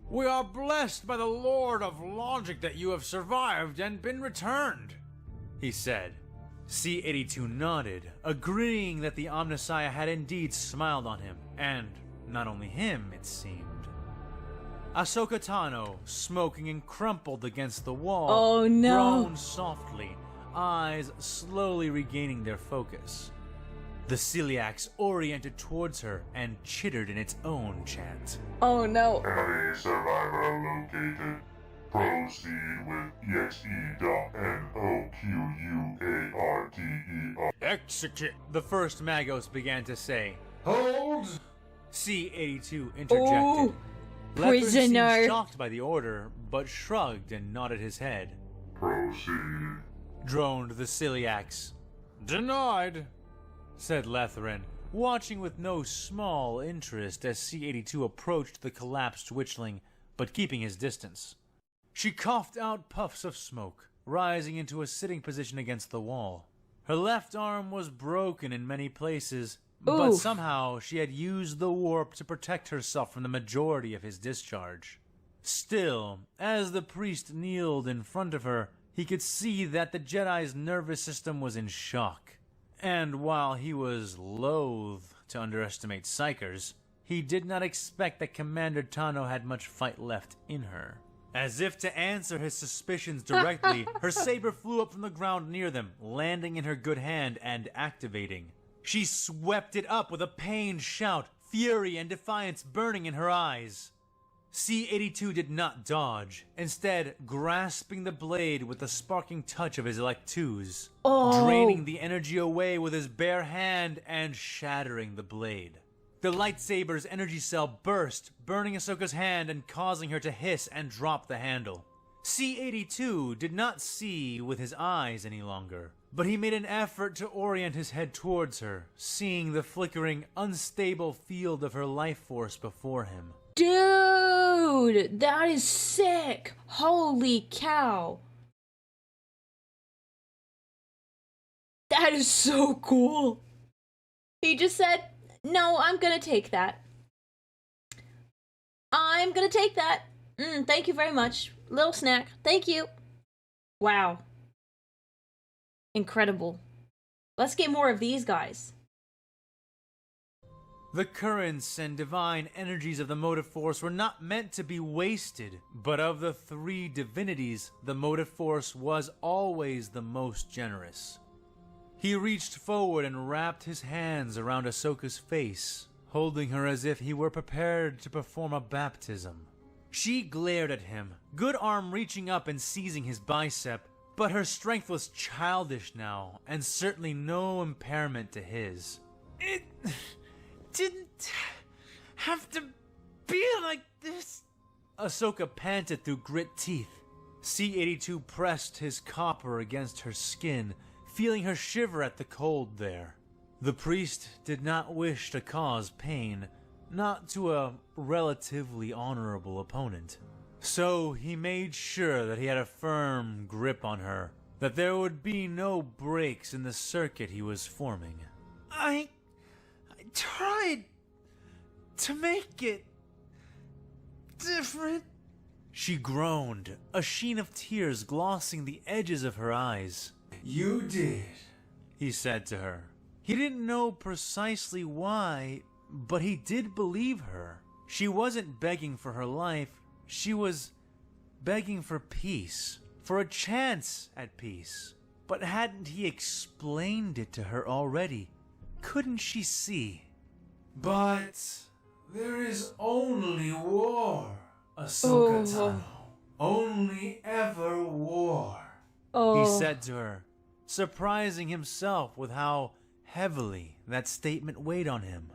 "We are blessed by the Lord of Logic that you have survived and been returned," he said. C-82 nodded, agreeing that the Omnissiah had indeed smiled on him, and not only him, it seemed. Ahsoka Tano, smoking and crumpled against the wall, Oh, no. groaned softly, eyes slowly regaining their focus. The celiacs oriented towards her and chittered in its own chant. Oh no. Enemy survivor located. Proceed with exe.noquarte. Execute! The first Magos began to say. Hold! C-82 interjected. Oh, Leopard seemed prisoner. shocked by the order, but shrugged and nodded his head. Proceed. Droned the celiacs. Denied, said Lethrin, watching with no small interest as C-82 approached the collapsed witchling, but keeping his distance. She coughed out puffs of smoke, rising into a sitting position against the wall. Her left arm was broken in many places, but Oof. somehow she had used the warp to protect herself from the majority of his discharge. Still, as the priest kneeled in front of her, he could see that the Jedi's nervous system was in shock. And while he was loath to underestimate psychers, he did not expect that Commander Tano had much fight left in her. As if to answer his suspicions directly, her saber flew up from the ground near them, landing in her good hand and activating. She swept it up with a pained shout, fury and defiance burning in her eyes. C-82 did not dodge, instead grasping the blade with the sparking touch of his Elect-2s, draining the energy away with his bare hand and shattering the blade. The lightsaber's energy cell burst, burning Ahsoka's hand and causing her to hiss and drop the handle. C-82 did not see with his eyes any longer, but he made an effort to orient his head towards her, seeing the flickering, unstable field of her life force before him. Dude, that is sick. Holy cow. That is so cool. He just said, no, I'm gonna take that. I'm gonna take that. Thank you very much. Little snack. Thank you. Wow. Incredible. Let's get more of these guys. The currents and divine energies of the motive force were not meant to be wasted, but of the three divinities, the motive force was always the most generous. He reached forward and wrapped his hands around Ahsoka's face, holding her as if he were prepared to perform a baptism. She glared at him, good arm reaching up and seizing his bicep, but her strength was childish now, and certainly no impairment to his. It didn't have to be like this. Ahsoka panted through grit teeth. C-82 pressed his copper against her skin, feeling her shiver at the cold there. The priest did not wish to cause pain, not to a relatively honorable opponent. So he made sure that he had a firm grip on her, that there would be no breaks in the circuit he was forming. I tried to make it different. She groaned, a sheen of tears glossing the edges of her eyes. You did, he said to her. He didn't know precisely why, but he did believe her. She wasn't begging for her life, she was begging for peace, for a chance at peace. But hadn't he explained it to her already? Couldn't she see? But there is only war, Ahsoka Tano. Only ever war, he said to her, surprising himself with how heavily that statement weighed on him.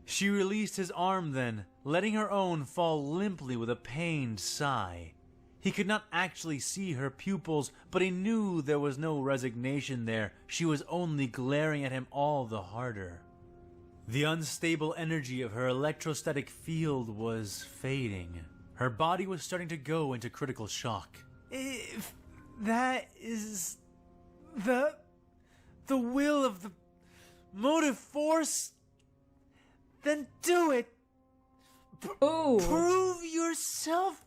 She released his arm then, letting her own fall limply with a pained sigh. He could not actually see her pupils, but he knew there was no resignation there. She was only glaring at him all the harder. The unstable energy of her electrostatic field was fading. Her body was starting to go into critical shock. If that is the will of the motive force, then do it. Prove yourself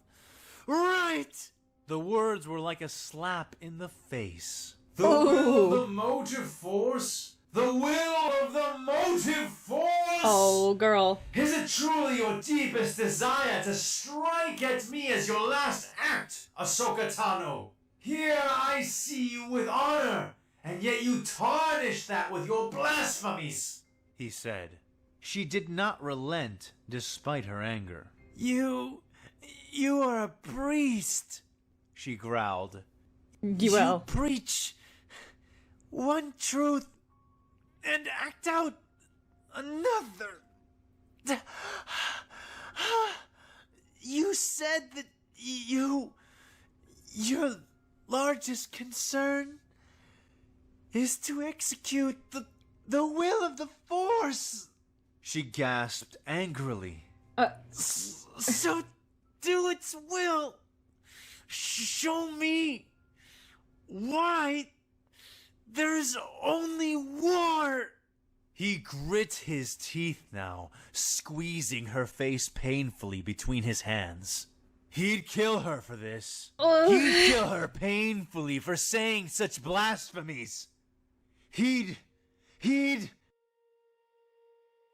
right. The words were like a slap in the face. The will of the motive force? The will of the motive force? Oh, girl. Is it it truly your deepest desire to strike at me as your last act, Ahsoka Tano? Here I see you with honor, and yet you tarnish that with your blasphemies, he said. She did not relent despite her anger. You are a priest, she growled. You preach one truth and act out another. You said that your largest concern is to execute the will of the Force, she gasped angrily. So do its will. Show me why there's only war. He grit his teeth now, squeezing her face painfully between his hands. He'd kill her for this. He'd kill her painfully for saying such blasphemies. He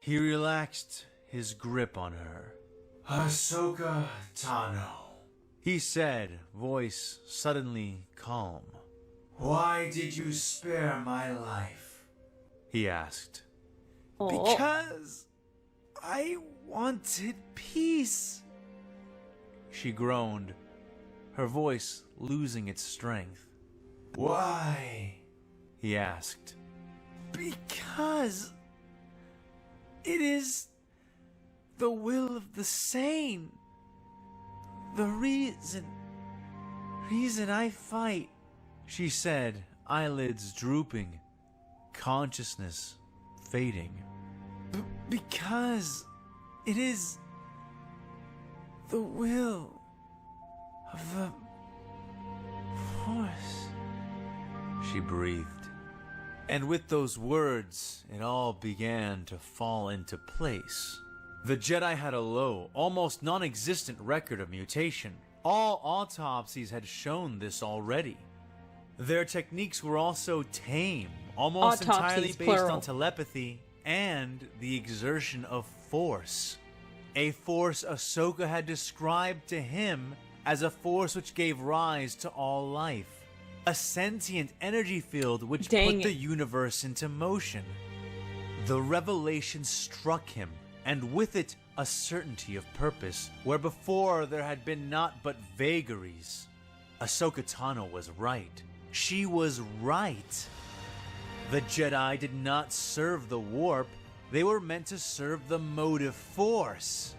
relaxed his grip on her. Ahsoka Tano, he said, voice suddenly calm. Why did you spare my life? He asked. Because I wanted peace, she groaned, her voice losing its strength. Why? He asked. Because it is the will of the sane. The reason I fight, she said, eyelids drooping, consciousness fading. Because it is the will of the Force, she breathed. And with those words, it all began to fall into place. The Jedi had a low, almost non-existent record of mutation. All autopsies had shown this already. Their techniques were also tame, almost entirely based plural. on telepathy and the exertion of force. A force Ahsoka had described to him as a force which gave rise to all life. A sentient energy field which put the universe into motion. The revelation struck him, and with it a certainty of purpose, where before there had been naught but vagaries. Ahsoka Tano was right. She was right. The Jedi did not serve the warp, they were meant to serve the motive force.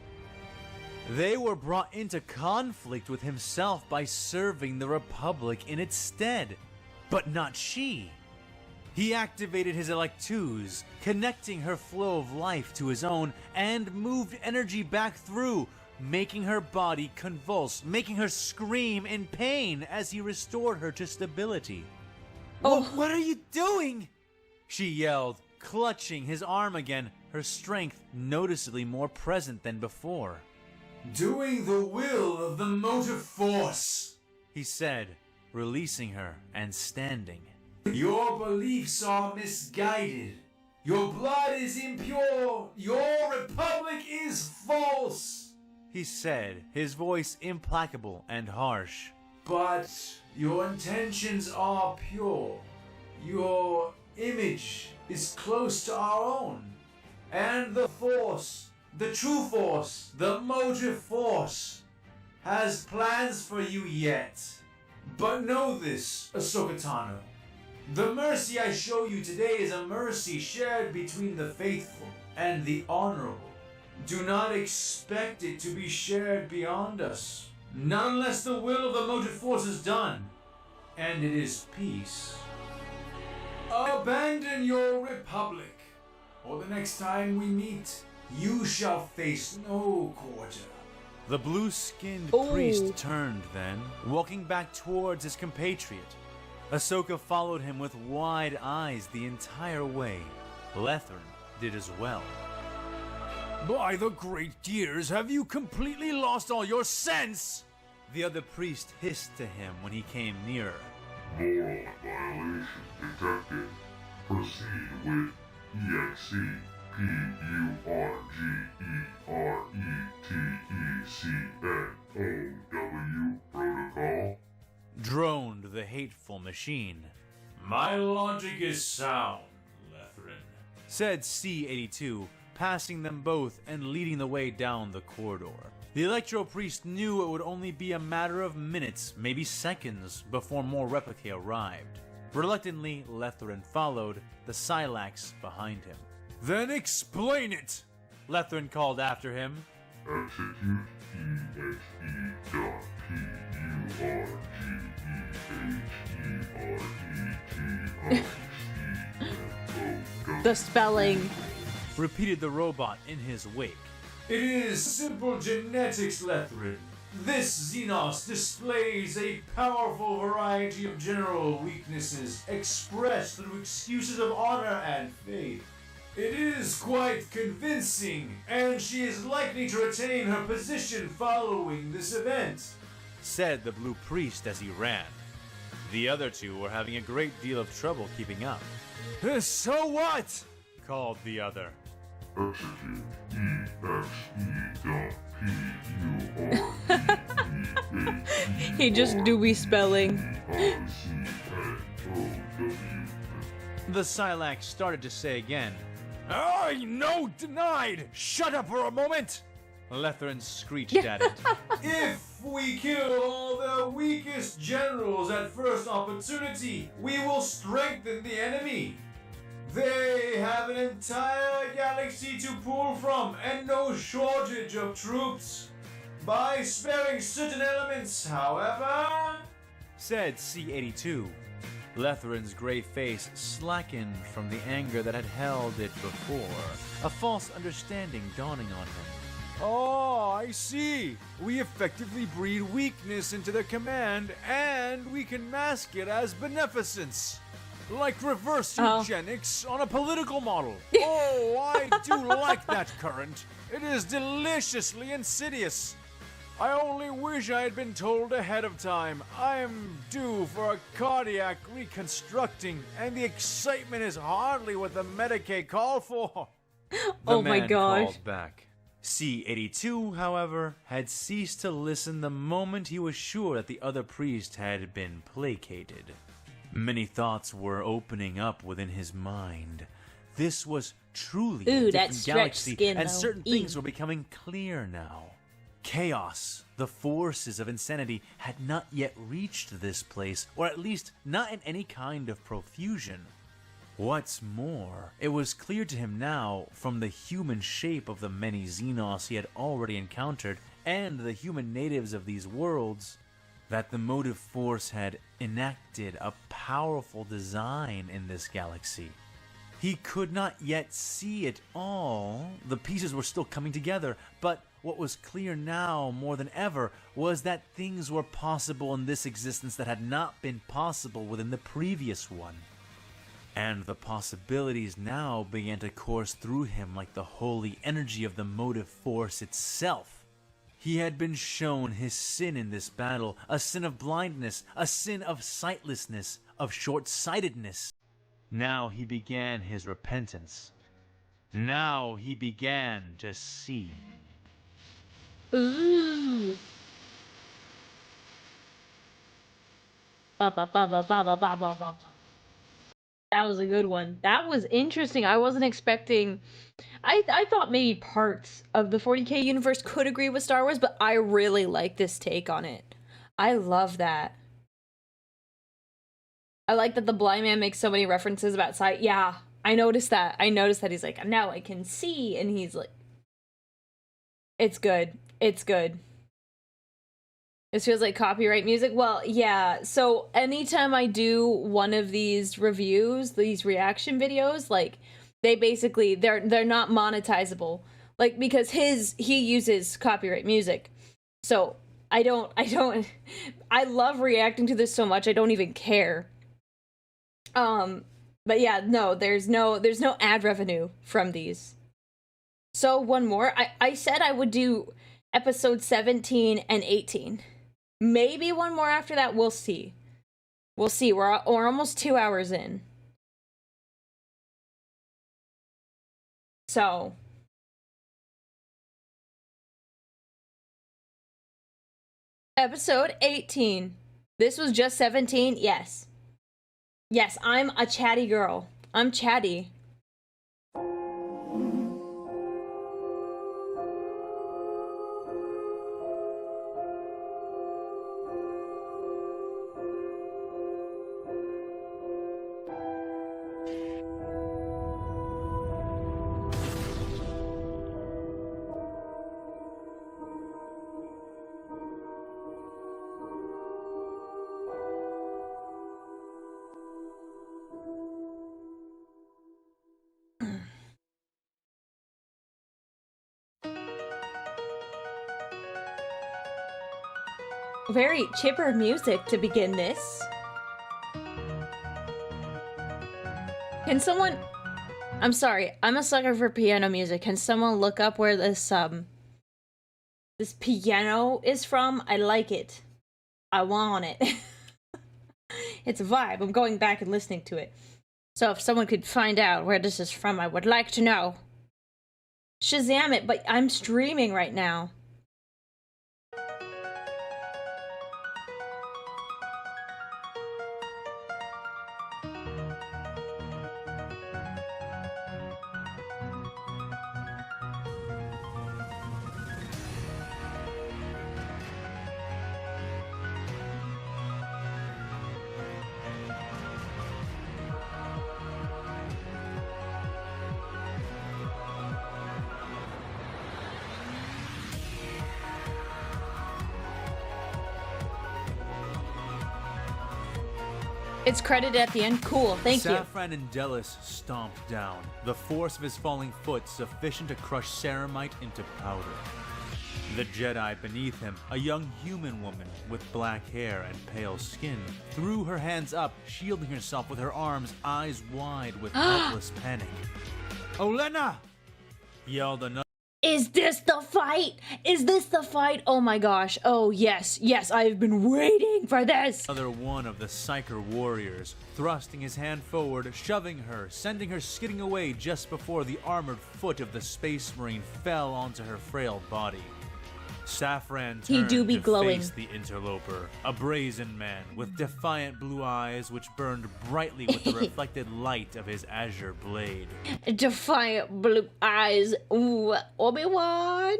They were brought into conflict with himself by serving the Republic in its stead, but not she. He activated his Electus, connecting her flow of life to his own, and moved energy back through, making her body convulse, making her scream in pain as he restored her to stability. What are you doing? She yelled, clutching his arm again, her strength noticeably more present than before. Doing the will of the motive force, he said, releasing her and standing. Your beliefs are misguided. Your blood is impure. Your republic is false, he said, his voice implacable and harsh. But your intentions are pure. Your image is close to our own. And the Force, the true Force, the motive force, has plans for you yet. But know this, Ahsoka Tano. The mercy I show you today is a mercy shared between the faithful and the honorable. Do not expect it to be shared beyond us. Not unless the will of the motive force is done, and it is peace. Abandon your republic, or the next time we meet, you shall face no quarter. The blue-skinned priest turned then, walking back towards his compatriot. Ahsoka followed him with wide eyes the entire way. Lethern did as well. By the great gears, have you completely lost all your sense? The other priest hissed to him when he came nearer. Moral violation detected. Proceed with EXE. P-U-R-G-E-R-E-T-E-C-N-O-W protocol? Droned the hateful machine. My logic is sound, Lethrin. Said C-82, passing them both and leading the way down the corridor. The Electro Priest knew it would only be a matter of minutes, maybe seconds, before more replicae arrived. Reluctantly, Lethrin followed, the Silax behind him. Then explain it! Lethrin called after him. Execute E-X-E-P-U-R-G-E-H-E-R-E-T-I-C-N-O-W. The spelling. Repeated the robot in his wake. It is simple genetics, Lethrin. This Xenos displays a powerful variety of general weaknesses expressed through excuses of honor and faith. It is quite convincing, and she is likely to retain her position following this event. Said the Blue Priest as he ran. The other two were having a great deal of trouble keeping up. So what? Called the other. Execute E-X-E-P-U-R-E-E-H-E-R-E-T-I-C-N-O-W. He just doobie spelling. The Silax started to say again. Oh, no, denied! Shut up for a moment! Lethrin screeched at it. If we kill all the weakest generals at first opportunity, we will strengthen the enemy. They have an entire galaxy to pull from and no shortage of troops. By sparing certain elements, however, Said C-82. Lethrin's gray face slackened from the anger that had held it before, a false understanding dawning on him. Oh, I see. We effectively breed weakness into their command, and we can mask it as beneficence. Like reverse eugenics on a political model. Oh, I do like that current. It is deliciously insidious. I only wish I had been told ahead of time. I am due for a cardiac reconstructing, and the excitement is hardly what the Medicaid called for. Oh my gosh. Called back. C-82, however, had ceased to listen the moment he was sure that the other priest had been placated. Many thoughts were opening up within his mind. This was truly a Ooh, that different stretched galaxy, skin, and though. certain things were becoming clear now. Chaos, the forces of insanity, had not yet reached this place, or at least not in any kind of profusion. What's more, it was clear to him now, from the human shape of the many Xenos he had already encountered, and the human natives of these worlds, that the motive force had enacted a powerful design in this galaxy. He could not yet see it all. The pieces were still coming together, but what was clear now more than ever was that things were possible in this existence that had not been possible within the previous one. And the possibilities now began to course through him like the holy energy of the motive force itself. He had been shown his sin in this battle, a sin of blindness, a sin of sightlessness, of short-sightedness. Now he began his repentance. Now he began to see. Ooh. Ba, ba, ba, ba, ba, ba, ba, ba, ba. That was a good one. That was interesting. I wasn't expecting... I thought maybe parts of the 40k universe could agree with Star Wars, but I really like this take on it. I love that. I like that the blind man makes so many references about sight. Yeah, I noticed that. He's like, now I can see, and he's like... It's good. It's good. This feels like copyright music. Well, yeah, so anytime I do one of these reviews, these reaction videos, like, they basically, they're not monetizable. Like, because he uses copyright music. So, I love reacting to this so much, I don't even care. But yeah, no, there's no ad revenue from these. So, one more. I said I would do episode 17 and 18. Maybe one more after that, we'll see. We'll see, we're almost 2 hours in. So episode 18. This was just 17? Yes. Yes, I'm a chatty girl. I'm chatty. Very chipper music to begin this. Can someone... I'm sorry, I'm a sucker for piano music. Can someone look up where this piano is from? I like it. I want it. It's a vibe. I'm going back and listening to it. So if someone could find out where this is from, I would like to know. Shazam it, but I'm streaming right now. It's credited at the end. Cool, thank you. Saffron and Delis stomped down, the force of his falling foot sufficient to crush Ceramite into powder. The Jedi beneath him, a young human woman with black hair and pale skin, threw her hands up, shielding herself with her arms eyes wide with helpless panic. "Olena!" yelled another. Is this the fight? Is this the fight? Oh my gosh. Oh yes, yes, I've been waiting for this. Another one of the Psyker warriors, thrusting his hand forward, shoving her, sending her skidding away just before the armored foot of the Space Marine fell onto her frail body. Saffron turned be to glowing. face the interloper, a brazen man with defiant blue eyes which burned brightly with the reflected light of his azure blade. Defiant blue eyes. Ooh, Obi-Wan?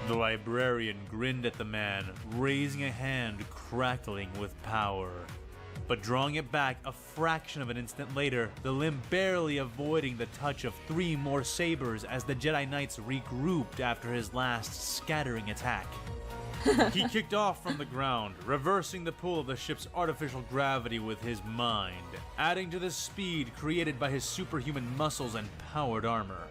The librarian grinned at the man, raising a hand crackling with power. But drawing it back a fraction of an instant later, the limb barely avoiding the touch of 3 more sabers as the Jedi Knights regrouped after his last scattering attack. He kicked off from the ground, reversing the pull of the ship's artificial gravity with his mind, adding to the speed created by his superhuman muscles and powered armor.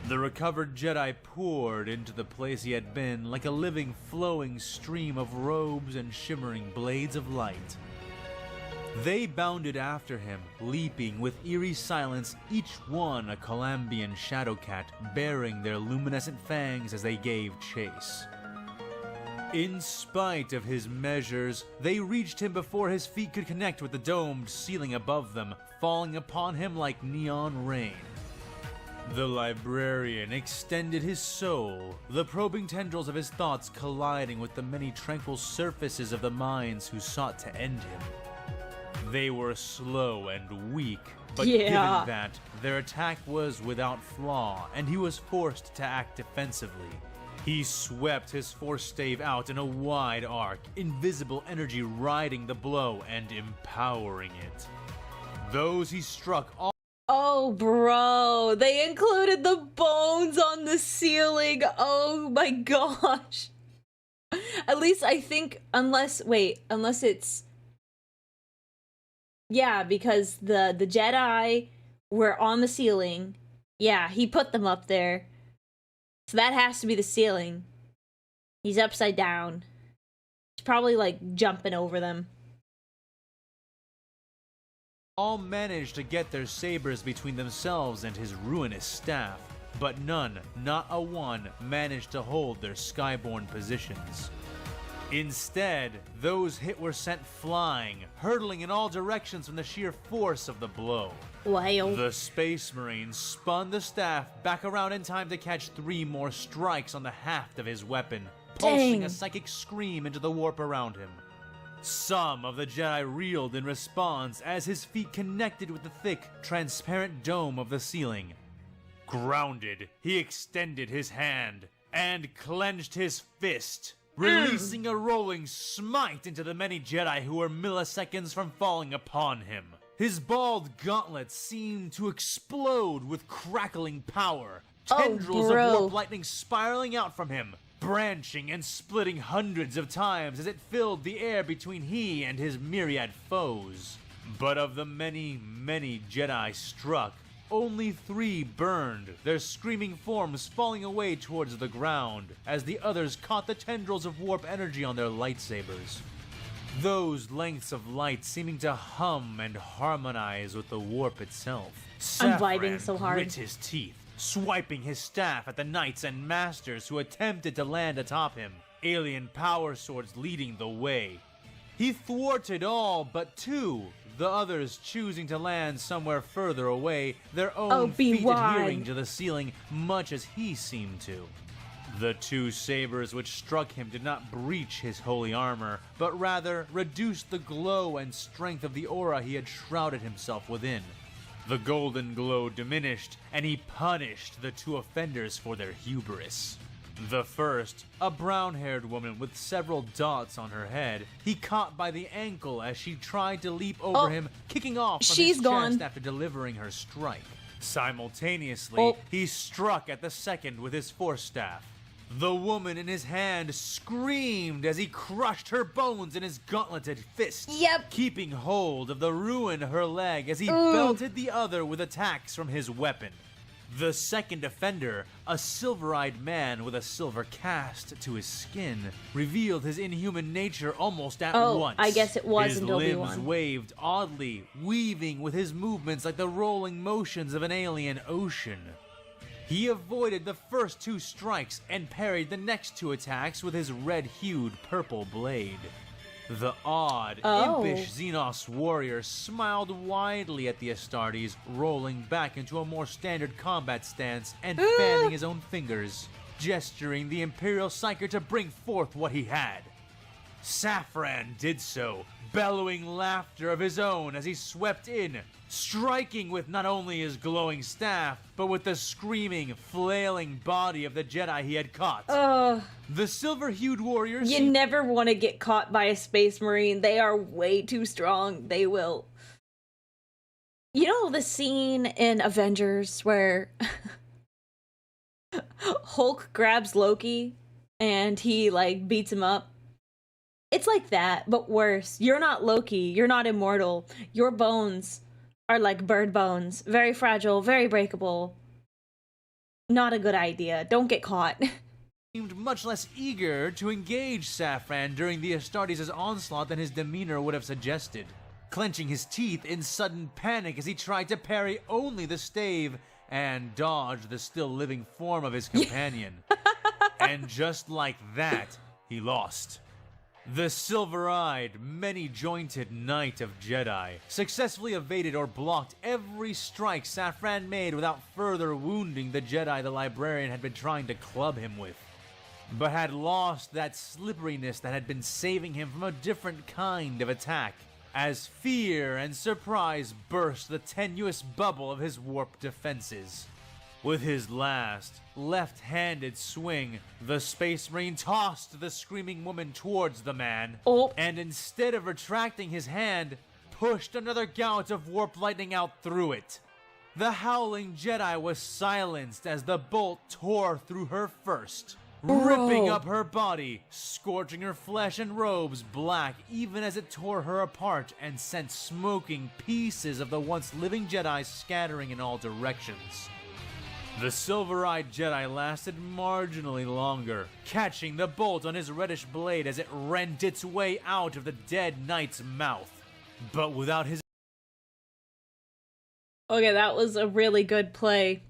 The recovered Jedi poured into the place he had been like a living, flowing stream of robes and shimmering blades of light. They bounded after him, leaping with eerie silence, each one a Calambian shadowcat bearing their luminescent fangs as they gave chase. In spite of his measures, they reached him before his feet could connect with the domed ceiling above them, falling upon him like neon rain. The librarian extended his soul, the probing tendrils of his thoughts colliding with the many tranquil surfaces of the minds who sought to end him. They were slow and weak, but given that, their attack was without flaw, and he was forced to act defensively. He swept his force stave out in a wide arc, invisible energy riding the blow and empowering it. Those he struck all... Oh, bro, they included the bones on the ceiling. Oh my gosh. At least I think, unless it's... Yeah, because the Jedi were on the ceiling. Yeah, he put them up there. So that has to be the ceiling. He's upside down. He's probably like jumping over them. All managed to get their sabers between themselves and his ruinous staff, but none, not a one, managed to hold their skyborne positions. Instead, those hit were sent flying, hurtling in all directions from the sheer force of the blow. Wow. The Space Marine spun the staff back around in time to catch 3 more strikes on the haft of his weapon, pulsing Dang. a psychic scream into the warp around him. Some of the Jedi reeled in response as his feet connected with the thick, transparent dome of the ceiling. Grounded, he extended his hand and clenched his fist, releasing a rolling smite into the many Jedi who were milliseconds from falling upon him. His bald gauntlets seemed to explode with crackling power, tendrils of bro. warp lightning spiraling out from him, branching and splitting hundreds of times as it filled the air between he and his myriad foes. But of the many, many Jedi struck, only 3 burned, their screaming forms falling away towards the ground as the others caught the tendrils of warp energy on their lightsabers. Those lengths of light seeming to hum and harmonize with the warp itself. I'm Safran vibing so hard. grit his teeth, swiping his staff at the knights and masters who attempted to land atop him, alien power swords leading the way. He thwarted all but 2, the others choosing to land somewhere further away, their own feet adhering to the ceiling much as he seemed to. The 2 sabers which struck him did not breach his holy armor, but rather reduced the glow and strength of the aura he had shrouded himself within. The golden glow diminished, and he punished the 2 offenders for their hubris. The first, a brown-haired woman with several dots on her head, he caught by the ankle as she tried to leap over him, kicking off from his chest after delivering her strike. Simultaneously, he struck at the second with his force staff. The woman in his hand screamed as he crushed her bones in his gauntleted fist, keeping hold of the ruin of her leg as he belted the other with attacks from his weapon. The second offender, a silver-eyed man with a silver cast to his skin, revealed his inhuman nature almost at once. I guess it wasn't His limbs Obi-Wan. waved oddly, weaving with his movements like the rolling motions of an alien ocean. He avoided the first 2 strikes and parried the next 2 attacks with his red-hued purple blade. The odd, impish Xenos warrior smiled widely at the Astartes, rolling back into a more standard combat stance and fanning his own fingers, gesturing the Imperial Psyker to bring forth what he had. Safran did so, bellowing laughter of his own as he swept in, striking with not only his glowing staff, but with the screaming, flailing body of the Jedi he had caught. The silver-hued warriors... You never want to get caught by a Space Marine. They are way too strong. They will... You know the scene in Avengers where Hulk grabs Loki and he, like, beats him up? It's like that, but worse. You're not Loki. You're not immortal. Your bones are like bird bones. Very fragile, very breakable. Not a good idea. Don't get caught. Seemed much less eager to engage Safran during the Astartes' onslaught than his demeanor would have suggested, clenching his teeth in sudden panic as he tried to parry only the stave and dodge the still-living form of his companion. And just like that, he lost. The silver-eyed, many-jointed Knight of Jedi successfully evaded or blocked every strike Safran made without further wounding the Jedi the librarian had been trying to club him with, but had lost that slipperiness that had been saving him from a different kind of attack, as fear and surprise burst the tenuous bubble of his warp defenses. With his last, left-handed swing, the Space Marine tossed the screaming woman towards the man, and instead of retracting his hand, pushed another gout of warp lightning out through it. The howling Jedi was silenced as the bolt tore through her first, ripping up her body, scorching her flesh and robes black even as it tore her apart and sent smoking pieces of the once living Jedi scattering in all directions. The silver-eyed Jedi lasted marginally longer, catching the bolt on his reddish blade as it rent its way out of the dead knight's mouth. But without his... Okay, that was a really good play.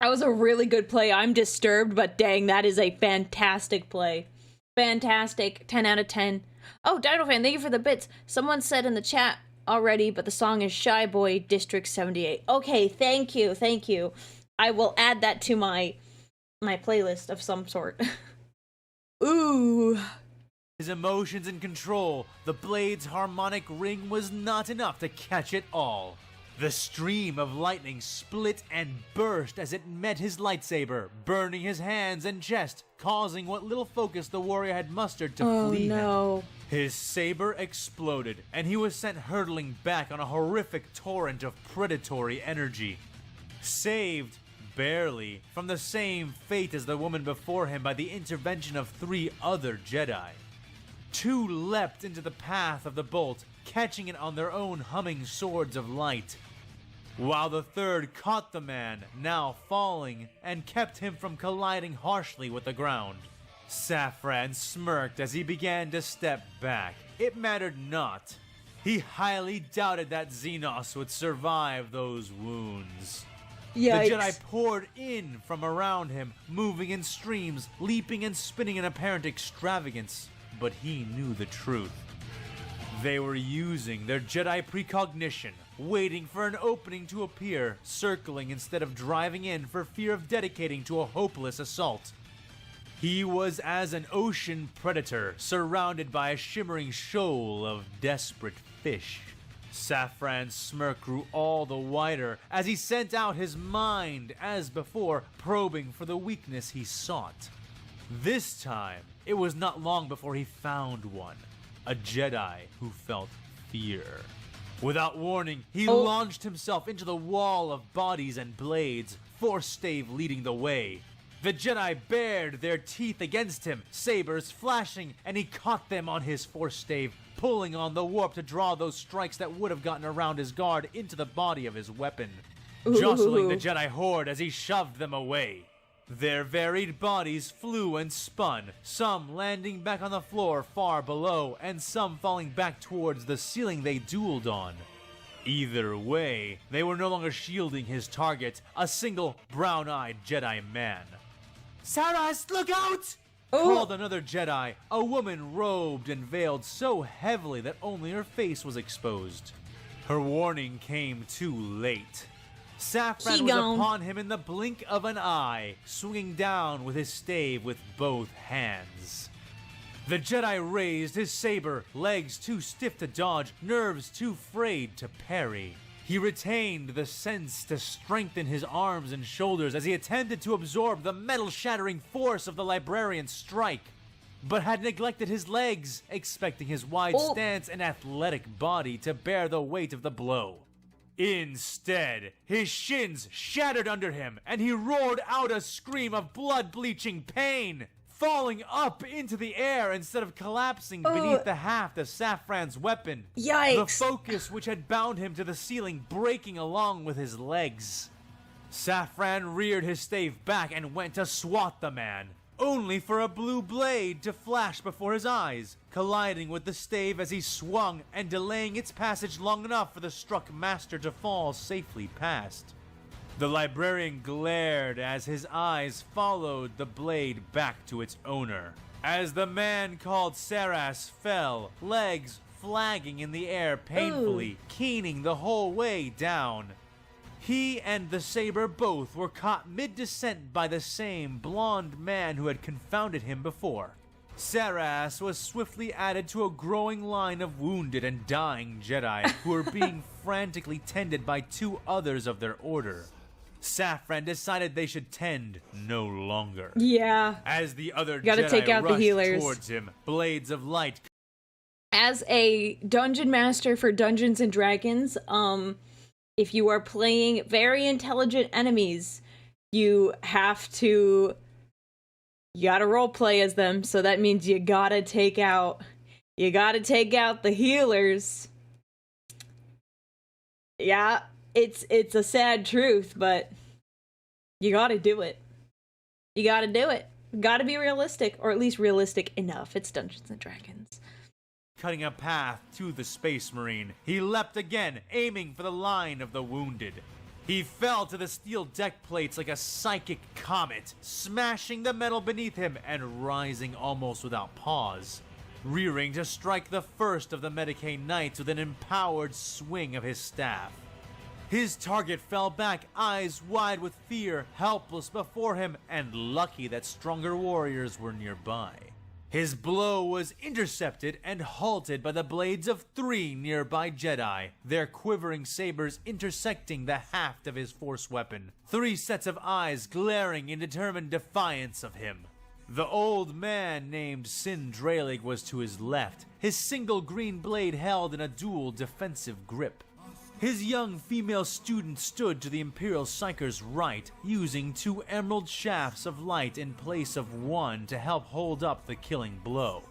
That was a really good play. I'm disturbed, but dang, that is a fantastic play. Fantastic. 10 out of 10. Oh, Dinofan, thank you for the bits. Someone said in the chat already, but the song is Shy Boy District 78. Okay, thank you, thank you. I will add that to my playlist of some sort. Ooh. His emotions in control, the blade's harmonic ring was not enough to catch it all. The stream of lightning split and burst as it met his lightsaber, burning his hands and chest, causing what little focus the warrior had mustered to flee him. His saber exploded, and he was sent hurtling back on a horrific torrent of predatory energy. Saved, barely, from the same fate as the woman before him by the intervention of 3 other Jedi. 2 leapt into the path of the bolt, catching it on their own humming swords of light, while the 3rd caught the man, now falling, and kept him from colliding harshly with the ground. Safran smirked as he began to step back. It mattered not. He highly doubted that Xenos would survive those wounds. Yikes. The Jedi poured in from around him, moving in streams, leaping and spinning in apparent extravagance. But he knew the truth. They were using their Jedi precognition, waiting for an opening to appear, circling instead of driving in for fear of dedicating to a hopeless assault. He was as an ocean predator, surrounded by a shimmering shoal of desperate fish. Safran's smirk grew all the wider as he sent out his mind, as before, probing for the weakness he sought. This time, it was not long before he found one. A Jedi who felt fear. Without warning, he launched himself into the wall of bodies and blades, Force Stave leading the way. The Jedi bared their teeth against him, sabers flashing, and he caught them on his Force Stave, pulling on the warp to draw those strikes that would have gotten around his guard into the body of his weapon, jostling the Jedi horde as he shoved them away. Their varied bodies flew and spun, some landing back on the floor far below, and some falling back towards the ceiling they dueled on. Either way, they were no longer shielding his target, a single brown-eyed Jedi man. "Saras, look out!" called another Jedi, a woman robed and veiled so heavily that only her face was exposed. Her warning came too late. Safran was upon him in the blink of an eye, swinging down with his stave with both hands. The Jedi raised his saber, legs too stiff to dodge, nerves too frayed to parry. He retained the sense to strengthen his arms and shoulders as he attempted to absorb the metal-shattering force of the librarian's strike, but had neglected his legs, expecting his wide stance and athletic body to bear the weight of the blow. Instead, his shins shattered under him, and he roared out a scream of blood-bleaching pain, falling up into the air instead of collapsing beneath the haft of Safran's weapon. Yikes! The focus which had bound him to the ceiling breaking along with his legs. Safran reared his stave back and went to swat the man, only for a blue blade to flash before his eyes, colliding with the stave as he swung and delaying its passage long enough for the struck master to fall safely past. The librarian glared as his eyes followed the blade back to its owner, as the man called Saras fell, legs flagging in the air painfully, keening the whole way down. He and the saber both were caught mid-descent by the same blonde man who had confounded him before. Saras was swiftly added to a growing line of wounded and dying Jedi who were being frantically tended by 2 others of their order. Safran decided they should tend no longer. Yeah. As the other Gotta Jedi take out the rushed healers towards him, blades of light. As a dungeon master for Dungeons and Dragons, if you are playing very intelligent enemies, you gotta roleplay as them, so that means you gotta take out the healers. Yeah, it's a sad truth, but you gotta do it. You gotta do it. Gotta be realistic, or at least realistic enough. It's Dungeons and Dragons. Cutting a path to the Space Marine, he leapt again, aiming for the line of the wounded. He fell to the steel deck plates like a psychic comet, smashing the metal beneath him and rising almost without pause, rearing to strike the first of the Medicaid knights with an empowered swing of his staff. His target fell back, eyes wide with fear, helpless before him, and lucky that stronger warriors were nearby. His blow was intercepted and halted by the blades of 3 nearby Jedi, their quivering sabers intersecting the haft of his force weapon, 3 sets of eyes glaring in determined defiance of him. The old man named Sin Draelig was to his left, his single green blade held in a dual defensive grip. His young female student stood to the Imperial Psyker's right, using 2 emerald shafts of light in place of 1 to help hold up the killing blow.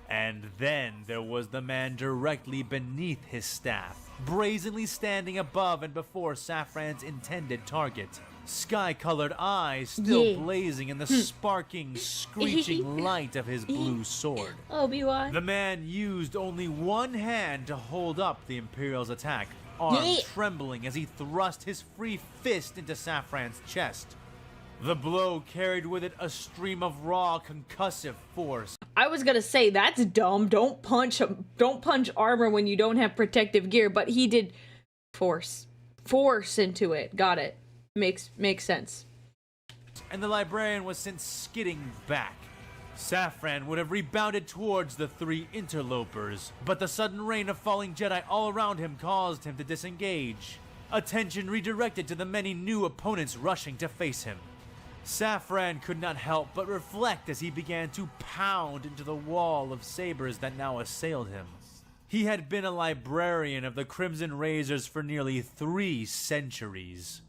And then there was the man directly beneath his staff, brazenly standing above and before Safran's intended target, sky-colored eyes still blazing in the sparking, screeching light of his blue sword. Obi-Wan. The man used only 1 hand to hold up the Imperial's attack, arm trembling as he thrust his free fist into Safran's chest. The blow carried with it a stream of raw concussive force. I was gonna say that's dumb. Don't punch armor when you don't have protective gear, but he did force into it. Got it. Makes sense. And the librarian was sent skidding back. Safran would have rebounded towards the 3 interlopers, but the sudden rain of falling Jedi all around him caused him to disengage. Attention redirected to the many new opponents rushing to face him. Safran could not help but reflect as he began to pound into the wall of sabers that now assailed him. He had been a librarian of the Crimson Razors for nearly 3 centuries.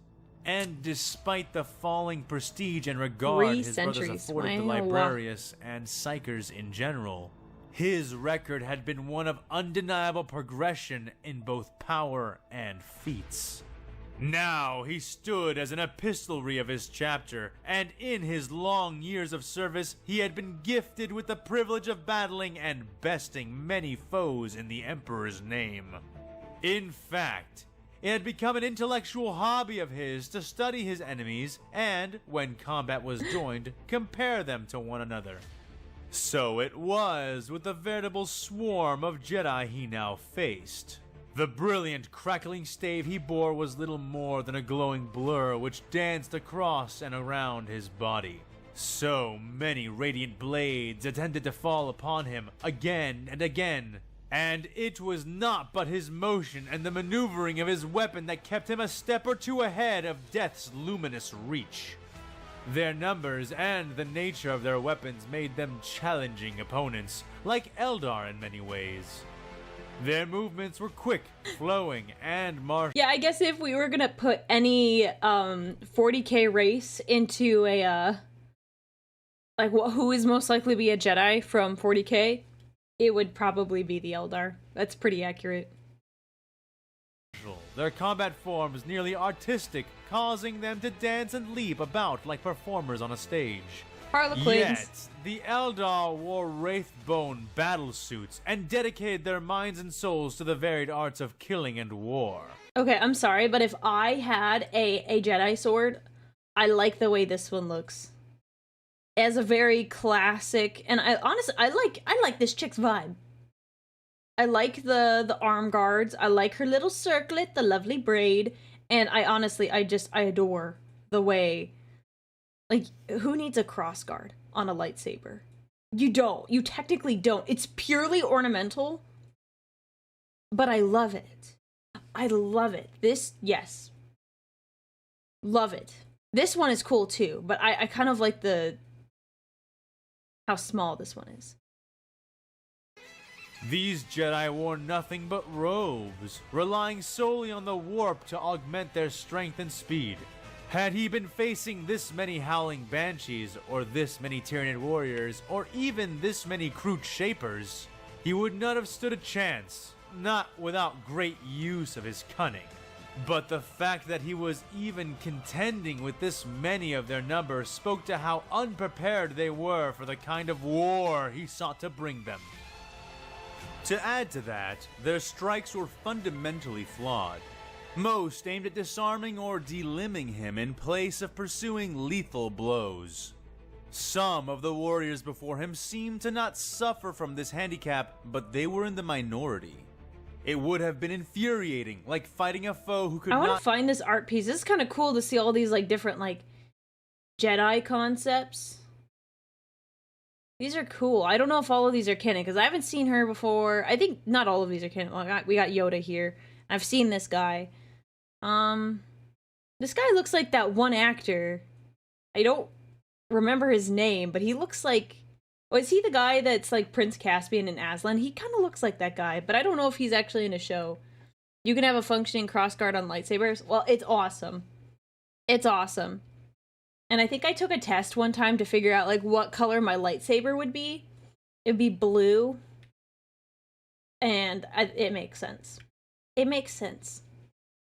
And despite the falling prestige and regard his brothers afforded the Librarius and Psykers in general, his record had been one of undeniable progression in both power and feats. Now he stood as an epistolary of his chapter, and in his long years of service he had been gifted with the privilege of battling and besting many foes in the Emperor's name. In fact, it had become an intellectual hobby of his to study his enemies and, when combat was joined, compare them to one another. So it was with the veritable swarm of Jedi he now faced. The brilliant, crackling stave he bore was little more than a glowing blur which danced across and around his body. So many radiant blades attempted to fall upon him again and again, and it was not but his motion and the maneuvering of his weapon that kept him a step or 2 ahead of death's luminous reach. Their numbers and the nature of their weapons made them challenging opponents, like Eldar in many ways. Their movements were quick, flowing, and martial. Yeah, I guess if we were gonna put any 40k race into a who is most likely to be a Jedi from 40k, it would probably be the Eldar. That's pretty accurate. Their combat forms nearly artistic, causing them to dance and leap about like performers on a stage. Harlequins. Yet, the Eldar wore Wraithbone battle suits and dedicated their minds and souls to the varied arts of killing and war. Okay, I'm sorry, but if I had a Jedi sword, I like the way this one looks. As a very classic, and I honestly I like this chick's vibe. I like the arm guards. I like her little circlet, the lovely braid, and I adore the way. Like, who needs a cross guard on a lightsaber? You don't. You technically don't. It's purely ornamental, but I love it. I love it. This, yes. Love it. This one is cool too, but I kind of like how small this one is. These Jedi wore nothing but robes, relying solely on the warp to augment their strength and speed. Had he been facing this many howling banshees, or this many Tyranid warriors, or even this many Kroot shapers, he would not have stood a chance, not without great use of his cunning. But the fact that he was even contending with this many of their number spoke to how unprepared they were for the kind of war he sought to bring them. To add to that, their strikes were fundamentally flawed. Most aimed at disarming or delimbing him in place of pursuing lethal blows. Some of the warriors before him seemed to not suffer from this handicap, but they were in the minority. It would have been infuriating, like fighting a foe who could I want not to find this art piece. This is kind of cool to see all these like different like Jedi concepts. These are cool. I don't know if all of these are canon because I haven't seen her before. I think not all of these are canon. We got Yoda here. I've seen this guy. This guy looks like that one actor. I don't remember his name, but he looks like... Oh, is he the guy that's like Prince Caspian in Aslan? He kind of looks like that guy, but I don't know if he's actually in a show. You can have a functioning crossguard on lightsabers. Well, it's awesome. It's awesome. And I think I took a test one time to figure out like what color my lightsaber would be. It'd be blue. And it makes sense. It makes sense.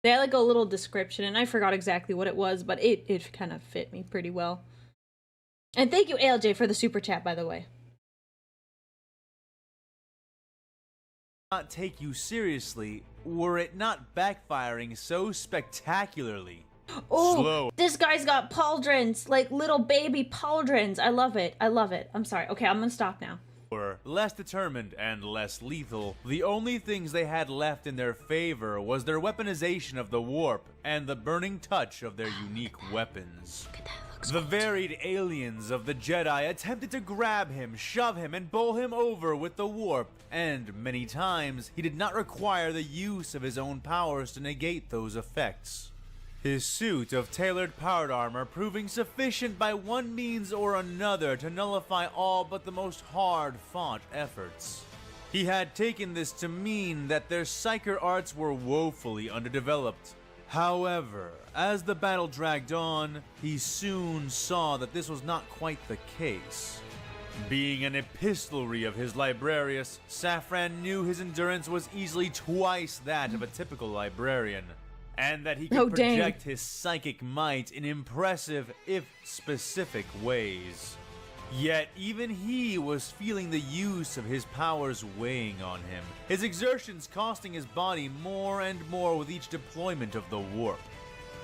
They had like a little description, and I forgot exactly what it was, but it kind of fit me pretty well. And thank you, ALJ, for the super chat, by the way. not take you seriously were it not backfiring so spectacularly. Oh, Slow. This guy's got pauldrons, like little baby pauldrons. I love it. I love it. I'm sorry. Okay, I'm gonna stop now. Less determined and less lethal, the only things they had left in their favor was their weaponization of the warp and the burning touch of their unique weapons. The varied aliens of the Jedi attempted to grab him, shove him, and bowl him over with the warp, and many times he did not require the use of his own powers to negate those effects. His suit of tailored powered armor proving sufficient by one means or another to nullify all but the most hard-fought efforts. He had taken this to mean that their psyker arts were woefully underdeveloped. However, as the battle dragged on, he soon saw that this was not quite the case. Being an epistolary of his librarius, Safran knew his endurance was easily twice that of a typical librarian, and that he could project his psychic might in impressive, if specific, ways. Yet even he was feeling the use of his powers weighing on him, his exertions costing his body more and more with each deployment of the warp.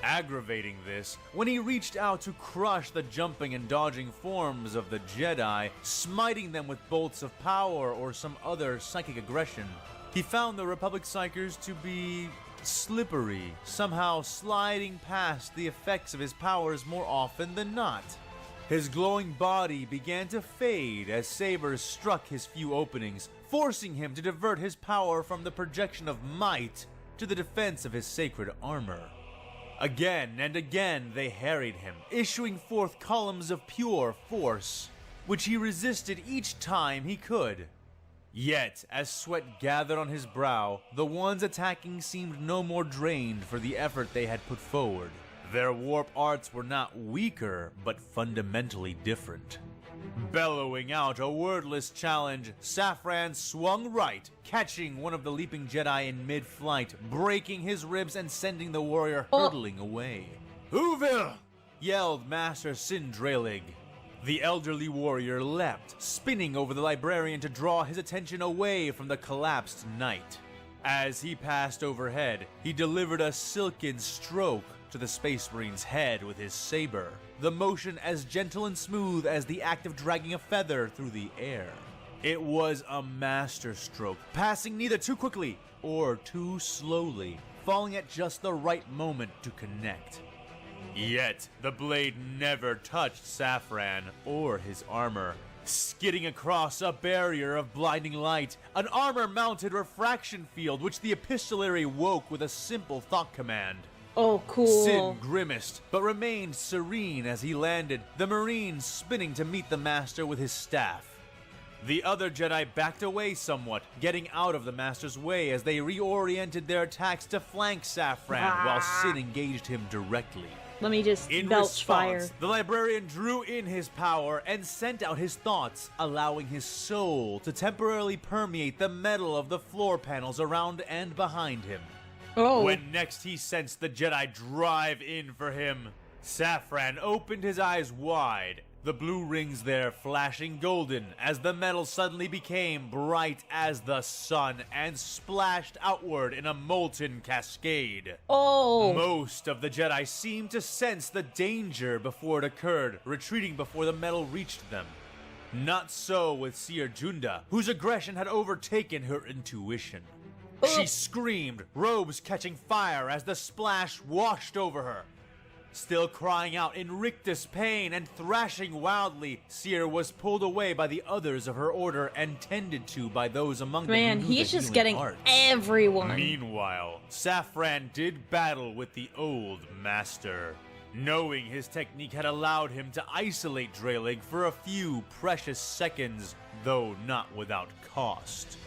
Aggravating this, when he reached out to crush the jumping and dodging forms of the Jedi, smiting them with bolts of power or some other psychic aggression, he found the Republic Psykers to be slippery, somehow sliding past the effects of his powers more often than not. His glowing body began to fade as sabers struck his few openings, forcing him to divert his power from the projection of might to the defense of his sacred armor. Again and again they harried him, issuing forth columns of pure force, which he resisted each time he could. Yet, as sweat gathered on his brow, the ones attacking seemed no more drained for the effort they had put forward. Their warp arts were not weaker, but fundamentally different. Bellowing out a wordless challenge, Safran swung right, catching one of the leaping Jedi in mid-flight, breaking his ribs and sending the warrior hurtling away. "Uvil!" yelled Master Sindralig. The elderly warrior leapt, spinning over the librarian to draw his attention away from the collapsed knight. As he passed overhead, he delivered a silken stroke to the Space Marine's head with his saber, the motion as gentle and smooth as the act of dragging a feather through the air. It was a master stroke, passing neither too quickly or too slowly, falling at just the right moment to connect. Yet, the blade never touched Safran or his armor, skidding across a barrier of blinding light, an armor-mounted refraction field which the epistolary woke with a simple thought command. Oh, cool. Sin grimaced, but remained serene as he landed, the Marine spinning to meet the Master with his staff. The other Jedi backed away somewhat, getting out of the Master's way as they reoriented their attacks to flank Safran while Sin engaged him directly. Let me just In belch response, fire. the librarian drew in his power and sent out his thoughts, allowing his soul to temporarily permeate the metal of the floor panels around and behind him. Oh. When next he sensed the Jedi drive in for him, Safran opened his eyes wide the blue rings there flashing golden as the metal suddenly became bright as the sun and splashed outward in a molten cascade. Oh. Most of the Jedi seemed to sense the danger before it occurred, retreating before the metal reached them. Not so with Seer Junda, whose aggression had overtaken her intuition. She screamed, robes catching fire as the splash washed over her. Still crying out in rictus pain and thrashing wildly, Seer was pulled away by the others of her order and tended to by those among them Man, who knew he's the just healing getting arts. everyone. Meanwhile, Saffron did battle with the old master. Knowing his technique had allowed him to isolate Dreylig for a few precious seconds, though not without cost.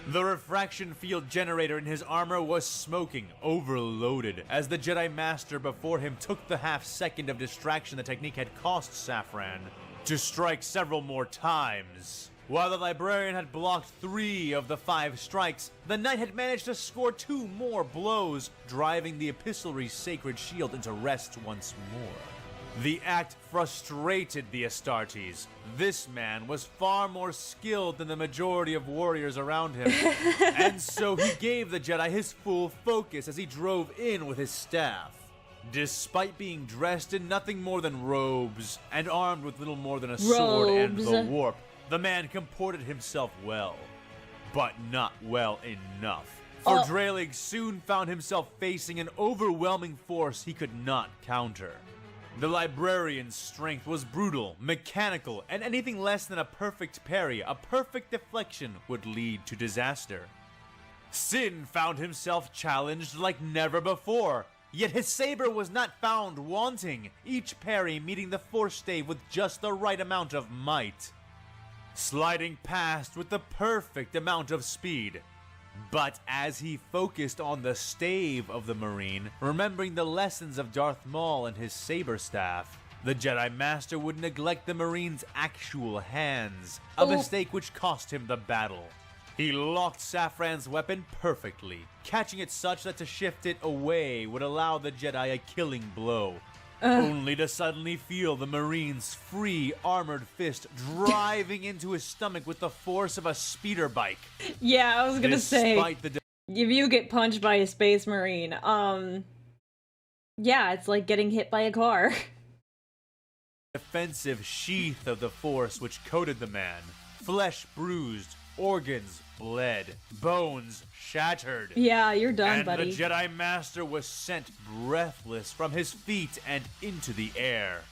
The refraction field generator in his armor was smoking, overloaded, as the Jedi Master before him took the half-second of distraction the technique had cost Saffron to strike several more times. While the Librarian had blocked 3 of the 5 strikes, the Knight had managed to score 2 more blows, driving the Epistolary's sacred shield into rest once more. The act frustrated the Astartes. This man was far more skilled than the majority of warriors around him, and so he gave the Jedi his full focus as he drove in with his staff. Despite being dressed in nothing more than robes, and armed with little more than a sword and the warp, the man comported himself well. But not well enough. For Dreylig soon found himself facing an overwhelming force he could not counter. The Librarian's strength was brutal, mechanical, and anything less than a perfect parry, a perfect deflection, would lead to disaster. Sin found himself challenged like never before, yet his saber was not found wanting, each parry meeting the force stave with just the right amount of might. Sliding past with the perfect amount of speed. But as he focused on the stave of the Marine, remembering the lessons of Darth Maul and his saber staff, the Jedi Master would neglect the Marine's actual hands, a mistake which cost him the battle. He locked Saffron's weapon perfectly, catching it such that to shift it away would allow the Jedi a killing blow. Only to suddenly feel the Marine's free armored fist driving into his stomach with the force of a speeder bike. Yeah, I was gonna say, Despite the if you get punched by a space marine, yeah, it's like getting hit by a car. defensive sheath of the force which coated the man, flesh bruised, organs bled, bones shattered. Yeah, you're done, And buddy. the Jedi Master was sent breathless from his feet and into the air.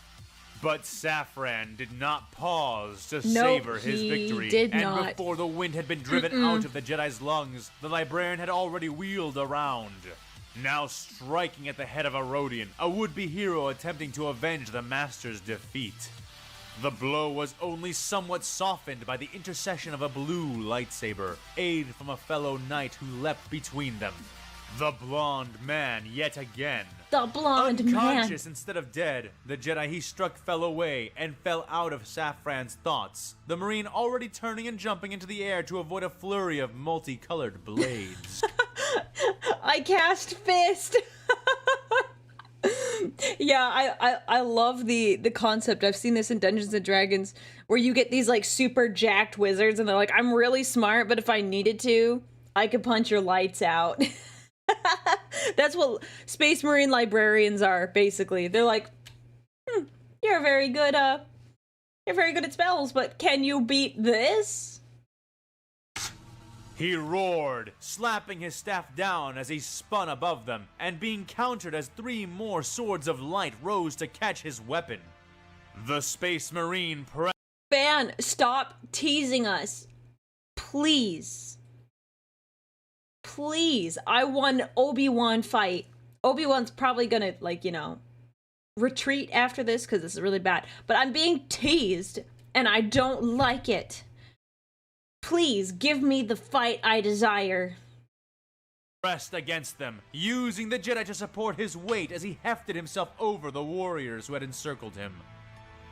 But Saffron did not pause to savor his he victory. did and not. before the wind had been driven out of the Jedi's lungs, the Librarian had already wheeled around. Now striking at the head of a Rodian, a would-be hero attempting to avenge the Master's defeat. The blow was only somewhat softened by the intercession of a blue lightsaber, aid from a fellow knight who leapt between them. The blonde man yet again. The blonde man. Unconscious instead of dead, the Jedi he struck fell away and fell out of Saffron's thoughts, the Marine already turning and jumping into the air to avoid a flurry of multicolored blades. I cast fist. Yeah, I love the concept. I've seen this in Dungeons and Dragons where you get these like super jacked wizards and they're like, I'm really smart, but if I needed to, I could punch your lights out. That's what Space Marine librarians are, basically. They're like, you're very good at spells, but can you beat this? He roared, slapping his staff down as he spun above them, and being countered as 3 more swords of light rose to catch his weapon. The Space Marine Fan, stop teasing us. Please. Please. I won Obi-Wan fight. Obi-Wan's probably gonna, like, you know, retreat after this because this is really bad. But I'm being teased, and I don't like it. Please give me the fight I desire. pressed against them, using the Jedi to support his weight as he hefted himself over the warriors who had encircled him.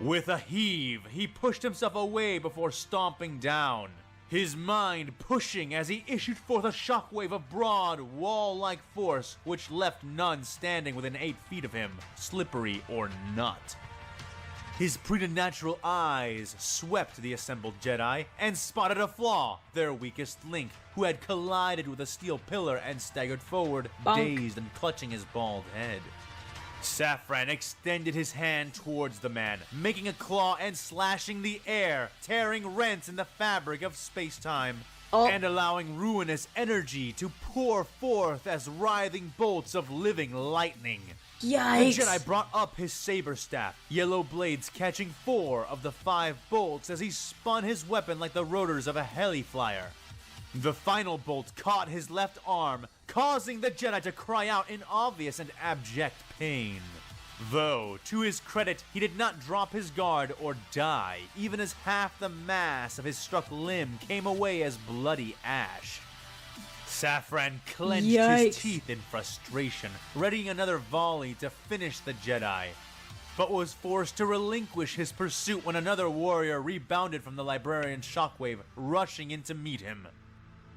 With a heave, he pushed himself away before stomping down, his mind pushing as he issued forth a shockwave of broad, wall-like force which left none standing within 8 feet of him, slippery or not. His preternatural eyes swept the assembled Jedi and spotted a flaw, their weakest link, who had collided with a steel pillar and staggered forward, Bonk. dazed and clutching his bald head. Saffron extended his hand towards the man, making a claw and slashing the air, tearing rents in the fabric of space-time, and allowing ruinous energy to pour forth as writhing bolts of living lightning. Yikes. The Jedi brought up his saber staff, yellow blades catching 4 of the 5 bolts as he spun his weapon like the rotors of a heli-flyer. The final bolt caught his left arm, causing the Jedi to cry out in obvious and abject pain. Though, to his credit, he did not drop his guard or die, even as half the mass of his struck limb came away as bloody ash. Saffron clenched his teeth in frustration, readying another volley to finish the Jedi, but was forced to relinquish his pursuit when another warrior rebounded from the librarian's shockwave, rushing in to meet him.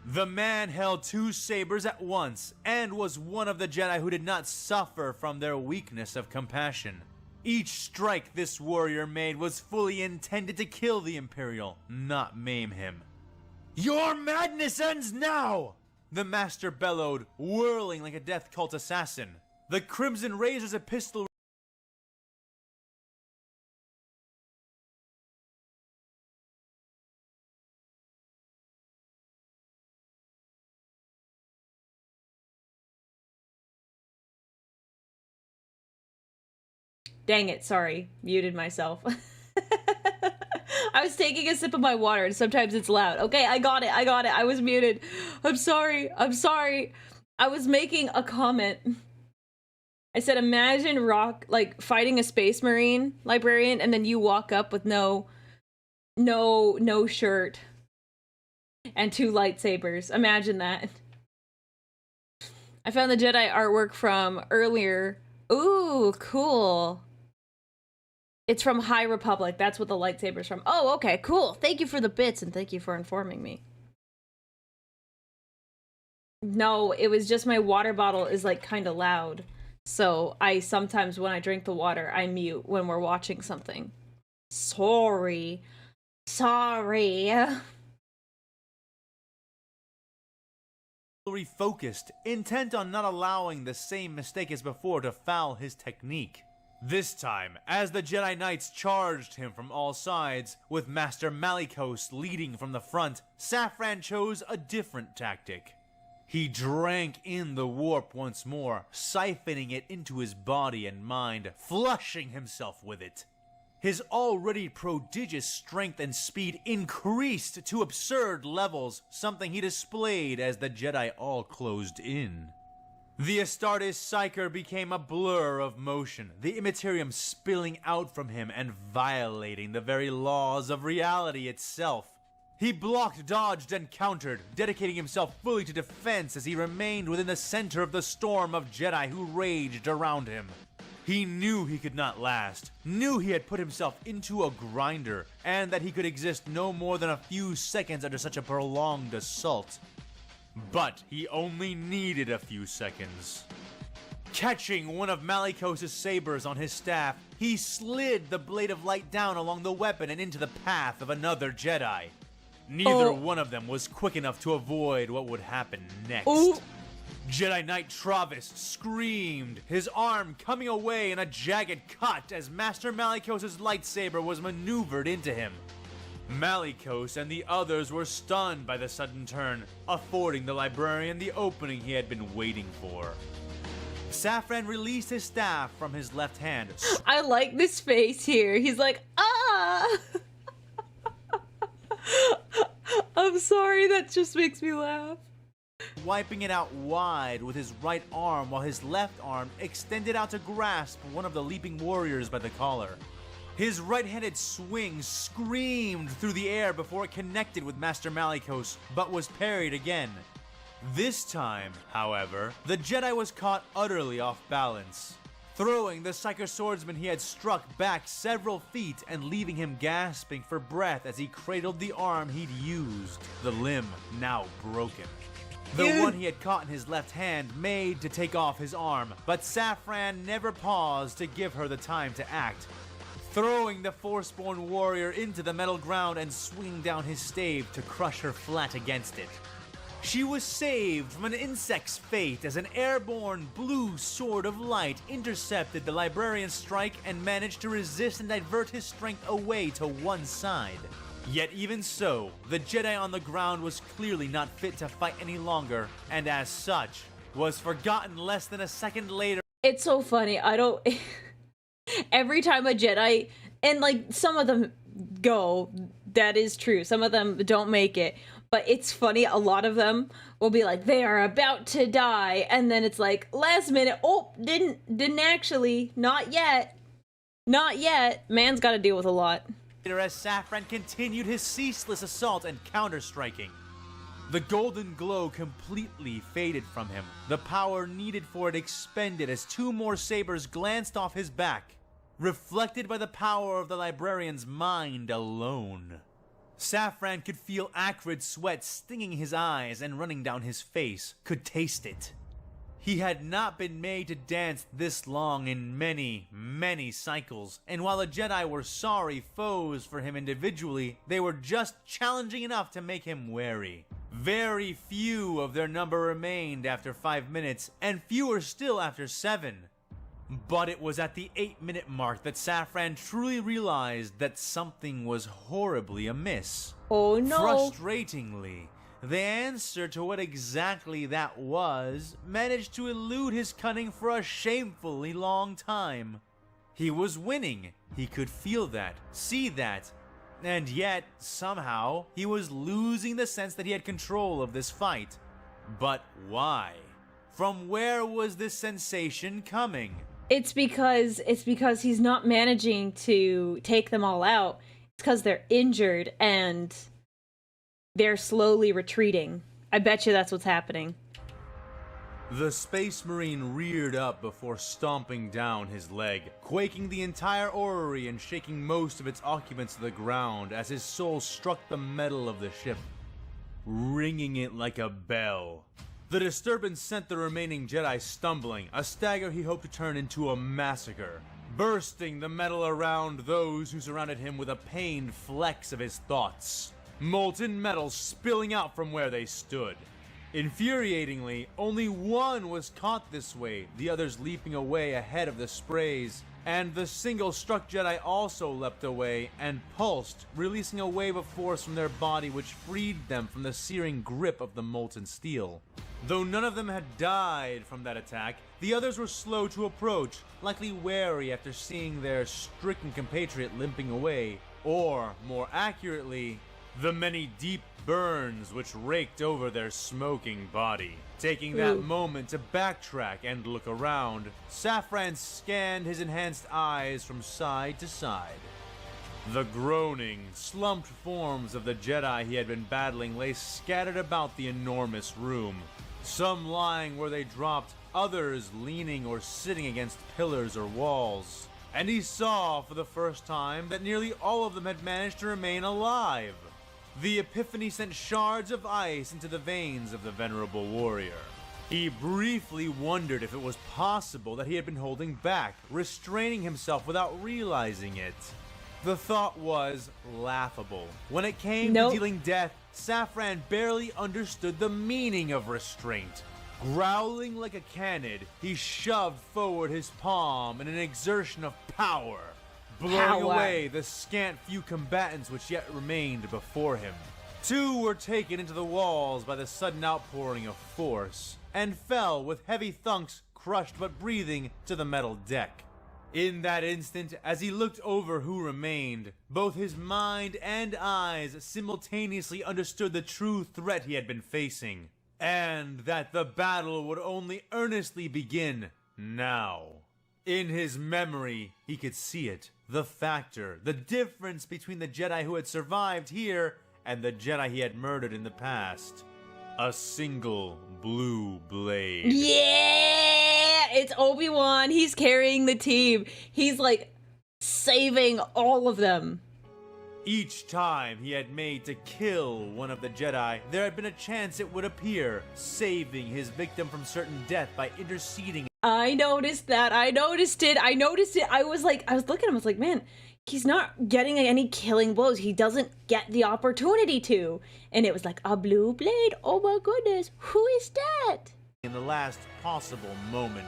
The man held 2 sabers at once, and was one of the Jedi who did not suffer from their weakness of compassion. Each strike this warrior made was fully intended to kill the Imperial, not maim him. "Your madness ends now!" the Master bellowed, whirling like a death cult assassin. The Crimson Razor's pistol Dang it, sorry. Muted myself. I was taking a sip of my water and sometimes it's loud. Okay, I got it. I was muted. I'm sorry. I was making a comment. I said, imagine fighting a space marine librarian and then you walk up with no shirt and 2 lightsabers. Imagine that. I found the Jedi artwork from earlier. Ooh, cool. It's from High Republic. That's what the lightsaber's from. Oh, okay, cool. Thank you for the bits and thank you for informing me. No, it was just my water bottle is like kind of loud. So I sometimes when I drink the water, I mute when we're watching something. Sorry. refocused, intent on not allowing the same mistake as before to foul his technique. This time, as the Jedi Knights charged him from all sides, with Master Malicos leading from the front, Saffron chose a different tactic. He drank in the warp once more, siphoning it into his body and mind, flushing himself with it. His already prodigious strength and speed increased to absurd levels, something he displayed as the Jedi all closed in. The Astartes Psyker became a blur of motion, the Imperium spilling out from him and violating the very laws of reality itself. He blocked, dodged, and countered, dedicating himself fully to defense as he remained within the center of the storm of Jedi who raged around him. He knew he could not last, knew he had put himself into a grinder, and that he could exist no more than a few seconds under such a prolonged assault. But he only needed a few seconds. Catching one of Malicos' sabers on his staff, he slid the blade of light down along the weapon and into the path of another Jedi. Neither one of them was quick enough to avoid what would happen next. Jedi Knight Travis screamed, his arm coming away in a jagged cut as Master Malicos' lightsaber was maneuvered into him. Malicos and the others were stunned by the sudden turn, affording the librarian the opening he had been waiting for. Saffron released his staff from his left hand. I like this face here. He's like, ah! I'm sorry, that just makes me laugh. Wiping it out wide with his right arm while his left arm extended out to grasp one of the leaping warriors by the collar. His right-handed swing screamed through the air before it connected with Master Malicos, but was parried again. This time, however, the Jedi was caught utterly off balance, throwing the Psyker swordsman he had struck back several feet and leaving him gasping for breath as he cradled the arm he'd used, the limb now broken. The one he had caught in his left hand made to take off his arm, but Saffron never paused to give her the time to act. throwing the Forceborn warrior into the metal ground and swinging down his stave to crush her flat against it. She was saved from an insect's fate as an airborne blue sword of light intercepted the librarian's strike and managed to resist and divert his strength away to one side. Yet even so, the Jedi on the ground was clearly not fit to fight any longer, and as such, was forgotten less than a second later. It's so funny. I don't... Every time a Jedi... And, like, some of them go. That is true. Some of them don't make it. But it's funny, a lot of them will be like, they are about to die. And then it's like, last minute, oh, didn't actually. Not yet. Not yet. Man's got to deal with a lot. As Safran continued his ceaseless assault and counter-striking. The golden glow completely faded from him. The power needed for it expended as two more sabers glanced off his back, reflected by the power of the librarian's mind alone. Safran could feel acrid sweat stinging his eyes and running down his face, could taste it. He had not been made to dance this long in many, many cycles, and while the Jedi were sorry foes for him individually, they were just challenging enough to make him wary. Very few of their number remained after 5 minutes, and fewer still after 7. But it was at the 8-minute mark that Safran truly realized that something was horribly amiss. Oh no. Frustratingly, the answer to what exactly that was managed to elude his cunning for a shamefully long time. He was winning. He could feel that, see that, and yet, somehow, he was losing the sense that he had control of this fight. But why? From where was this sensation coming? It's because he's not managing to take them all out. It's because they're injured and they're slowly retreating. I bet you that's what's happening. The Space Marine reared up before stomping down his leg, quaking the entire orrery and shaking most of its occupants to the ground as his soul struck the metal of the ship, ringing it like a bell. The disturbance sent the remaining Jedi stumbling, a stagger he hoped to turn into a massacre, bursting the metal around those who surrounded him with a pained flex of his thoughts, molten metal spilling out from where they stood. Infuriatingly, only one was caught this way, the others leaping away ahead of the sprays, and the single struck Jedi also leapt away and pulsed, releasing a wave of force from their body which freed them from the searing grip of the molten steel. Though none of them had died from that attack, the others were slow to approach, likely wary after seeing their stricken compatriot limping away, or, more accurately, the many deep burns which raked over their smoking body. Taking that moment to backtrack and look around, Safran scanned his enhanced eyes from side to side. The groaning, slumped forms of the Jedi he had been battling lay scattered about the enormous room, some lying where they dropped, others leaning or sitting against pillars or walls. And he saw for the first time that nearly all of them had managed to remain alive. The epiphany sent shards of ice into the veins of the venerable warrior. He briefly wondered if it was possible that he had been holding back, restraining himself without realizing it. The thought was laughable. When it came to dealing death, Safran barely understood the meaning of restraint. Growling like a canid, he shoved forward his palm in an exertion of power, blowing away the scant few combatants which yet remained before him. Two were taken into the walls by the sudden outpouring of force, and fell with heavy thunks, crushed but breathing, to the metal deck. In that instant, as he looked over who remained, both his mind and eyes simultaneously understood the true threat he had been facing, and that the battle would only earnestly begin now. In his memory, he could see it, the factor, the difference between the Jedi who had survived here and the Jedi he had murdered in the past. A single blue blade. Yeah! It's Obi-Wan. He's carrying the team. He's like saving all of them. Each time he had made to kill one of the Jedi, there had been a chance it would appear, saving his victim from certain death by interceding. I noticed that. I noticed it. I was looking at him, I was like, man, he's not getting any killing blows. He doesn't get the opportunity to. And it was like, a blue blade? Oh my goodness, who is that? In the last possible moment.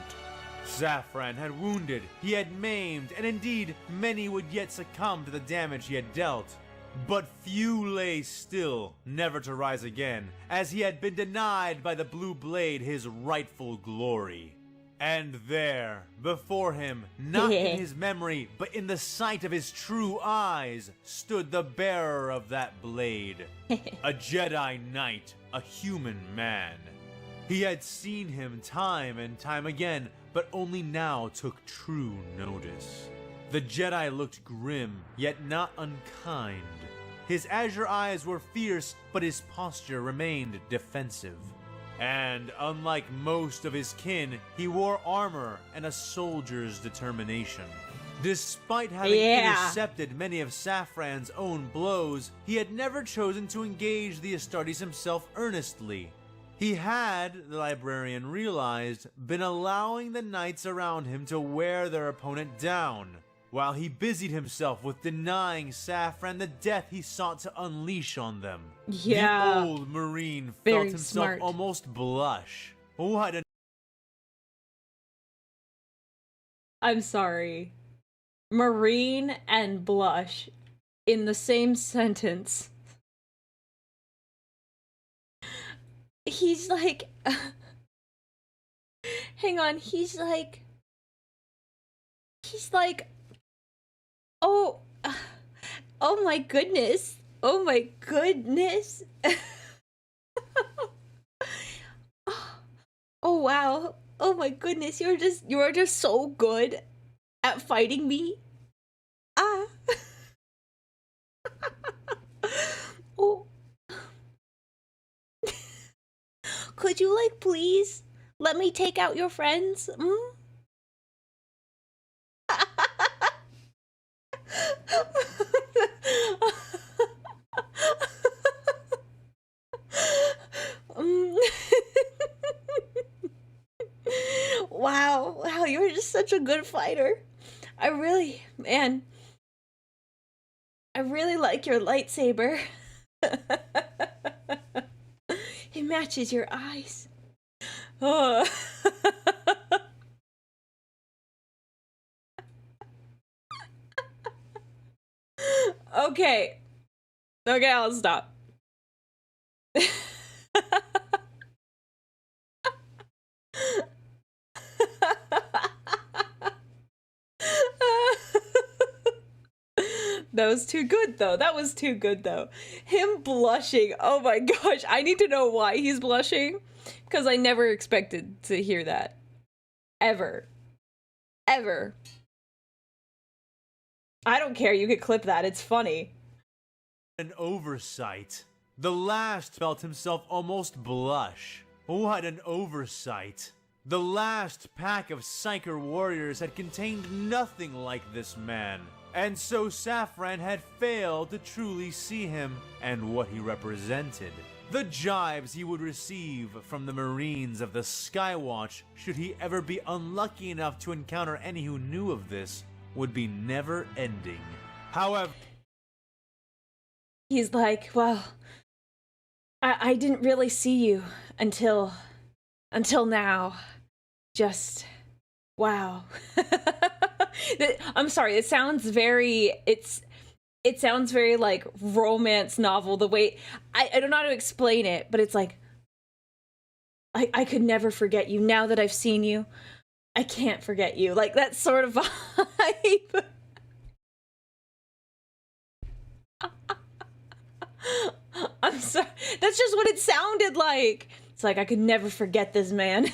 Saffron had wounded, he had maimed, and indeed, many would yet succumb to the damage he had dealt. But few lay still, never to rise again, as he had been denied by the blue blade his rightful glory. And there, before him, not in his memory, but in the sight of his true eyes, stood the bearer of that blade. A Jedi Knight, a human man. He had seen him time and time again, but only now took true notice. The Jedi looked grim, yet not unkind. His azure eyes were fierce, but his posture remained defensive. And unlike most of his kin, he wore armor and a soldier's determination. Despite having intercepted many of Saffron's own blows, he had never chosen to engage the Astartes himself earnestly. He had, the librarian realized, been allowing the knights around him to wear their opponent down, while he busied himself with denying Saffron the death he sought to unleash on them. Yeah. The old Marine Very felt himself smart. almost blush. What an I'm sorry. Marine and blush in the same sentence. He's like, hang on, he's like, oh, oh my goodness, oh my goodness. Oh wow, oh my goodness, you are just so good at fighting me. Ah. Oh. Could you, like, please let me take out your friends? Wow, you're just such a good fighter. I really like your lightsaber. It matches your eyes. Oh. Okay, I'll stop. That was too good, though. That was too good, though. Him blushing. Oh my gosh. I need to know why he's blushing. Because I never expected to hear that. Ever. Ever. I don't care. You could clip that. It's funny. An oversight. The last felt himself almost blush. What an oversight. The last pack of Psyker warriors had contained nothing like this man. And so Saffron had failed to truly see him and what he represented. The jibes he would receive from the Marines of the Skywatch, should he ever be unlucky enough to encounter any who knew of this, would be never-ending. However, He's like, well, I didn't really see you until now. Just, wow. I'm sorry, it sounds very like romance novel, the way I don't know how to explain it, but it's like I could never forget you. Now that I've seen you, I can't forget you. Like that sort of vibe. I'm sorry. That's just what it sounded like. It's like I could never forget this man.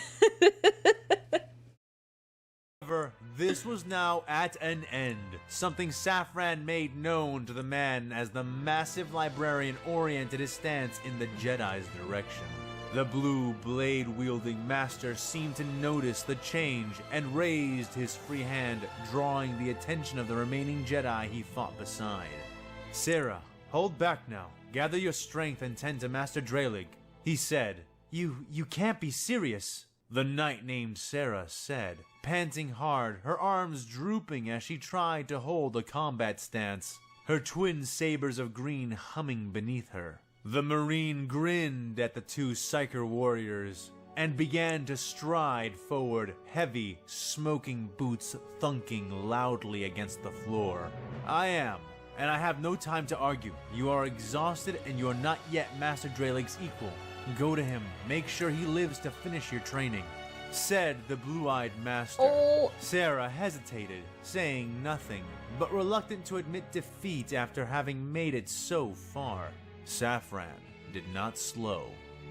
this was now at an end, something Saffron made known to the man as the massive librarian oriented his stance in the Jedi's direction. The blue blade-wielding master seemed to notice the change and raised his free hand, drawing the attention of the remaining Jedi he fought beside. Sarah, hold back now. Gather your strength and tend to Master Drelig. He said. You can't be serious. The knight named Sarah said, panting hard, her arms drooping as she tried to hold a combat stance, her twin sabers of green humming beneath her. The Marine grinned at the two Psyker warriors and began to stride forward, heavy, smoking boots thunking loudly against the floor. I am, and I have no time to argue. You are exhausted and you are not yet Master Drelig's equal. Go to him, make sure he lives to finish your training, said the blue-eyed master. Oh. Sarah hesitated, saying nothing, but reluctant to admit defeat after having made it so far. Saffron did not slow.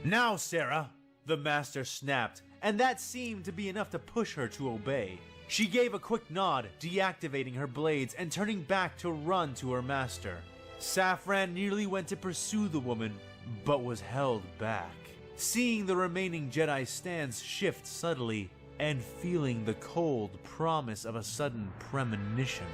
Now, Sarah, the master snapped, and that seemed to be enough to push her to obey. She gave a quick nod, deactivating her blades and turning back to run to her master. Saffron nearly went to pursue the woman, but was held back. Seeing the remaining Jedi stance shift subtly, and feeling the cold promise of a sudden premonition.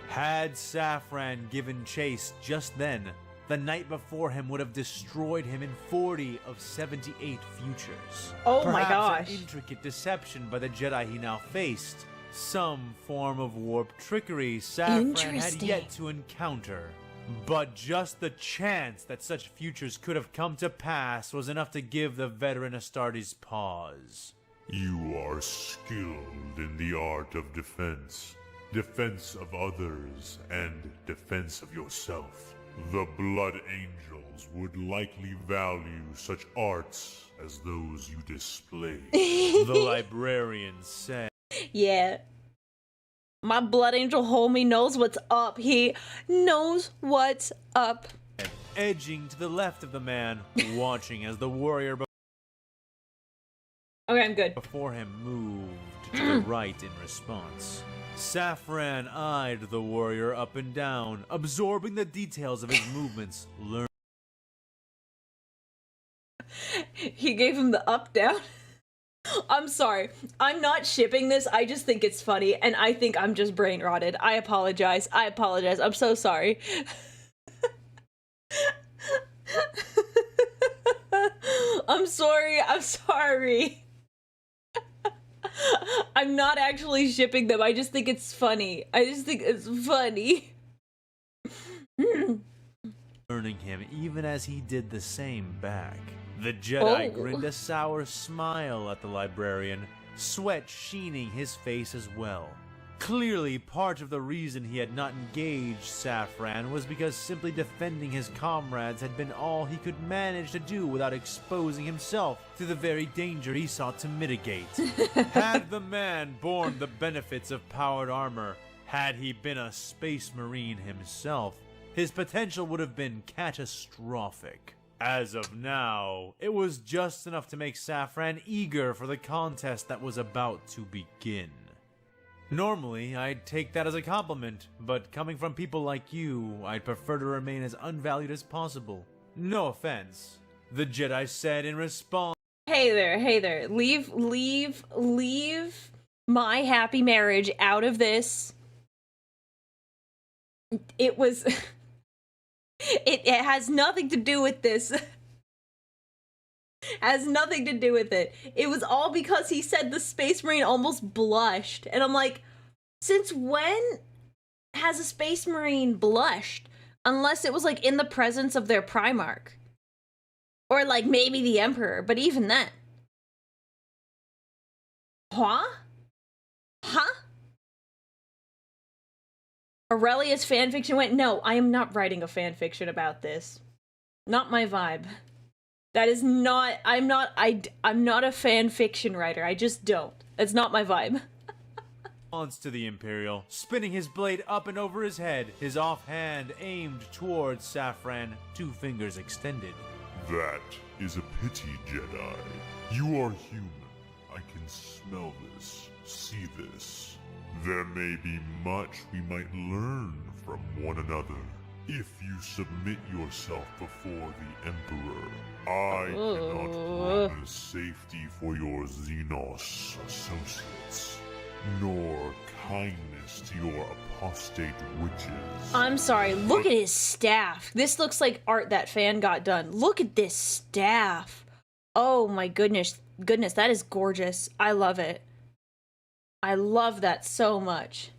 Had Saffron given chase just then, the night before him would have destroyed him in 40 of 78 futures. Oh my Perhaps gosh. an intricate deception by the Jedi he now faced. Some form of warp trickery Saffron had Interesting. yet to encounter. But just the chance that such futures could have come to pass was enough to give the veteran Astartes pause. You are skilled in the art of defense. Defense of others and defense of yourself. The Blood Angels would likely value such arts as those you display. The librarian said. Yeah. My blood angel homie knows what's up. He knows what's up. Edging to the left of the man, watching as the warrior Okay, I'm good. before him moved to the right in response. Saffron eyed the warrior up and down, absorbing the details of his movements. He gave him the up down. I'm sorry. I'm not shipping this. I just think it's funny, and I think I'm just brain rotted. I apologize. I'm so sorry. I'm sorry. I'm not actually shipping them. I just think it's funny. Learning him even as he did the same back. The Jedi Oh. grinned a sour smile at the librarian, sweat sheening his face as well. Clearly, part of the reason he had not engaged Saffron was because simply defending his comrades had been all he could manage to do without exposing himself to the very danger he sought to mitigate. Had the man borne the benefits of powered armor, had he been a space marine himself, his potential would have been catastrophic. As of now, it was just enough to make Saffron eager for the contest that was about to begin. Normally, I'd take that as a compliment, but coming from people like you, I'd prefer to remain as unvalued as possible. No offense, the Jedi said in response. Hey there. Leave my happy marriage out of this. It was... It has nothing to do with this. Has nothing to do with it. It was all because he said the Space Marine almost blushed. And I'm like, since when has a Space Marine blushed? Unless it was like in the presence of their Primarch. Or like maybe the Emperor, but even then. Huh? Aurelia's fanfiction went, no, I am not writing a fanfiction about this. Not my vibe. That is not, I'm not a fanfiction writer. I just don't. It's not my vibe. To the Imperial, spinning his blade up and over his head, his offhand aimed towards Saffron, 2 fingers extended. That is a pity, Jedi. You are human. I can smell this, see this. There may be much we might learn from one another. If you submit yourself before the Emperor, I cannot promise safety for your Xenos associates, nor kindness to your apostate witches. I'm sorry, look at his staff. This looks like art that fan got done. Look at this staff. Oh my goodness, that is gorgeous. I love it. I love that so much.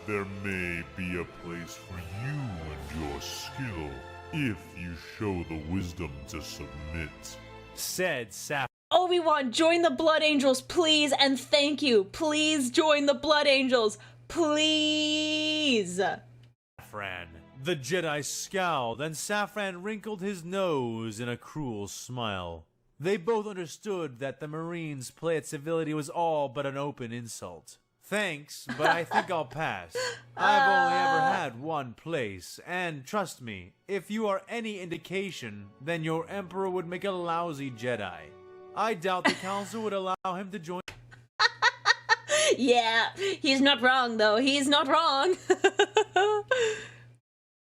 There may be a place for you and your skill if you show the wisdom to submit. Said Saffron. Obi-Wan, join the Blood Angels, please, and thank you. Please join the Blood Angels. Please. The Jedi scowled, and Saffron wrinkled his nose in a cruel smile. They both understood that the Marines' play at civility was all but an open insult. Thanks, but I think I'll pass. I've only ever had one place, and trust me, if you are any indication, then your Emperor would make a lousy Jedi. I doubt the Council would allow him to join. Yeah, he's not wrong, though. He's not wrong.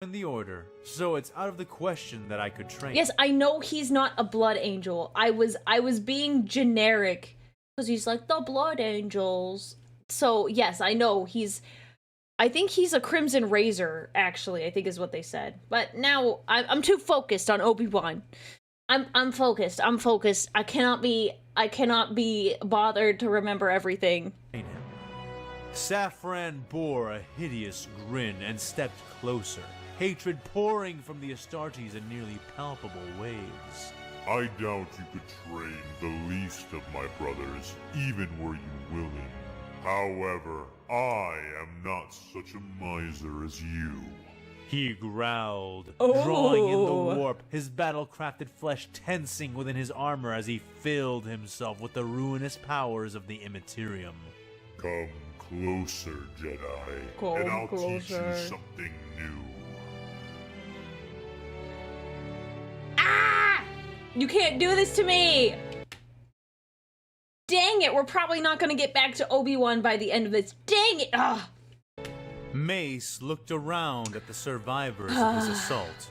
In the Order, so it's out of the question that I could train. Yes, I know he's not a Blood Angel. I was being generic, because he's like, the Blood Angels. So, yes, I know I think he's a Crimson Razor, actually, I think is what they said. But now, I'm too focused on Obi-Wan. I'm focused. I cannot be bothered to remember everything. Saffron bore a hideous grin and stepped closer, hatred pouring from the Astartes in nearly palpable waves. I doubt you could train the least of my brothers, even were you willing. However, I am not such a miser as you. He growled, Oh. drawing in the warp, his battle-crafted flesh tensing within his armor as he filled himself with the ruinous powers of the Imperium. Come closer, Jedi, Come and I'll teach you closer. something new. Ah! You can't do this to me! Dang it, we're probably not gonna get back to Obi-Wan by the end of this. Dang it! Ah! Mace looked around at the survivors of his assault.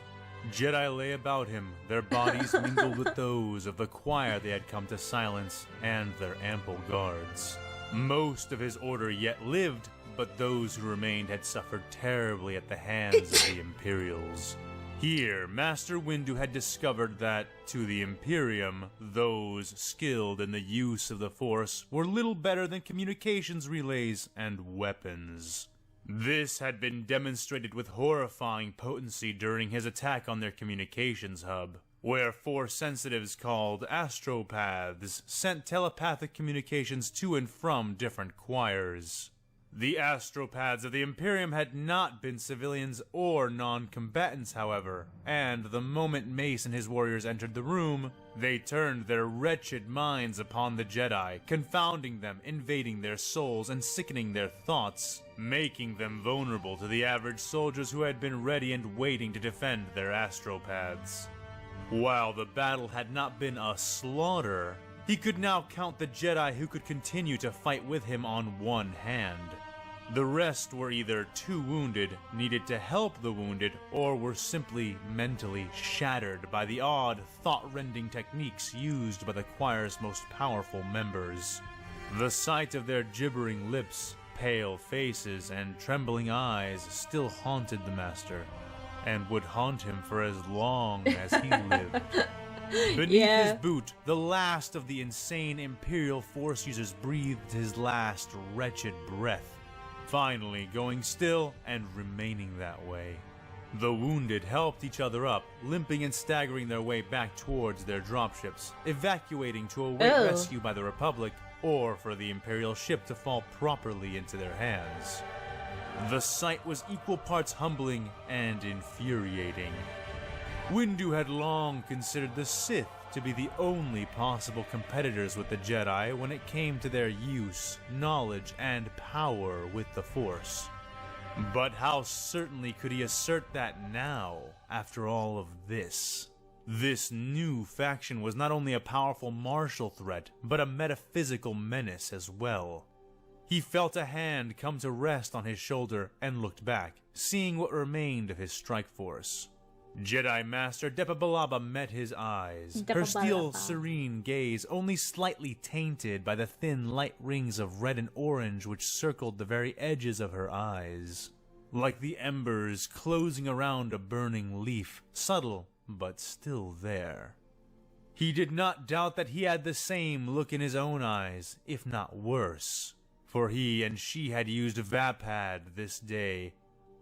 Jedi lay about him, their bodies mingled with those of the choir they had come to silence and their ample guards. Most of his order yet lived, but those who remained had suffered terribly at the hands of the Imperials. Here, Master Windu had discovered that, to the Imperium, those skilled in the use of the Force were little better than communications relays and weapons. This had been demonstrated with horrifying potency during his attack on their communications hub, where Force sensitives called astropaths sent telepathic communications to and from different choirs. The astropaths of the Imperium had not been civilians or non-combatants, however, and the moment Mace and his warriors entered the room, they turned their wretched minds upon the Jedi, confounding them, invading their souls, and sickening their thoughts, making them vulnerable to the average soldiers who had been ready and waiting to defend their astropaths. While the battle had not been a slaughter, he could now count the Jedi who could continue to fight with him on one hand. The rest were either too wounded, needed to help the wounded, or were simply mentally shattered by the odd, thought-rending techniques used by the choir's most powerful members. The sight of their gibbering lips, pale faces, and trembling eyes still haunted the Master, and would haunt him for as long as he lived. Beneath his boot, the last of the insane Imperial Force users breathed his last wretched breath, finally going still and remaining that way. The wounded helped each other up, limping and staggering their way back towards their dropships, evacuating to await rescue by the Republic, or for the Imperial ship to fall properly into their hands. The sight was equal parts humbling and infuriating. Windu had long considered the Sith to be the only possible competitors with the Jedi when it came to their use, knowledge, and power with the Force. But how certainly could he assert that now, after all of this? This new faction was not only a powerful martial threat, but a metaphysical menace as well. He felt a hand come to rest on his shoulder and looked back, seeing what remained of his strike force. Jedi Master Depa Billaba met his eyes, her steel serene gaze only slightly tainted by the thin light rings of red and orange which circled the very edges of her eyes. Like the embers closing around a burning leaf, subtle but still there. He did not doubt that he had the same look in his own eyes, if not worse, for he and she had used Vapad this day,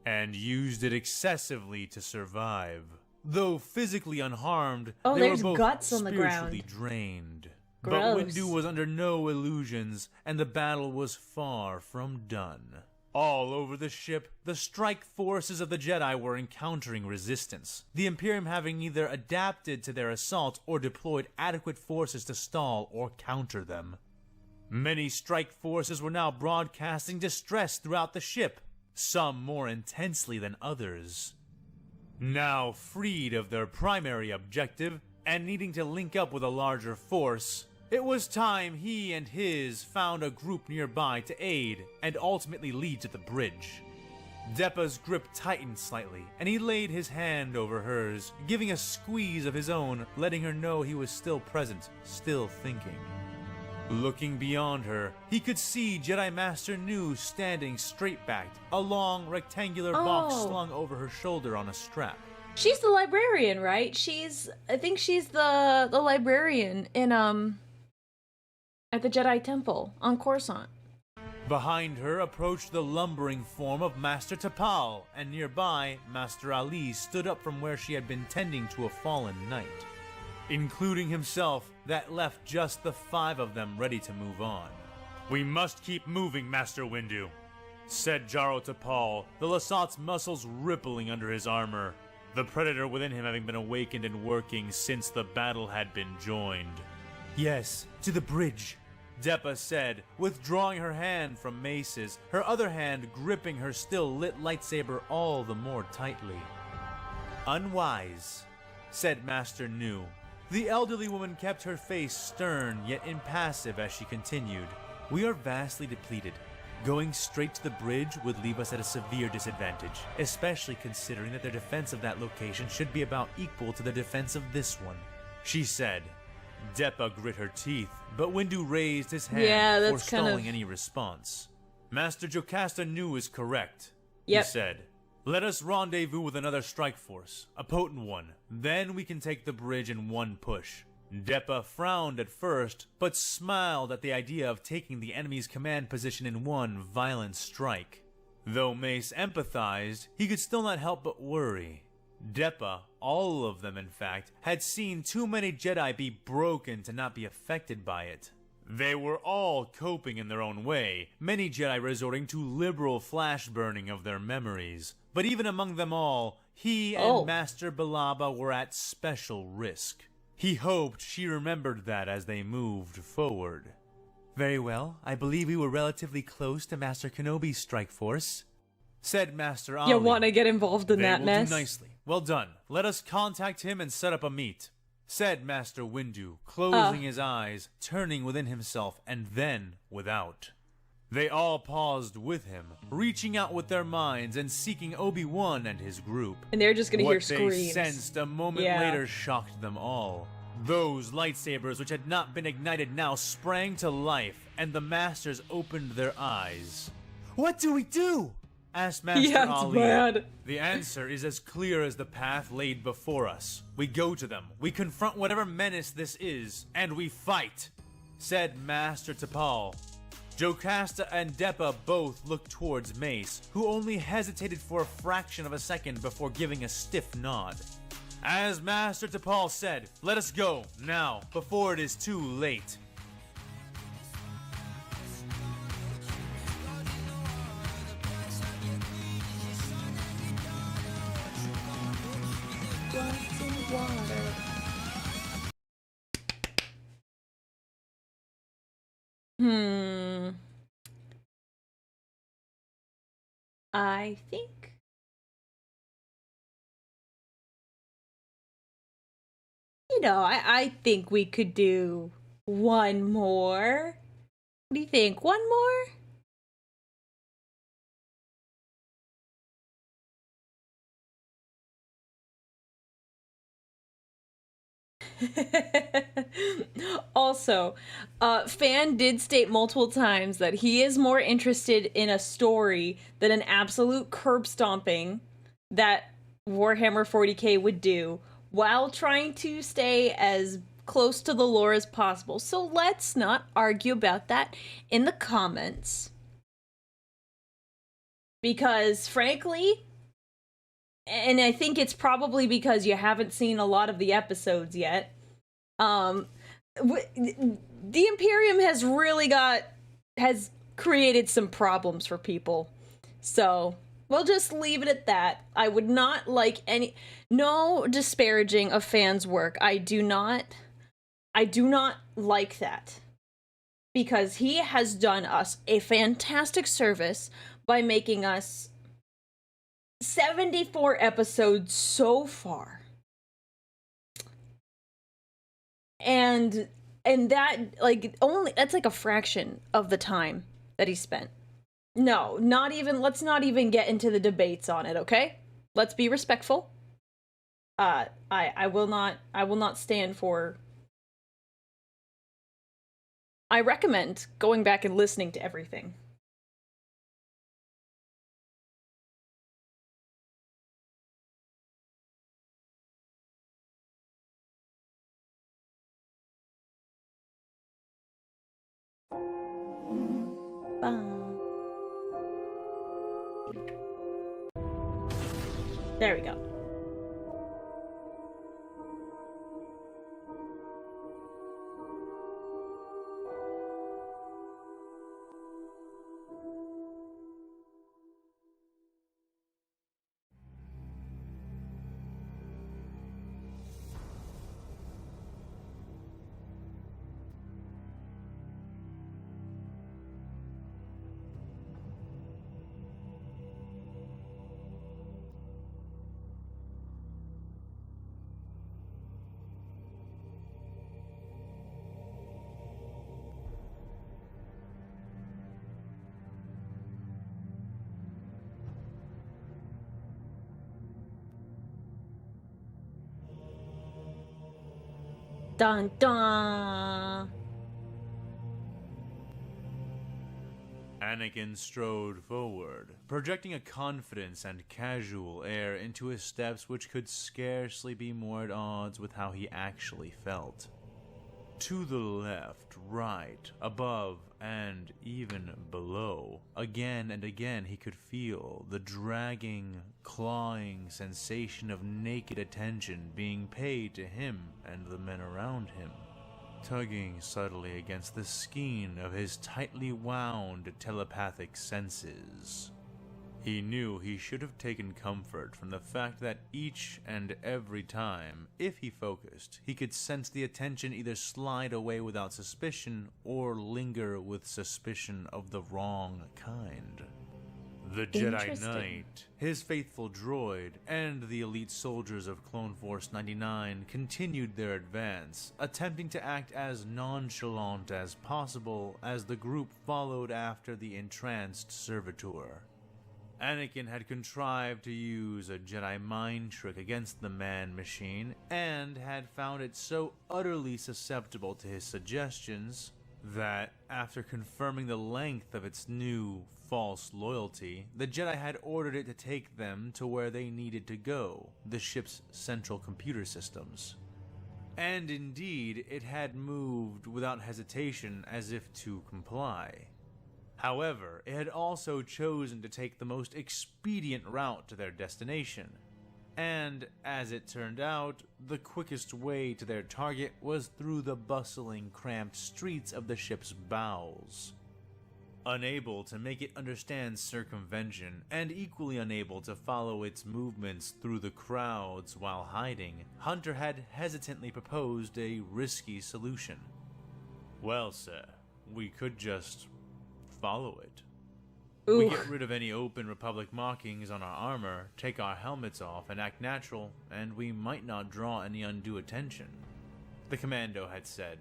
and used it excessively to survive. Though physically unharmed, they there's were both guts on the spiritually ground. drained. Gross. But Windu was under no illusions, and the battle was far from done. All over the ship, the strike forces of the Jedi were encountering resistance, the Imperium having either adapted to their assault or deployed adequate forces to stall or counter them. Many strike forces were now broadcasting distress throughout the ship, some more intensely than others. Now freed of their primary objective, and needing to link up with a larger force, it was time he and his found a group nearby to aid and ultimately lead to the bridge. Depa's grip tightened slightly, and he laid his hand over hers, giving a squeeze of his own, letting her know he was still present, still thinking. Looking beyond her, he could see Jedi Master Nu standing straight-backed, a long, rectangular box slung over her shoulder on a strap. She's the librarian, right? I think she's the librarian in, at the Jedi Temple on Coruscant. Behind her approached the lumbering form of Master Tapal, and nearby, Master Ali stood up from where she had been tending to a fallen knight. Including himself, that left just the 5 of them ready to move on. "We must keep moving, Master Windu," said Jaro Tapal, the Lasat's muscles rippling under his armor, the predator within him having been awakened and working since the battle had been joined. "Yes, to the bridge," Depa said, withdrawing her hand from Mace's, her other hand gripping her still lit lightsaber all the more tightly. "Unwise," said Master Nu. The elderly woman kept her face stern yet impassive as she continued. "We are vastly depleted. Going straight to the bridge would leave us at a severe disadvantage, especially considering that their defense of that location should be about equal to their defense of this one," she said. Depa grit her teeth, but Windu raised his hand, forestalling any response. "Master Jocasta Nu is correct," he said. "Let us rendezvous with another strike force, a potent one. Then we can take the bridge in one push." Depa frowned at first, but smiled at the idea of taking the enemy's command position in one violent strike. Though Mace empathized, he could still not help but worry. Depa, all of them in fact, had seen too many Jedi be broken to not be affected by it. They were all coping in their own way, many Jedi resorting to liberal flash burning of their memories. But even among them all, he and Master Billaba were at special risk. He hoped she remembered that as they moved forward. "Very well, I believe we were relatively close to Master Kenobi's strike force," said Master Ali. You want to get involved in that mess? They will do nicely. "Well done. Let us contact him and set up a meet," said Master Windu, closing his eyes, turning within himself, and then without. They all paused with him, reaching out with their minds and seeking Obi-Wan and his group. And they're just gonna hear screams. What they sensed a moment later shocked them all. Those lightsabers which had not been ignited now sprang to life, and the Masters opened their eyes. "What do we do?" asked Master Ali. Bad. "The answer is as clear as the path laid before us. We go to them, we confront whatever menace this is, and we fight," said Master Tapal. Jocasta and Depa both looked towards Mace, who only hesitated for a fraction of a second before giving a stiff nod. As Master Tapal said, "Let us go, now, before it is too late." I think I think we could do one more. What do you think? One more? Also, Fan did state multiple times that he is more interested in a story than an absolute curb stomping that Warhammer 40k would do, while trying to stay as close to the lore as possible. So let's not argue about that in the comments. Because frankly, and I think it's probably because you haven't seen a lot of the episodes yet, the Imperium has created some problems for people. So we'll just leave it at that. I would not like no disparaging of Fan's work. I do not like that. Because he has done us a fantastic service by making us 74 episodes so far. And that, like, that's like a fraction of the time that he spent. No, let's not even get into the debates on it, okay? Let's be respectful. I will not stand for... I recommend going back and listening to everything. There we go. Dun dun. Anakin strode forward, projecting a confidence and casual air into his steps which could scarcely be more at odds with how he actually felt. To the left, right, above, and even below, again and again he could feel the dragging, clawing sensation of naked attention being paid to him and the men around him, tugging subtly against the skein of his tightly wound telepathic senses. He knew he should have taken comfort from the fact that each and every time, if he focused, he could sense the attention either slide away without suspicion or linger with suspicion of the wrong kind. The Jedi Knight, his faithful droid, and the elite soldiers of Clone Force 99 continued their advance, attempting to act as nonchalant as possible as the group followed after the entranced servitor. Anakin had contrived to use a Jedi mind trick against the man-machine, and had found it so utterly susceptible to his suggestions that, after confirming the length of its new false loyalty, the Jedi had ordered it to take them to where they needed to go, the ship's central computer systems. And indeed, it had moved without hesitation as if to comply. However, it had also chosen to take the most expedient route to their destination. And, as it turned out, the quickest way to their target was through the bustling, cramped streets of the ship's bowels. Unable to make it understand circumvention, and equally unable to follow its movements through the crowds while hiding, Hunter had hesitantly proposed a risky solution. "Well, sir, we could just follow it. Ooh. We get rid of any open Republic markings on our armor, take our helmets off, and act natural, and we might not draw any undue attention," the commando had said.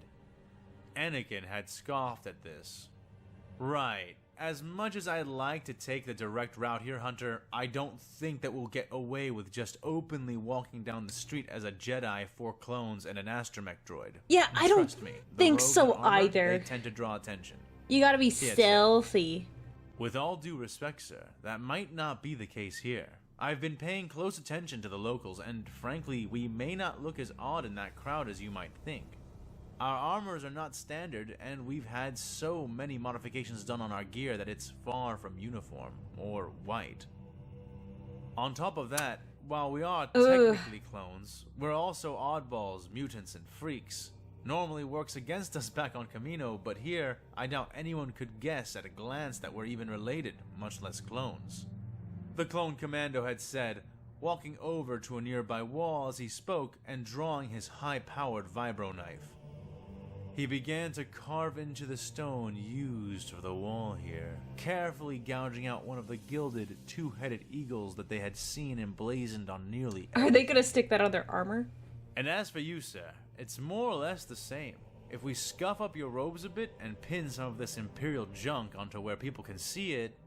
Anakin had scoffed at this. Right, as much as I'd like to take the direct route here, Hunter, I don't think that we'll get away with just openly walking down the street as a Jedi, 4 clones, and an astromech droid. Yeah, I don't Trust me, the think rogues so in armor, either. They tend to draw attention. You gotta be said. stealthy. With all due respect, sir, that might not be the case here. I've been paying close attention to the locals, and frankly, we may not look as odd in that crowd as you might think. Our armors are not standard, and we've had so many modifications done on our gear that it's far from uniform, or white. On top of that, while we are technically clones, we're also oddballs, mutants, and freaks. Normally works against us back on Camino, but here, I doubt anyone could guess at a glance that we're even related, much less clones. The clone commando had said, walking over to a nearby wall as he spoke and drawing his high-powered vibro knife. He began to carve into the stone used for the wall here, carefully gouging out one of the gilded, 2-headed eagles that they had seen emblazoned on nearly Are they gonna stick that on their armor? And as for you, sir, it's more or less the same. If we scuff up your robes a bit and pin some of this Imperial junk onto where people can see it...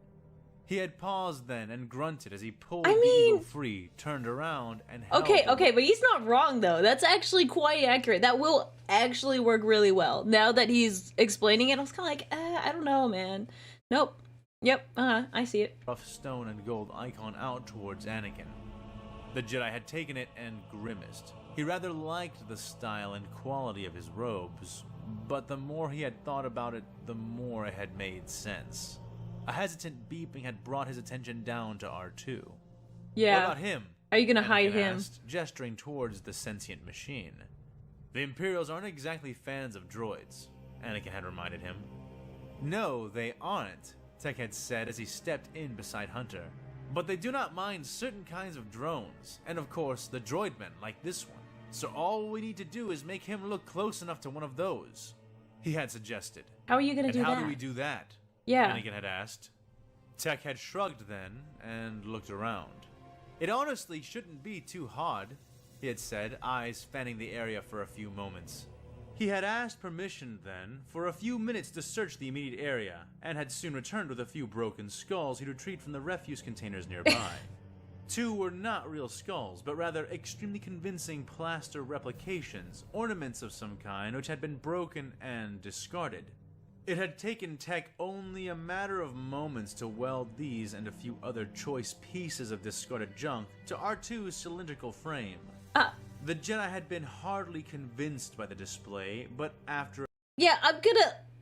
He had paused then and grunted as he pulled the eagle free, turned around, and held Okay, but he's not wrong though. That's actually quite accurate. That will actually work really well. Now that he's explaining it, I was kind of like, I don't know, man. Nope. Yep, I see it. rough stone and gold icon out towards Anakin. The Jedi had taken it and grimaced. He rather liked the style and quality of his robes, but the more he had thought about it, the more it had made sense. A hesitant beeping had brought his attention down to R2. Yeah. What about him? Are you gonna hide Anakin him? asked, gesturing towards the sentient machine. The Imperials aren't exactly fans of droids, Anakin had reminded him. No, they aren't, Tech had said as he stepped in beside Hunter. But they do not mind certain kinds of drones, and of course the droidmen like this one. So all we need to do is make him look close enough to one of those, he had suggested. How are you gonna do and how that? do we do that? Yeah. Anakin had asked. Tech had shrugged then and looked around. It honestly shouldn't be too hard, he had said, eyes fanning the area for a few moments. He had asked permission then for a few minutes to search the immediate area, and had soon returned with a few broken skulls he'd retrieved from the refuse containers nearby. 2 were not real skulls, but rather extremely convincing plaster replications, ornaments of some kind which had been broken and discarded. It had taken Tech only a matter of moments to weld these and a few other choice pieces of discarded junk to R2's cylindrical frame. The Jedi had been hardly convinced by the display, but after... Yeah,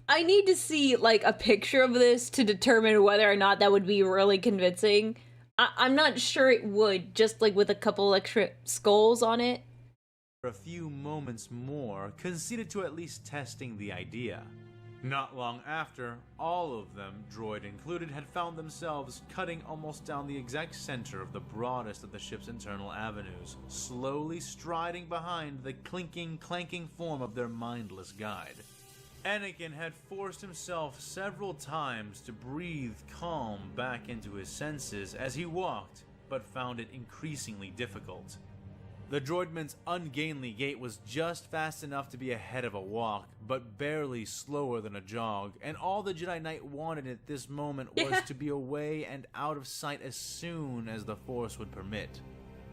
I need to see, like, a picture of this to determine whether or not that would be really convincing. I'm not sure it would, just, like, with a couple extra skulls on it. a few moments more, conceded to at least testing the idea. Not long after, all of them, droid included, had found themselves cutting almost down the exact center of the broadest of the ship's internal avenues, slowly striding behind the clinking, clanking form of their mindless guide. Anakin had forced himself several times to breathe calm back into his senses as he walked, but found it increasingly difficult. The droidman's ungainly gait was just fast enough to be ahead of a walk, but barely slower than a jog, and all the Jedi Knight wanted at this moment was to be away and out of sight as soon as the Force would permit.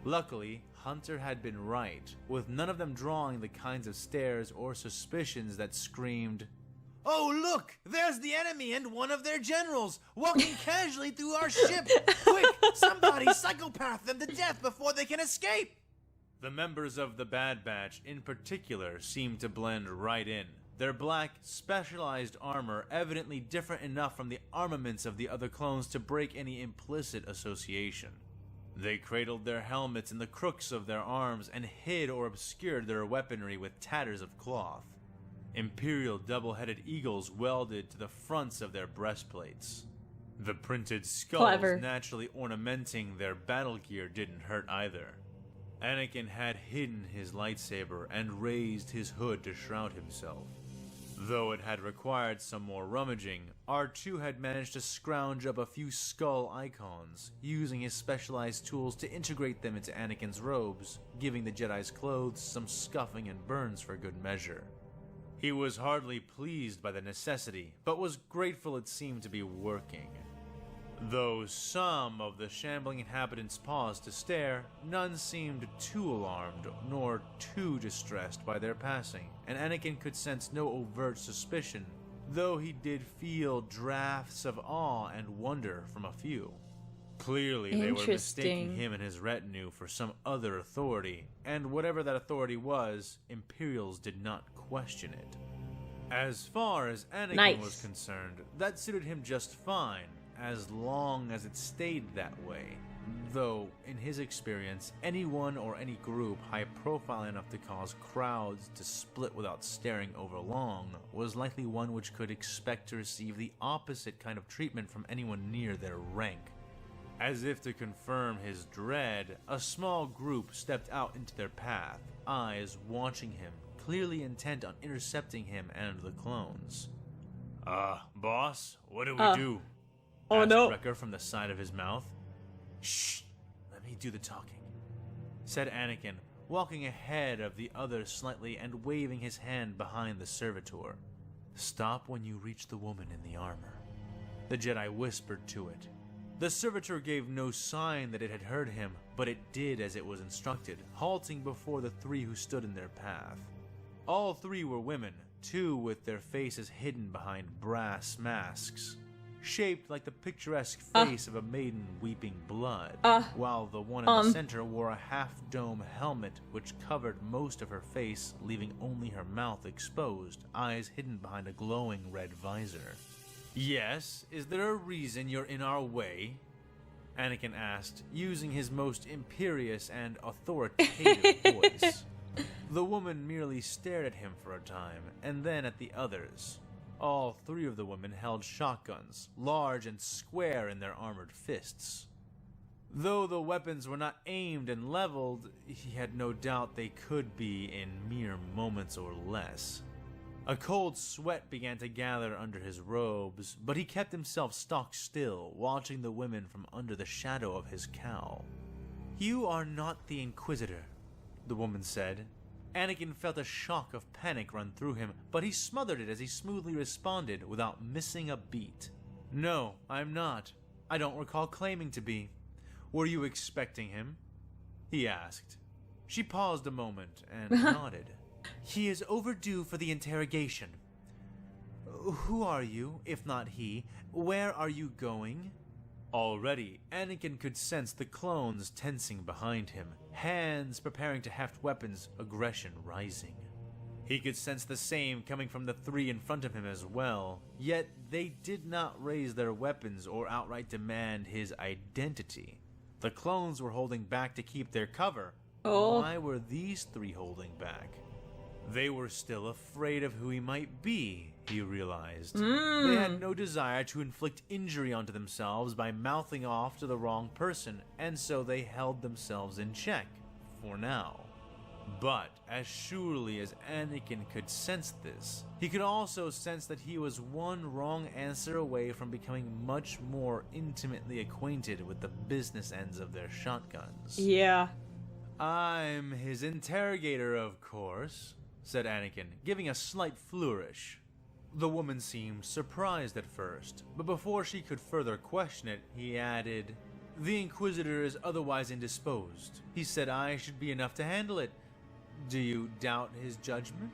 Luckily, Hunter had been right, with none of them drawing the kinds of stares or suspicions that screamed, "Oh look! There's the enemy and one of their generals, walking casually through our ship! Quick! Somebody psychopath them to death before they can escape!" The members of the Bad Batch in particular seemed to blend right in, their black, specialized armor evidently different enough from the armaments of the other clones to break any implicit association. They cradled their helmets in the crooks of their arms and hid or obscured their weaponry with tatters of cloth. Imperial double-headed eagles welded to the fronts of their breastplates. The printed skulls naturally ornamenting their battle gear didn't hurt either. Anakin had hidden his lightsaber and raised his hood to shroud himself. Though it had required some more rummaging, R2 had managed to scrounge up a few skull icons, using his specialized tools to integrate them into Anakin's robes, giving the Jedi's clothes some scuffing and burns for good measure. He was hardly pleased by the necessity, but was grateful it seemed to be working. Though some of the shambling inhabitants paused to stare, none seemed too alarmed nor too distressed by their passing, and Anakin could sense no overt suspicion, though he did feel drafts of awe and wonder from a few. Clearly, they were mistaking him and his retinue for some other authority, and whatever that authority was, Imperials did not question it. As far as Anakin was concerned, that suited him just fine, as long as it stayed that way. Though, in his experience, anyone or any group high-profile enough to cause crowds to split without staring over long was likely one which could expect to receive the opposite kind of treatment from anyone near their rank. As if to confirm his dread, a small group stepped out into their path, eyes watching him, clearly intent on intercepting him and the clones. Boss, what do we do? Asked Wrecker from the side of his mouth. Shh, let me do the talking, said Anakin, walking ahead of the others slightly and waving his hand behind the servitor. Stop when you reach the woman in the armor, the Jedi whispered to it. The servitor gave no sign that it had heard him, but it did as it was instructed, halting before the three who stood in their path. All three were women, two with their faces hidden behind brass masks, shaped like the picturesque face of a maiden weeping blood, while the one in the center wore a half-dome helmet which covered most of her face, leaving only her mouth exposed, eyes hidden behind a glowing red visor. Yes, is there a reason you're in our way? Anakin asked, using his most imperious and authoritative voice. The woman merely stared at him for a time, and then at the others. All three of the women held shotguns, large and square in their armored fists. Though the weapons were not aimed and leveled, he had no doubt they could be in mere moments or less. A cold sweat began to gather under his robes, but he kept himself stock still, watching the women from under the shadow of his cowl. You are not the Inquisitor, the woman said. Anakin felt a shock of panic run through him, but he smothered it as he smoothly responded without missing a beat. No, I'm not. I don't recall claiming to be. Were you expecting him? He asked. She paused a moment and nodded. He is overdue for the interrogation. Who are you, if not he? Where are you going? Already, Anakin could sense the clones tensing behind him, hands preparing to heft weapons, aggression rising. He could sense the same coming from the three in front of him as well, yet they did not raise their weapons or outright demand his identity. The clones were holding back to keep their cover. Why were these three holding back? They were still afraid of who he might be, he realized. They had no desire to inflict injury onto themselves by mouthing off to the wrong person, and so they held themselves in check, for now. But as surely as Anakin could sense this, he could also sense that he was one wrong answer away from becoming much more intimately acquainted with the business ends of their shotguns. Yeah. I'm his interrogator, of course, said Anakin, giving a slight flourish. The woman seemed surprised at first, but before she could further question it, he added, The Inquisitor is otherwise indisposed. He said I should be enough to handle it. Do you doubt his judgment?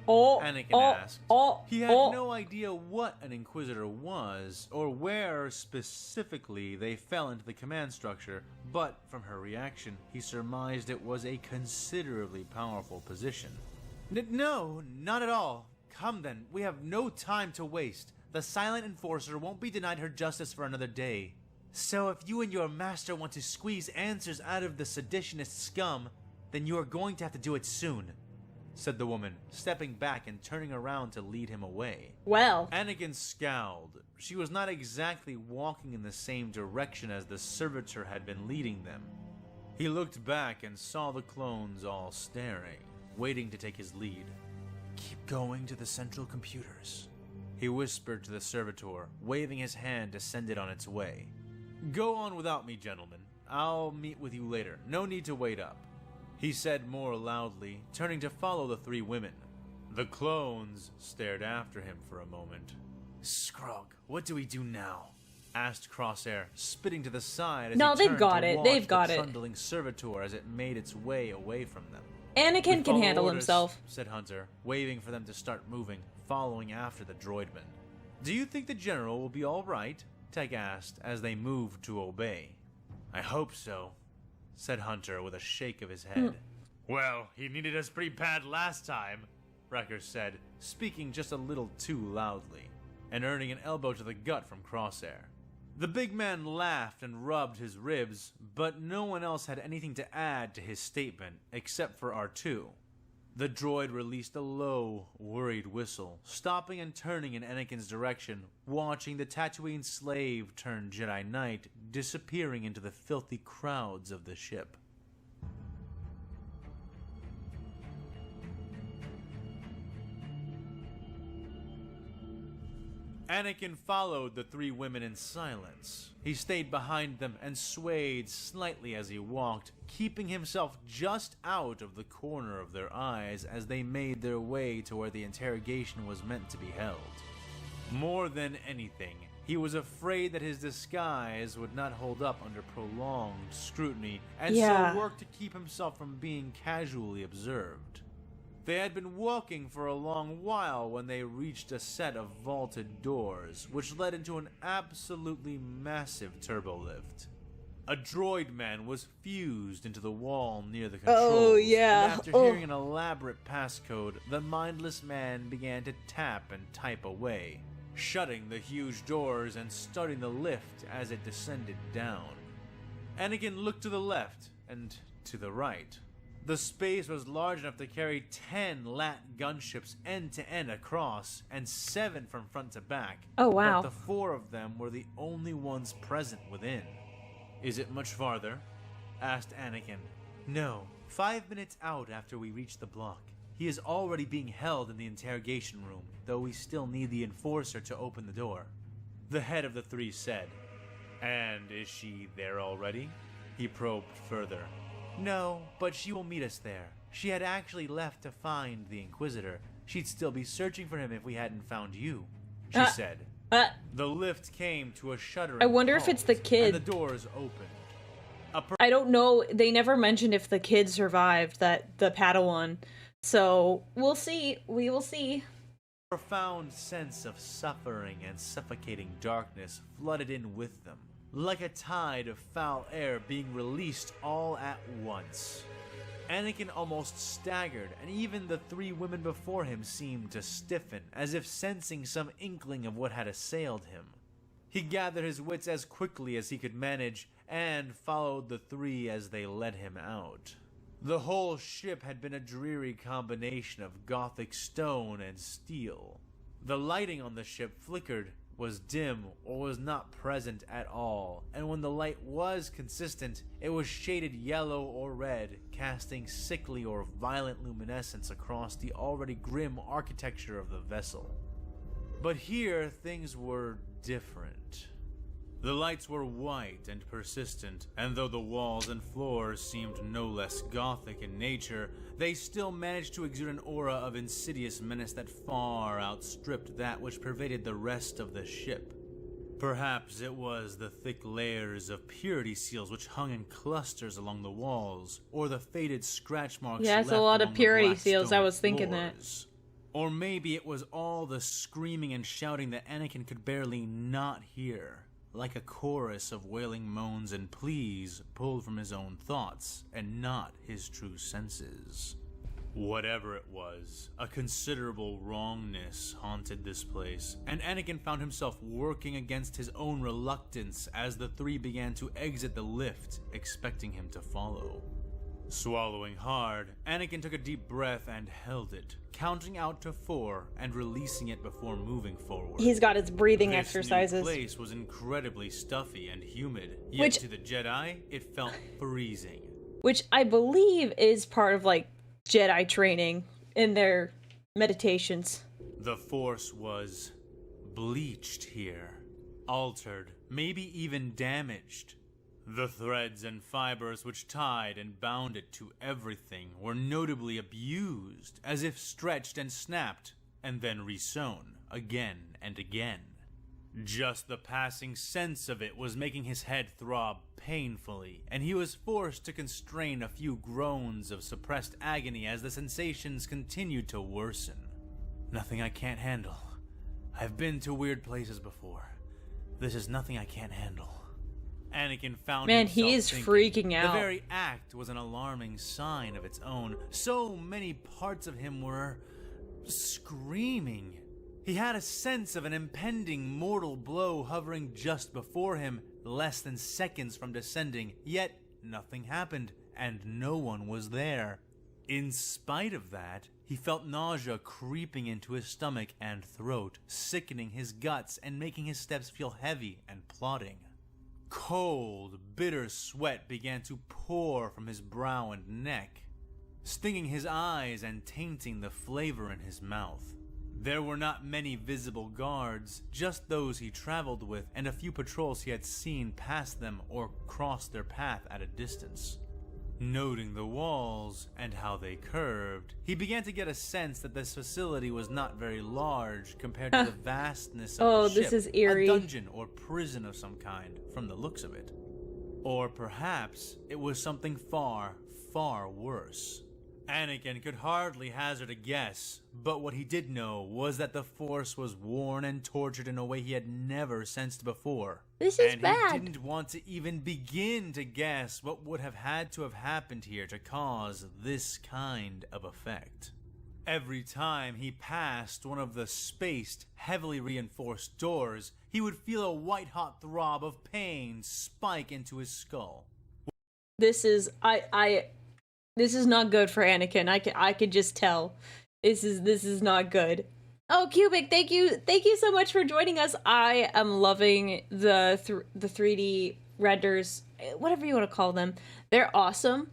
Anakin asked. He had no idea what an Inquisitor was, or where specifically they fell into the command structure, but from her reaction, he surmised it was a considerably powerful position. No, not at all. Come then, we have no time to waste. The Silent Enforcer won't be denied her justice for another day. So if you and your master want to squeeze answers out of the seditionist scum, then you are going to have to do it soon, said the woman, stepping back and turning around to lead him away. Well. Anakin scowled. She was not exactly walking in the same direction as the servitor had been leading them. He looked back and saw the clones all staring, waiting to take his lead. Keep going to the central computers, he whispered to the servitor, waving his hand to send it on its way. Go on without me, gentlemen. I'll meet with you later. No need to wait up, he said more loudly, turning to follow the three women. The clones stared after him for a moment. Scrog, what do we do now? Asked Crosshair, spitting to the side as No, he they've turned got to it. watch They've got the it. trundling servitor as it made its way away from them. Anakin "We can follow handle orders," himself. said Hunter, waving for them to start moving, following after the droidman. Do you think the general will be all right? Tech asked as they moved to obey. I hope so, said Hunter with a shake of his head. Well, he needed us pretty bad last time, Wrecker said, speaking just a little too loudly, and earning an elbow to the gut from Crosshair. The big man laughed and rubbed his ribs, but no one else had anything to add to his statement except for R2. The droid released a low, worried whistle, stopping and turning in Anakin's direction, watching the Tatooine slave turned Jedi Knight disappearing into the filthy crowds of the ship. Anakin followed the three women in silence. He stayed behind them and swayed slightly as he walked, keeping himself just out of the corner of their eyes as they made their way to where the interrogation was meant to be held. More than anything, he was afraid that his disguise would not hold up under prolonged scrutiny, and so worked to keep himself from being casually observed. They had been walking for a long while when they reached a set of vaulted doors, which led into an absolutely massive turbolift. A droid man was fused into the wall near the controls. Oh, yeah. And after hearing an elaborate passcode, the mindless man began to tap and type away, shutting the huge doors and starting the lift as it descended down. Anakin looked to the left and to the right. The space was large enough to carry 10 LAT gunships end to end across, and 7 from front to back. Oh, wow. But the 4 of them were the only ones present within. Is it much farther? Asked Anakin. No, 5 minutes out after we reach the block. He is already being held in the interrogation room, though we still need the enforcer to open the door. The head of the 3 said. And is she there already? He probed further. No, but she will meet us there. She had actually left to find the Inquisitor. She'd still be searching for him if we hadn't found you, she said. The lift came to a shuddering I wonder if halt, it's the kid. and the doors opened. I don't know. They never mentioned if the kid survived, the Padawan. So, we'll see. We will see. A profound sense of suffering and suffocating darkness flooded in with them, like a tide of foul air being released all at once. Anakin almost staggered, and even the 3 women before him seemed to stiffen, as if sensing some inkling of what had assailed him. He gathered his wits as quickly as he could manage, and followed the 3 as they led him out. The whole ship had been a dreary combination of Gothic stone and steel. The lighting on the ship flickered, was dim, or was not present at all, and when the light was consistent, it was shaded yellow or red, casting sickly or violent luminescence across the already grim architecture of the vessel. But here, things were different. The lights were white and persistent, and though the walls and floors seemed no less gothic in nature, they still managed to exude an aura of insidious menace that far outstripped that which pervaded the rest of the ship. Perhaps it was the thick layers of purity seals which hung in clusters along the walls, or the faded scratch marks Yeah, it's left a lot of along the purity black seals. I stone was thinking that. floors. Or maybe it was all the screaming and shouting that Anakin could barely not hear, like a chorus of wailing moans and pleas pulled from his own thoughts and not his true senses. Whatever it was, a considerable wrongness haunted this place, and Anakin found himself working against his own reluctance as the 3 began to exit the lift, expecting him to follow. Swallowing hard, Anakin took a deep breath and held it, counting out to 4 and releasing it before moving forward. He's got his breathing This exercises. new place was incredibly stuffy and humid, yet to the Jedi, it felt freezing. Which I believe is part of, like, Jedi training in their meditations. The Force was bleached here, altered, maybe even damaged. The threads and fibers which tied and bound it to everything were notably abused, as if stretched and snapped, and then resewn again and again. Just the passing sense of it was making his head throb painfully, and he was forced to constrain a few groans of suppressed agony as the sensations continued to worsen. Nothing I can't handle. I've been to weird places before. This is nothing I can't handle. Anakin found himself he is thinking. freaking out. The very act was an alarming sign of its own. So many parts of him were screaming. He had a sense of an impending mortal blow hovering just before him, less than seconds from descending, yet nothing happened, and no one was there. In spite of that, he felt nausea creeping into his stomach and throat, sickening his guts and making his steps feel heavy and plodding. Cold, bitter sweat began to pour from his brow and neck, stinging his eyes and tainting the flavor in his mouth. There were not many visible guards, just those he traveled with and a few patrols he had seen pass them or cross their path at a distance. Noting the walls and how they curved, he began to get a sense that this facility was not very large compared to the vastness of the ship. This is eerie. A dungeon or prison of some kind, from the looks of it. Or perhaps it was something far, far worse. Anakin could hardly hazard a guess, but what he did know was that the Force was worn and tortured in a way he had never sensed before. This is and bad. he didn't want to even begin to guess what would have had to have happened here to cause this kind of effect. Every time he passed one of the spaced, heavily reinforced doors, he would feel a white-hot throb of pain spike into his skull. This is this is not good for Anakin. I could just tell. This is not good. Oh, Cubic, thank you so much for joining us. I am loving the 3D renders, whatever you want to call them. They're awesome.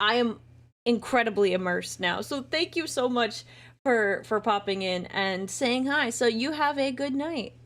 I am incredibly immersed now. So thank you so much for popping in and saying hi. So you have a good night.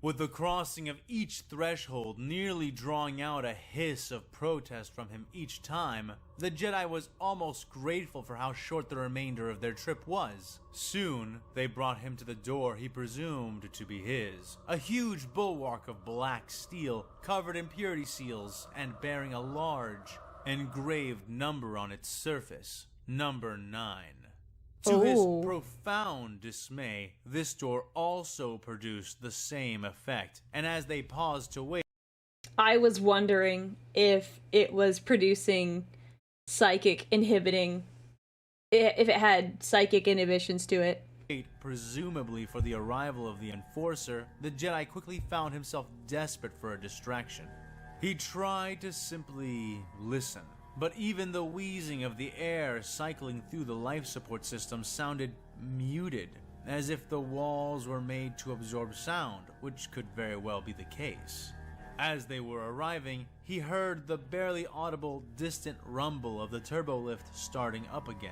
With the crossing of each threshold nearly drawing out a hiss of protest from him each time, the Jedi was almost grateful for how short the remainder of their trip was. Soon, they brought him to the door he presumed to be his, a huge bulwark of black steel covered in purity seals and bearing a large, engraved number on its surface, number 9. To his profound dismay, this door also produced the same effect, and as they paused to wait, I was wondering if it was producing if it had psychic inhibitions to it. presumably for the arrival of the Enforcer, the Jedi quickly found himself desperate for a distraction. He tried to simply listen. But even the wheezing of the air cycling through the life support system sounded muted, as if the walls were made to absorb sound, which could very well be the case. As they were arriving, he heard the barely audible, distant rumble of the turbolift starting up again.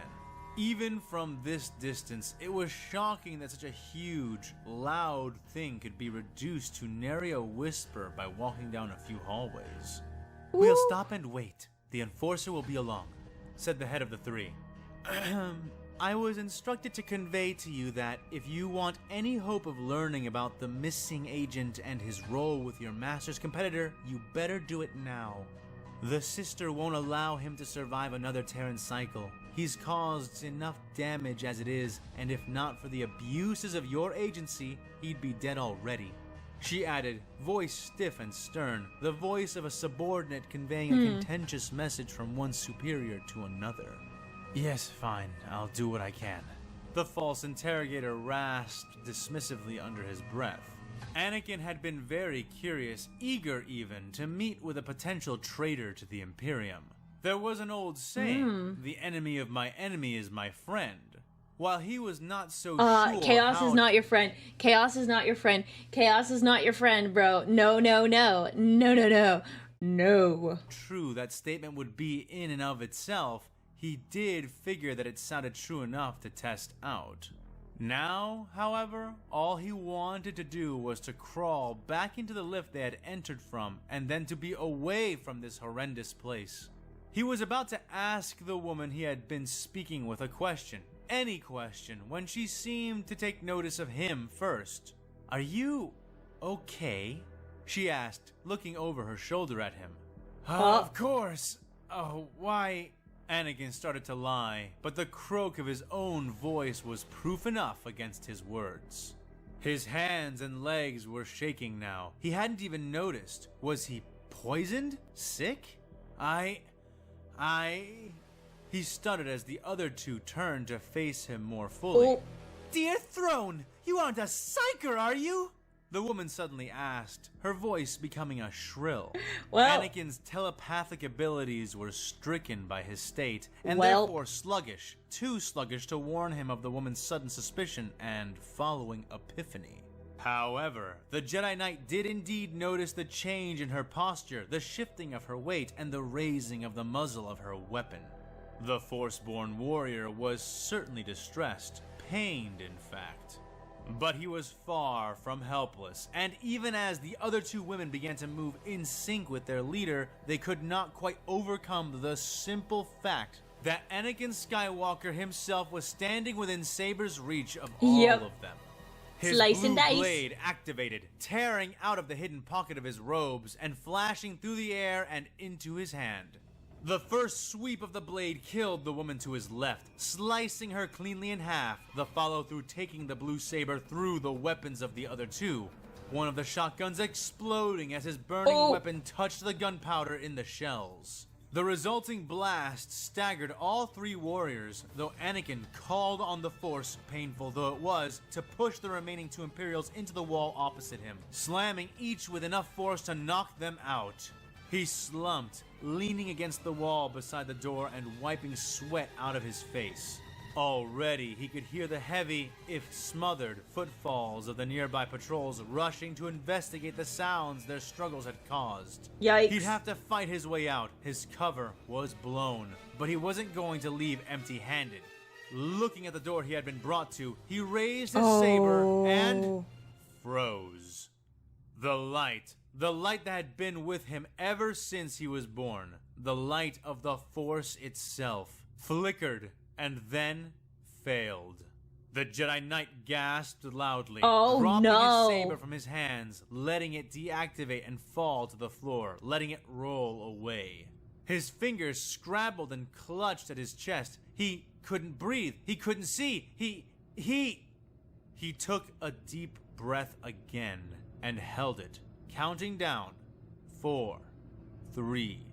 Even from this distance, it was shocking that such a huge, loud thing could be reduced to nary a whisper by walking down a few hallways. "We'll stop and wait. The Enforcer will be along," said the head of the three. "I was instructed to convey to you that if you want any hope of learning about the missing agent and his role with your master's competitor, you better do it now. The sister won't allow him to survive another Terran cycle. He's caused enough damage as it is, and if not for the abuses of your agency, he'd be dead already." She added, voice stiff and stern, the voice of a subordinate conveying a contentious message from one superior to another. "Yes, fine, I'll do what I can." The false interrogator rasped dismissively under his breath. Anakin had been very curious, eager even, to meet with a potential traitor to the Imperium. There was an old saying, the enemy of my enemy is my friend. While he was not so sure Chaos is not your friend. Chaos is not your friend. Chaos is not your friend, bro. No, no, no. No, no, no. No. True that statement would be in and of itself, he did figure that it sounded true enough to test out. Now, however, all he wanted to do was to crawl back into the lift they had entered from, and then to be away from this horrendous place. He was about to ask the woman he had been speaking with a question, any question, when she seemed to take notice of him first. "Are you okay?" she asked, looking over her shoulder at him. Of course. Oh, why? Anakin started to lie, but the croak of his own voice was proof enough against his words. His hands and legs were shaking now. He hadn't even noticed. Was he poisoned? Sick? He stuttered as the other two turned to face him more fully. Oh. Dear Throne, you aren't a psyker, are you? The woman suddenly asked, her voice becoming a shrill. Well, Anakin's telepathic abilities were stricken by his state, and well, therefore sluggish, too sluggish to warn him of the woman's sudden suspicion and following epiphany. However, the Jedi Knight did indeed notice the change in her posture, the shifting of her weight, and the raising of the muzzle of her weapon. The Force-born warrior was certainly distressed, pained in fact. But he was far from helpless, and even as the other two women began to move in sync with their leader, they could not quite overcome the simple fact that Anakin Skywalker himself was standing within Saber's reach of all of them. His Slice blue and dice. blade activated, tearing out of the hidden pocket of his robes and flashing through the air and into his hand. The first sweep of the blade killed the woman to his left, slicing her cleanly in half, the follow-through taking the blue saber through the weapons of the other two, one of the shotguns exploding as his burning weapon touched the gunpowder in the shells. The resulting blast staggered all three warriors, though Anakin called on the Force, painful though it was, to push the remaining two Imperials into the wall opposite him, slamming each with enough force to knock them out. He slumped, leaning against the wall beside the door and wiping sweat out of his face. Already, he could hear the heavy, if smothered, footfalls of the nearby patrols rushing to investigate the sounds their struggles had caused. Yikes. He'd have to fight his way out. His cover was blown, but he wasn't going to leave empty-handed. Looking at the door he had been brought to, he raised his saber and froze. The light that had been with him ever since he was born, the light of the Force itself, flickered and then failed. The Jedi Knight gasped loudly, dropping his saber from his hands, letting it deactivate and fall to the floor, letting it roll away. His fingers scrabbled and clutched at his chest. He couldn't breathe. He couldn't see. He took a deep breath again and held it, counting down 4, 3,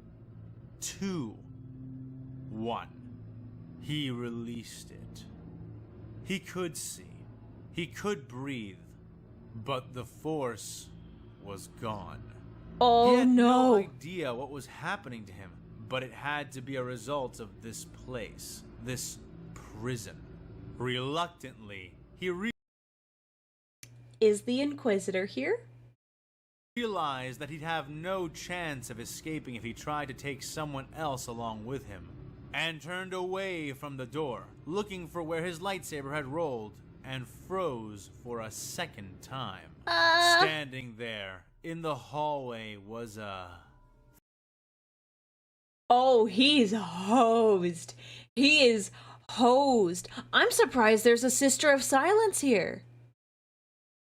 2, 1. He released it. He could see. He could breathe. But the Force was gone. Oh, he had no. no idea what was happening to him, but it had to be a result of this place, this prison. Reluctantly, he Is the Inquisitor here? realized that he'd have no chance of escaping if he tried to take someone else along with him, and turned away from the door, looking for where his lightsaber had rolled, and froze for a second time. Standing there in the hallway was a... Oh, he's hosed. He is hosed. I'm surprised there's a Sister of Silence here.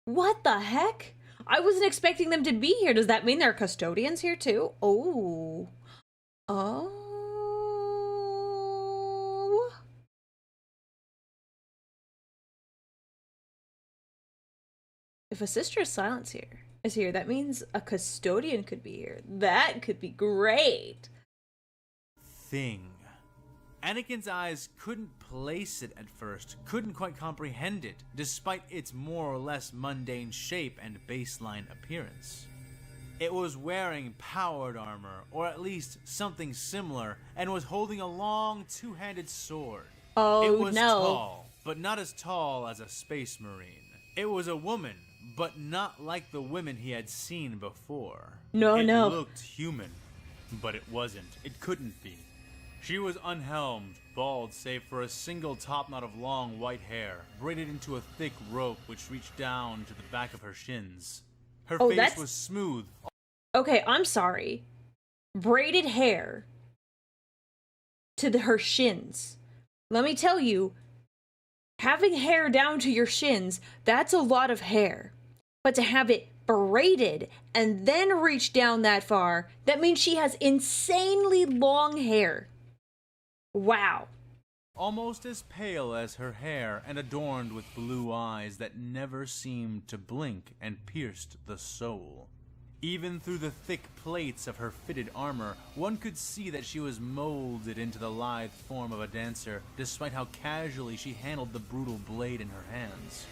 What the heck? I wasn't expecting them to be here. Does that mean there are custodians here too? Oh. If a Sister of Silence is here, that means a custodian could be here. That could be great. thing. Anakin's eyes couldn't place it at first, couldn't quite comprehend it, despite its more or less mundane shape and baseline appearance. It was wearing powered armor, or at least something similar, and was holding a long two-handed sword. Oh, it was no. tall, but not as tall as a space marine. It was a woman, but not like the women he had seen before. No. It looked human, but it wasn't. It couldn't be. She was unhelmed, bald save for a single topknot of long white hair, braided into a thick rope which reached down to the back of her shins. Her face was smooth. Okay, I'm sorry. Braided hair to her shins. Let me tell you, having hair down to your shins, that's a lot of hair. But to have it braided and then reach down that far, that means she has insanely long hair. Wow. Almost as pale as her hair and adorned with blue eyes that never seemed to blink and pierced the soul. Even through the thick plates of her fitted armor, one could see that she was molded into the lithe form of a dancer, despite how casually she handled the brutal blade in her hands.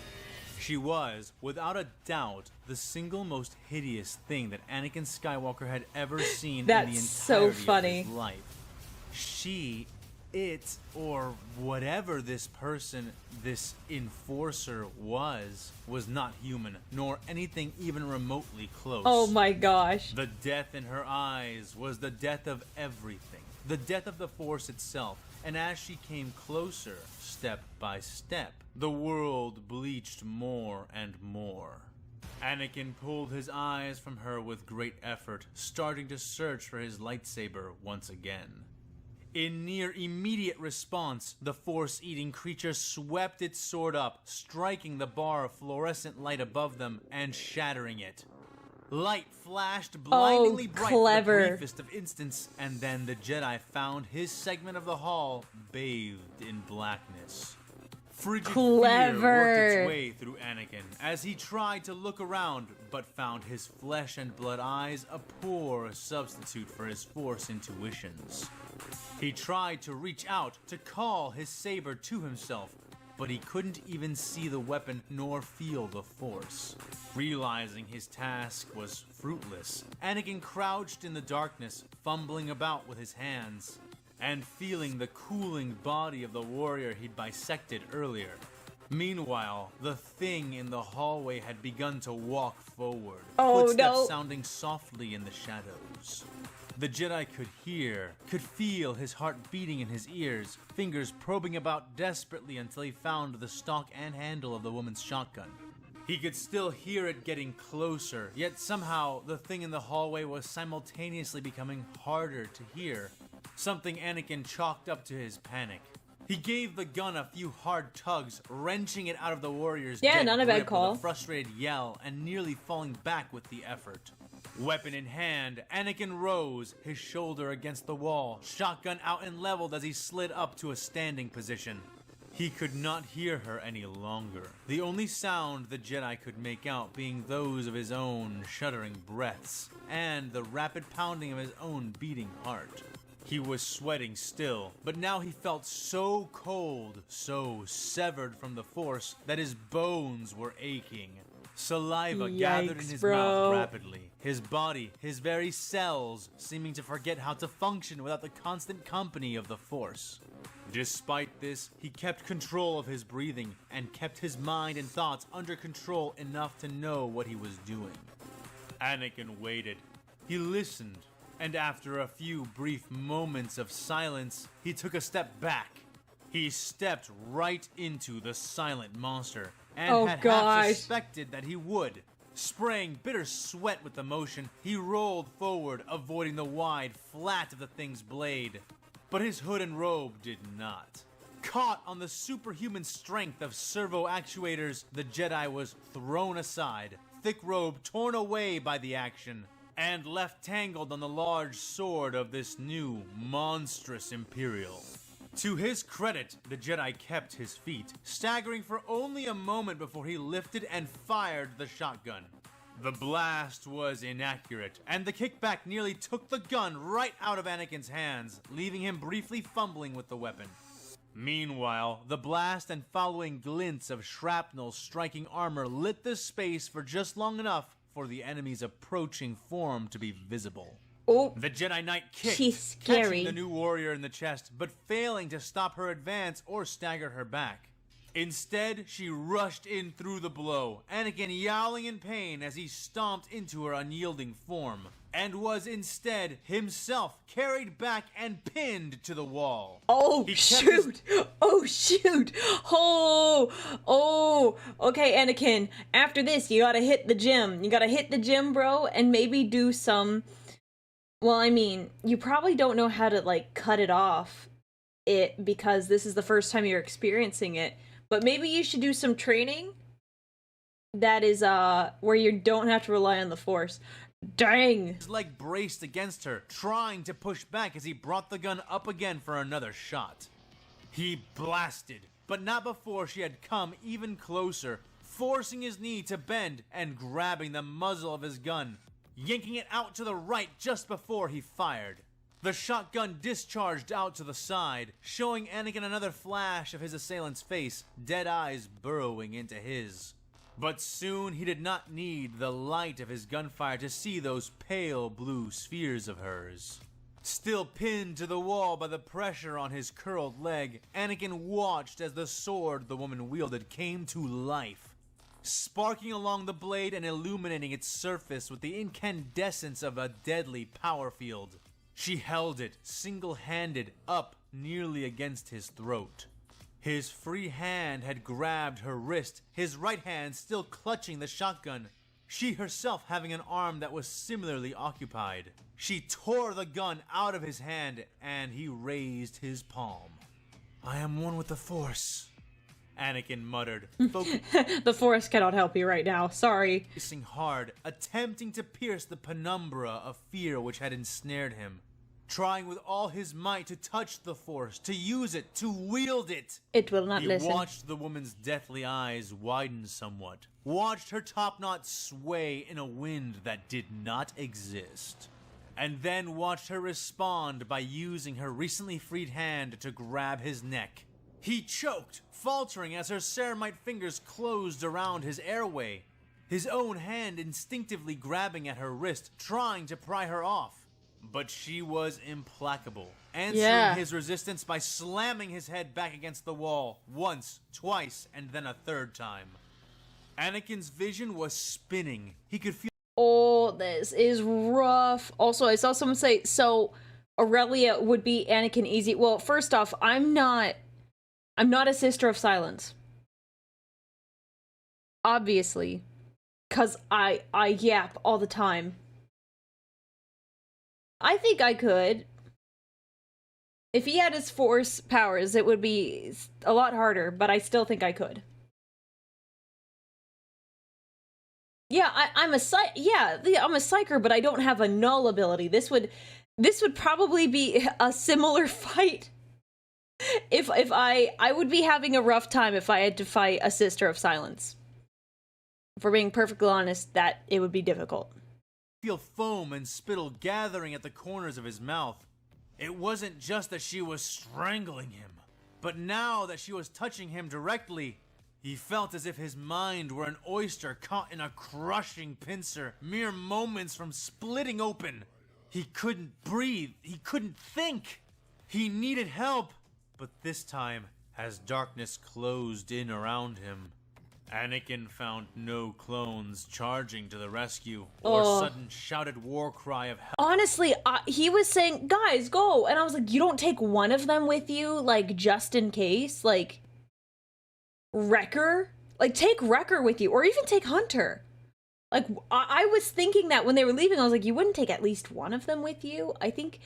She was, without a doubt, the single most hideous thing that Anakin Skywalker had ever seen in the entirety of his life. She, it, or whatever this person, this enforcer was not human, nor anything even remotely close. Oh my gosh. The death in her eyes was the death of everything, the death of the Force itself, and as she came closer, step by step, the world bleached more and more. Anakin pulled his eyes from her with great effort, starting to search for his lightsaber once again. In near immediate response, the Force-eating creature swept its sword up, striking the bar of fluorescent light above them and shattering it. Light flashed blindingly bright for the briefest of instants, and then the Jedi found his segment of the hall bathed in blackness. Frigid fear worked its way through Anakin as he tried to look around, but found his flesh and blood eyes a poor substitute for his Force intuitions. He tried to reach out to call his saber to himself, but he couldn't even see the weapon nor feel the Force. Realizing his task was fruitless, Anakin crouched in the darkness, fumbling about with his hands, and feeling the cooling body of the warrior he'd bisected earlier. Meanwhile, the thing in the hallway had begun to walk forward, footsteps sounding softly in the shadows. The Jedi could feel his heart beating in his ears, fingers probing about desperately until he found the stock and handle of the woman's shotgun. He could still hear it getting closer, yet somehow the thing in the hallway was simultaneously becoming harder to hear, something Anakin chalked up to his panic. He gave the gun a few hard tugs, wrenching it out of the warrior's dead grip with a frustrated yell and nearly falling back with the effort. Weapon in hand, Anakin rose, his shoulder against the wall, shotgun out and leveled as he slid up to a standing position. He could not hear her any longer, the only sound the Jedi could make out being those of his own shuddering breaths, and the rapid pounding of his own beating heart. He was sweating still, but now he felt so cold, so severed from the Force, that his bones were aching. Saliva gathered in his mouth rapidly, his body, his very cells, seeming to forget how to function without the constant company of the Force. Despite this, he kept control of his breathing, and kept his mind and thoughts under control enough to know what he was doing. Anakin waited. He listened, and after a few brief moments of silence, he took a step back. He stepped right into the silent monster, and had half suspected that he would. Spraying bitter sweat with emotion, he rolled forward, avoiding the wide flat of the thing's blade. But his hood and robe did not. Caught on the superhuman strength of servo actuators, the Jedi was thrown aside, thick robe torn away by the action, and left tangled on the large sword of this new, monstrous Imperial. To his credit, the Jedi kept his feet, staggering for only a moment before he lifted and fired the shotgun. The blast was inaccurate, and the kickback nearly took the gun right out of Anakin's hands, leaving him briefly fumbling with the weapon. Meanwhile, the blast and following glints of shrapnel striking armor lit the space for just long enough for the enemy's approaching form to be visible. The Jedi Knight kicked, catching the new warrior in the chest, but failing to stop her advance or stagger her back. Instead, she rushed in through the blow, Anakin yowling in pain as he stomped into her unyielding form. and was instead himself carried back and pinned to the wall. Oh, He kept shoot! Oh, shoot! Oh, okay, Anakin, after this, you gotta hit the gym. You gotta hit the gym, bro, and maybe do some... Well, I mean, you probably don't know how to, like, cut it off because this is the first time you're experiencing it, but maybe you should do some training that is, where you don't have to rely on the Force. Dang! His leg braced against her, trying to push back as he brought the gun up again for another shot. He blasted, but not before she had come even closer, forcing his knee to bend and grabbing the muzzle of his gun, yanking it out to the right just before he fired. The shotgun discharged out to the side, showing Anakin another flash of his assailant's face, dead eyes burrowing into his. But soon he did not need the light of his gunfire to see those pale blue spheres of hers. Still pinned to the wall by the pressure on his curled leg, Anakin watched as the sword the woman wielded came to life, sparking along the blade and illuminating its surface with the incandescence of a deadly power field. She held it, single-handed, up nearly against his throat. His free hand had grabbed her wrist, his right hand still clutching the shotgun, she herself having an arm that was similarly occupied. She tore the gun out of his hand, and he raised his palm. "I am one with the Force," Anakin muttered, The Force cannot help you right now, sorry. focusing hard, attempting to pierce the penumbra of fear which had ensnared him. Trying with all his might to touch the Force, to use it, to wield it. It will not He listen. watched the woman's deathly eyes widen somewhat, watched her top knot sway in a wind that did not exist, and then watched her respond by using her recently freed hand to grab his neck. He choked, faltering as her ceramite fingers closed around his airway, his own hand instinctively grabbing at her wrist, trying to pry her off. But she was implacable, answering his resistance by slamming his head back against the wall, once, twice, and then a third time. Anakin's vision was spinning. He could feel— Oh, this is rough. Also, I saw someone say, so Aurelia would be Anakin easy. Well, first off, I'm not a Sister of Silence. Obviously. 'Cause I yap all the time. I think I could. If he had his Force powers, it would be a lot harder, but I still think I could. Yeah, I'm a psyker, but I don't have a null ability. This would probably be a similar fight. If I would be having a rough time if I had to fight a Sister of Silence. For being perfectly honest, that it would be difficult. feel foam and spittle gathering at the corners of his mouth. It wasn't just that she was strangling him, but now that she was touching him directly, he felt as if his mind were an oyster caught in a crushing pincer, mere moments from splitting open. He couldn't breathe, he couldn't think. He needed help, but this time, as darkness closed in around him, Anakin found no clones charging to the rescue or sudden shouted war cry of help. Honestly, he was saying, guys, go. And I was like, you don't take one of them with you, like, just in case? Like, Wrecker? Like, take Wrecker with you, or even take Hunter. Like, I was thinking that when they were leaving, I was like, you wouldn't take at least one of them with you? I think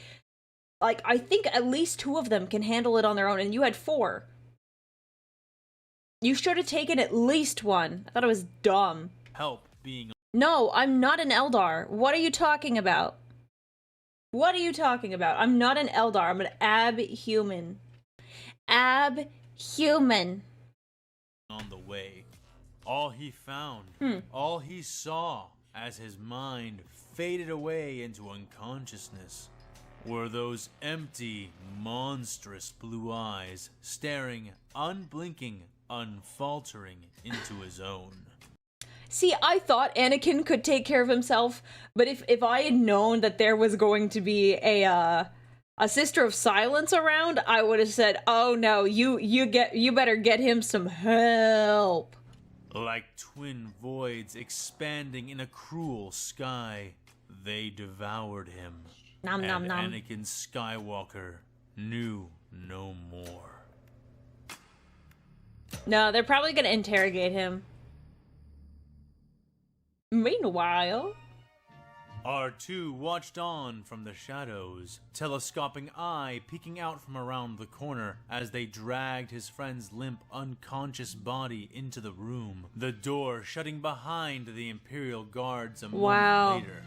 at least 2 of them can handle it on their own, and you had 4. You should have taken at least 1. I thought it was dumb. Help being. No, I'm not an Eldar. What are you talking about? What are you talking about? I'm not an Eldar. I'm an abhuman. Abhuman. On the way. All he found, all he saw as his mind faded away into unconsciousness were those empty, monstrous blue eyes staring, unblinking, unfaltering into his own. See, I thought Anakin could take care of himself, but if I had known that there was going to be a Sister of Silence around, I would have said, "Oh no, you better get him some help." Like twin voids expanding in a cruel sky, they devoured him. Nom nom and nom. Anakin Skywalker knew no more. No, they're probably gonna interrogate him. Meanwhile, R2 watched on from the shadows, telescoping eye peeking out from around the corner as they dragged his friend's limp, unconscious body into the room, the door shutting behind the Imperial guards a moment later.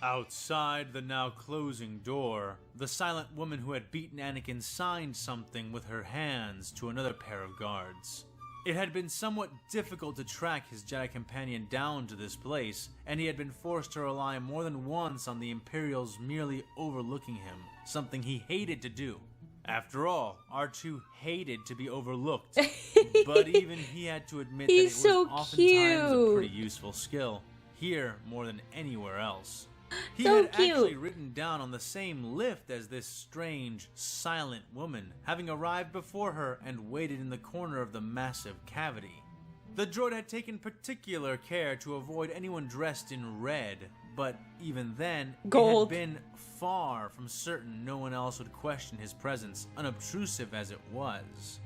Outside the now closing door, the silent woman who had beaten Anakin signed something with her hands to another pair of guards. It had been somewhat difficult to track his Jedi companion down to this place, and he had been forced to rely more than once on the Imperials merely overlooking him, something he hated to do. After all, R2 hated to be overlooked, but even he had to admit that it was oftentimes a pretty useful skill, here more than anywhere else. He had actually ridden down on the same lift as this strange, silent woman, having arrived before her and waited in the corner of the massive cavity. The droid had taken particular care to avoid anyone dressed in red, but even then, gold. It had been far from certain no one else would question his presence, unobtrusive as it was.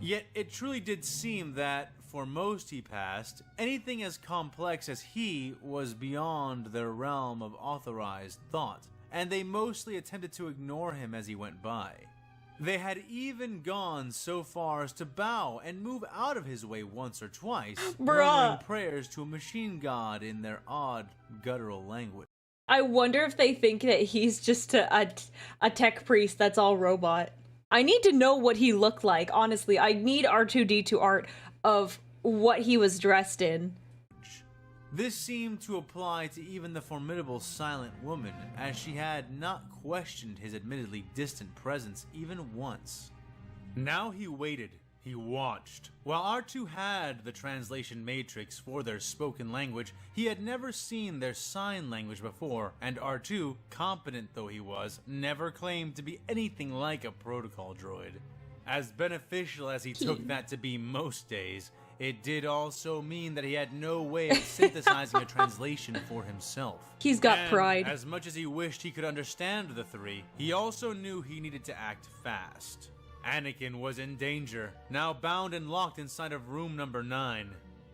Yet it truly did seem that, for most he passed, anything as complex as he was beyond their realm of authorized thought, and they mostly attempted to ignore him as he went by. They had even gone so far as to bow and move out of his way once or twice, murmuring prayers to a machine god in their odd, guttural language. I wonder if they think that he's just a tech priest that's all robot. I need to know what he looked like, honestly. I need R2-D2 art of what he was dressed in. This seemed to apply to even the formidable silent woman, as she had not questioned his admittedly distant presence even once. Now he waited, he watched. While R2 had the translation matrix for their spoken language, he had never seen their sign language before, and R2, competent though he was, never claimed to be anything like a protocol droid. As beneficial as he took that to be most days, it did also mean that he had no way of synthesizing a translation for himself. He's got pride. As much as he wished he could understand the three, he also knew he needed to act fast. Anakin was in danger, now bound and locked inside of room number 9.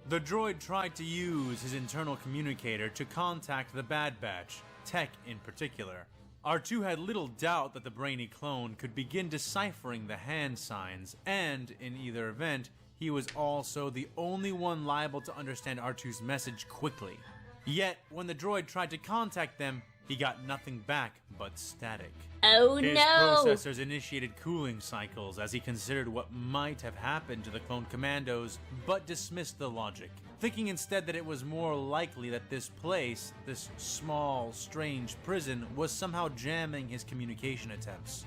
The droid tried to use his internal communicator to contact the Bad Batch, Tech in particular. R2 had little doubt that the brainy clone could begin deciphering the hand signs, and, in either event, he was also the only one liable to understand R2's message quickly. Yet, when the droid tried to contact them, he got nothing back but static. Oh His no! processors initiated cooling cycles as he considered what might have happened to the clone commandos, but dismissed the logic, thinking instead that it was more likely that this place, this small, strange prison, was somehow jamming his communication attempts.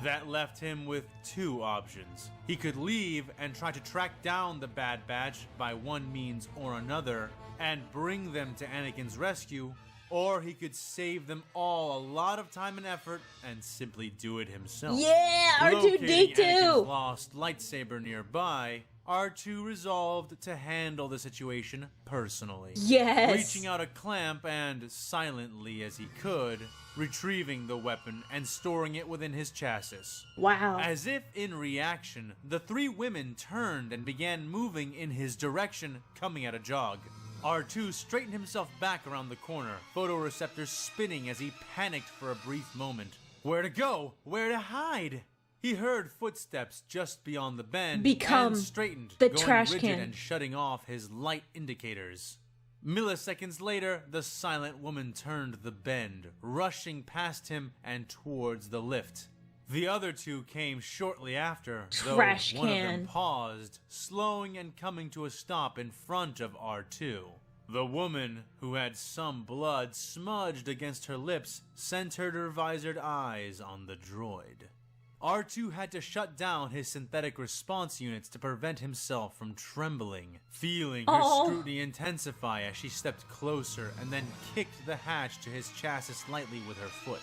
That left him with two options. He could leave and try to track down the Bad Batch by one means or another and bring them to Anakin's rescue, or he could save them all a lot of time and effort and simply do it himself. Yeah, Locating R2-D2! Anakin's lost lightsaber nearby, R2 resolved to handle the situation personally. Yes! Reaching out a clamp and, silently as he could, retrieving the weapon and storing it within his chassis. Wow. As if in reaction, the three women turned and began moving in his direction, coming at a jog. R2 straightened himself back around the corner, photoreceptors spinning as he panicked for a brief moment. Where to go? Where to hide? He heard footsteps just beyond the bend and straightened, the going trash rigid can and shutting off his light indicators. Milliseconds later, the silent woman turned the bend, rushing past him and towards the lift. The other two came shortly after, though one of them paused, slowing and coming to a stop in front of R2. The woman, who had some blood smudged against her lips, centered her visored eyes on the droid. R2 had to shut down his synthetic response units to prevent himself from trembling, feeling her scrutiny intensify as she stepped closer and then kicked the hatch to his chassis lightly with her foot.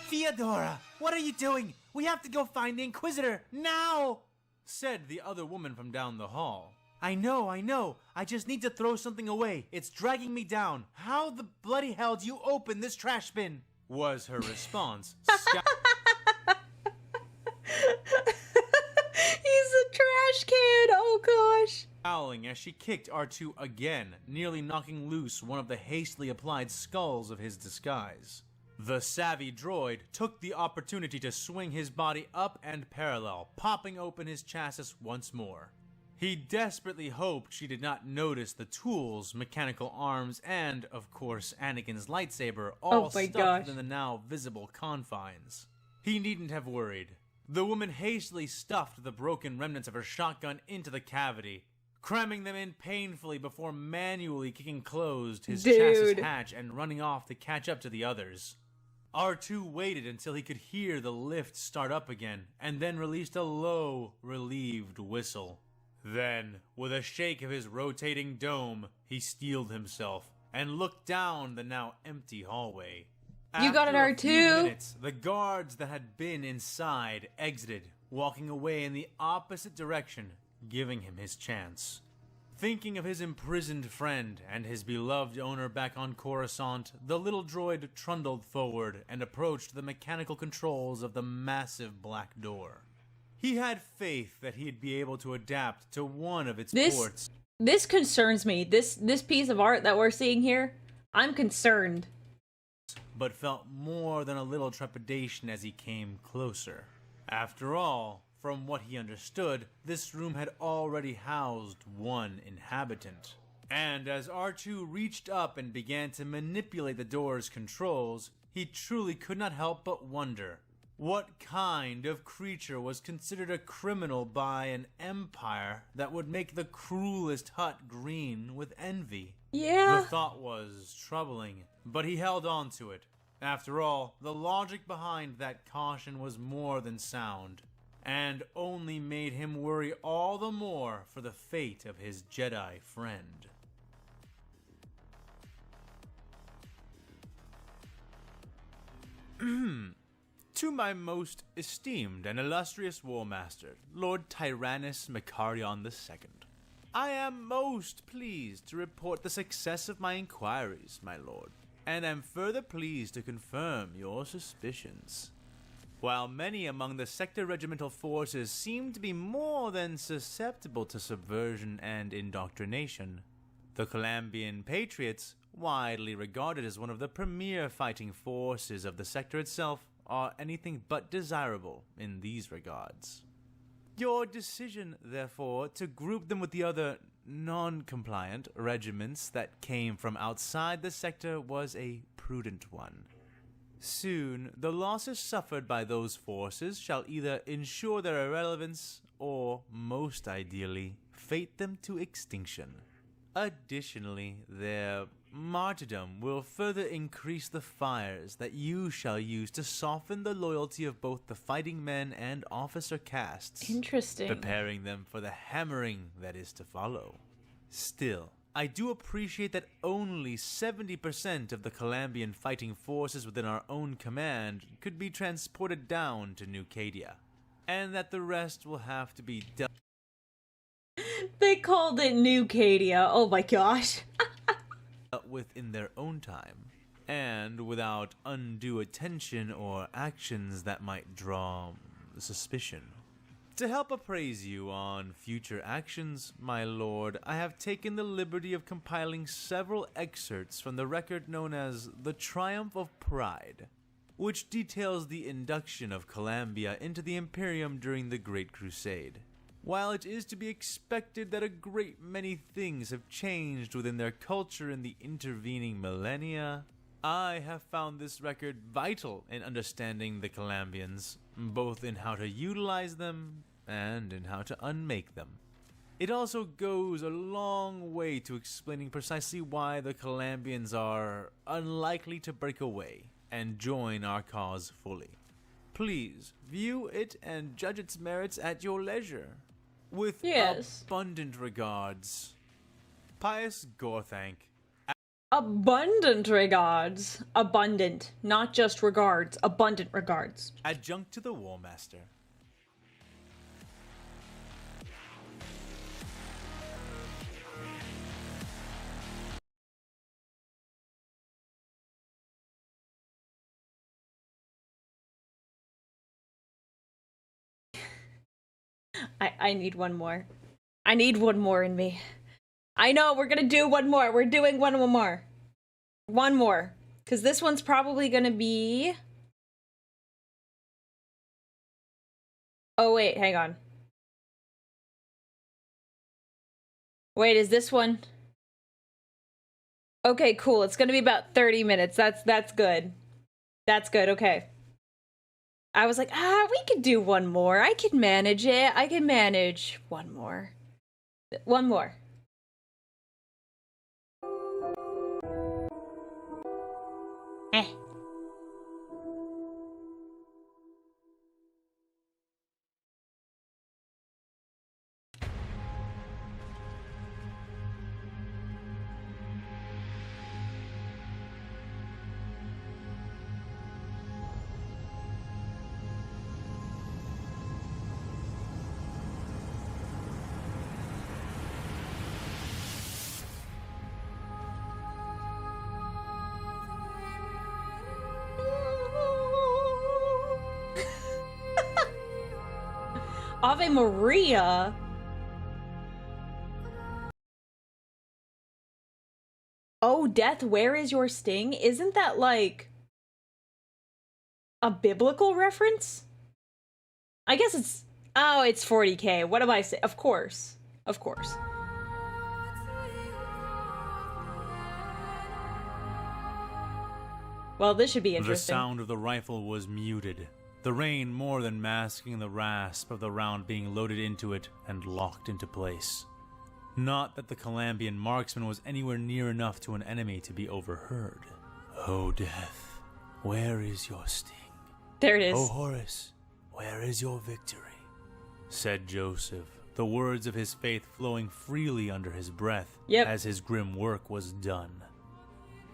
Theodora, what are you doing? We have to go find the Inquisitor, now! Said the other woman from down the hall. I know. I just need to throw something away. It's dragging me down. How the bloody hell do you open this trash bin? Was her response. He's a trash can. Oh gosh. Howling as she kicked R2 again, nearly knocking loose one of the hastily applied skulls of his disguise. The savvy droid took the opportunity to swing his body up and parallel, popping open his chassis once more. He desperately hoped she did not notice the tools, mechanical arms, and, of course, Anakin's lightsaber all stuffed within the now visible confines. He needn't have worried. The woman hastily stuffed the broken remnants of her shotgun into the cavity, cramming them in painfully before manually kicking closed his chassis hatch and running off to catch up to the others. R2 waited until he could hear the lift start up again, and then released a low, relieved whistle. Then, with a shake of his rotating dome, he steeled himself and looked down the now empty hallway. You got it, After a R2. few minutes, the guards that had been inside exited, walking away in the opposite direction, giving him his chance. Thinking of his imprisoned friend and his beloved owner back on Coruscant, the little droid trundled forward and approached the mechanical controls of the massive black door. He had faith that he'd be able to adapt to one of its ports. This concerns me. This piece of art that we're seeing here, I'm concerned. But felt more than a little trepidation as he came closer. After all, from what he understood, this room had already housed one inhabitant. And as R2 reached up and began to manipulate the door's controls, he truly could not help but wonder, what kind of creature was considered a criminal by an empire that would make the cruelest hut green with envy? Yeah. The thought was troubling, but he held on to it. After all, the logic behind that caution was more than sound, and only made him worry all the more for the fate of his Jedi friend. To my most esteemed and illustrious War Master, Lord Tyrannus Macarion II, I am most pleased to report the success of my inquiries, my lord, and am further pleased to confirm your suspicions. While many among the sector regimental forces seem to be more than susceptible to subversion and indoctrination, the Calambian Patriots, widely regarded as one of the premier fighting forces of the sector itself, are anything but desirable in these regards. Your decision, therefore, to group them with the other non-compliant regiments that came from outside the sector was a prudent one. Soon, the losses suffered by those forces shall either ensure their irrelevance or, most ideally, fate them to extinction. Additionally, their martyrdom will further increase the fires that you shall use to soften the loyalty of both the fighting men and officer castes. Interesting. Preparing them for the hammering that is to follow. Still, I do appreciate that only 70% of the Calambian fighting forces within our own command could be transported down to New Cadia, and that the rest will have to be dealt They called it New Cadia. Oh my gosh. with in their own time, and without undue attention or actions that might draw suspicion. To help appraise you on future actions, my lord, I have taken the liberty of compiling several excerpts from the record known as the Triumph of Pride, which details the induction of Calambia into the Imperium during the Great Crusade. While it is to be expected that a great many things have changed within their culture in the intervening millennia, I have found this record vital in understanding the Calambians, both in how to utilize them and in how to unmake them. It also goes a long way to explaining precisely why the Calambians are unlikely to break away and join our cause fully. Please view it and judge its merits at your leisure. With abundant regards, Pious Gorthank. Abundant regards. Abundant. Not just regards. Abundant regards. Adjunct to the War Master. I need one more. I need one more in me. I know, we're gonna do one more. We're doing one more. One more. Because this one's probably gonna be... Oh, wait, hang on. Wait, is this one? Okay, cool. It's gonna be about 30 minutes. That's good. That's good, okay. I was like, we could do one more. I can manage it. I can manage one more. One more. Eh. Ave Maria. Oh, death, where is your sting? Isn't that like a biblical reference? I guess it's... Oh, it's 40k. What am I saying? Of course. Of course. Well, this should be interesting. The sound of the rifle was muted, the rain more than masking the rasp of the round being loaded into it and locked into place. Not that the Calambian marksman was anywhere near enough to an enemy to be overheard. Oh, death, where is your sting? There it is. Oh, Horus, where is your victory? Said Joseph, the words of his faith flowing freely under his breath as his grim work was done.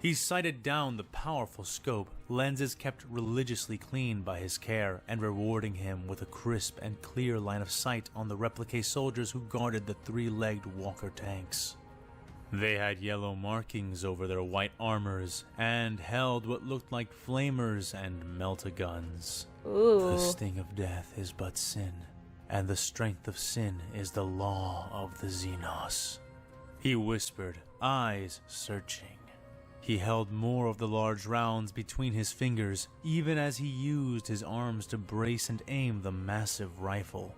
He sighted down the powerful scope, lenses kept religiously clean by his care and rewarding him with a crisp and clear line of sight on the replique soldiers who guarded the three-legged walker tanks. They had yellow markings over their white armors and held what looked like flamers and melta-guns. Ooh. The sting of death is but sin, and the strength of sin is the law of the Xenos. He whispered, eyes searching. He held more of the large rounds between his fingers, even as he used his arms to brace and aim the massive rifle.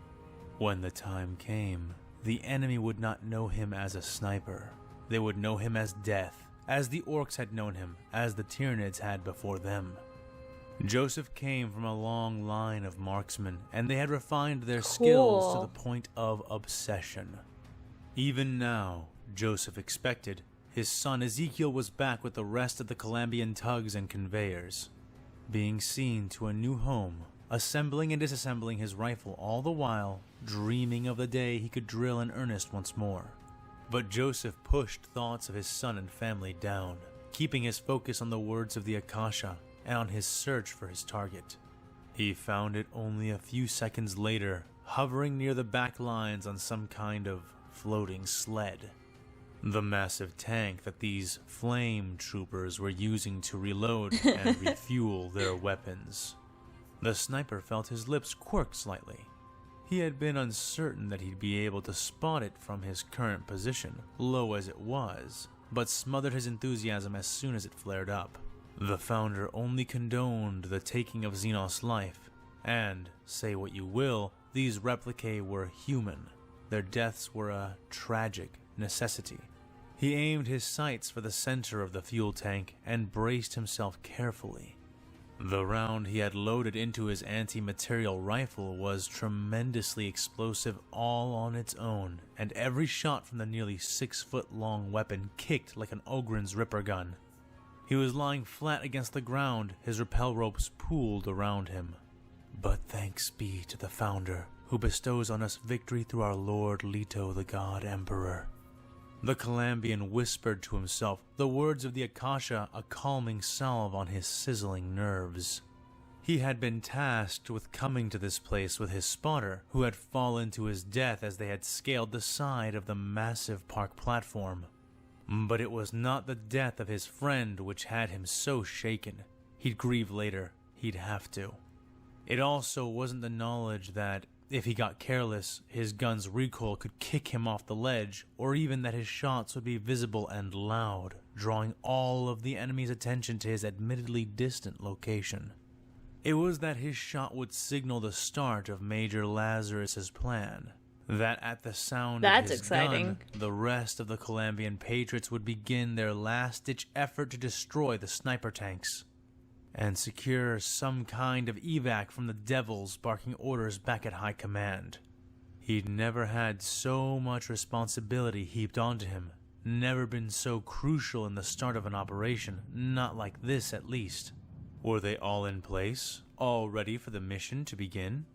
When the time came, the enemy would not know him as a sniper. They would know him as Death, as the orcs had known him, as the Tyranids had before them. Joseph came from a long line of marksmen, and they had refined their skills to the point of obsession. Even now, Joseph expected, his son Ezekiel was back with the rest of the Calambian tugs and conveyors, being seen to a new home, assembling and disassembling his rifle all the while, dreaming of the day he could drill in earnest once more. But Joseph pushed thoughts of his son and family down, keeping his focus on the words of the Akasha and on his search for his target. He found it only a few seconds later, hovering near the back lines on some kind of floating sled. The massive tank that these flame troopers were using to reload and refuel their weapons. The sniper felt his lips quirk slightly. He had been uncertain that he'd be able to spot it from his current position, low as it was, but smothered his enthusiasm as soon as it flared up. The founder only condoned the taking of Xenos life, and, say what you will, these replicae were human. Their deaths were a tragic necessity. He aimed his sights for the center of the fuel tank and braced himself carefully. The round he had loaded into his anti-material rifle was tremendously explosive all on its own, and every shot from the nearly 6-foot-long weapon kicked like an Ogren's Ripper gun. He was lying flat against the ground, his rappel ropes pooled around him. But thanks be to the Founder, who bestows on us victory through our Lord Leto the God Emperor. The Calambian whispered to himself, the words of the Akasha a calming salve on his sizzling nerves. He had been tasked with coming to this place with his spotter, who had fallen to his death as they had scaled the side of the massive park platform. But it was not the death of his friend which had him so shaken. He'd grieve later. He'd have to. It also wasn't the knowledge that, If he got careless, his gun's recoil could kick him off the ledge, or even that his shots would be visible and loud, drawing all of the enemy's attention to his admittedly distant location. It was that his shot would signal the start of Major Lazarus's plan. That at the sound of his gun, the rest of the Colombian patriots would begin their last-ditch effort to destroy the sniper tanks and secure some kind of evac from the devils barking orders back at high command. He'd never had so much responsibility heaped onto him, never been so crucial in the start of an operation, not like this at least. Were they all in place, all ready for the mission to begin?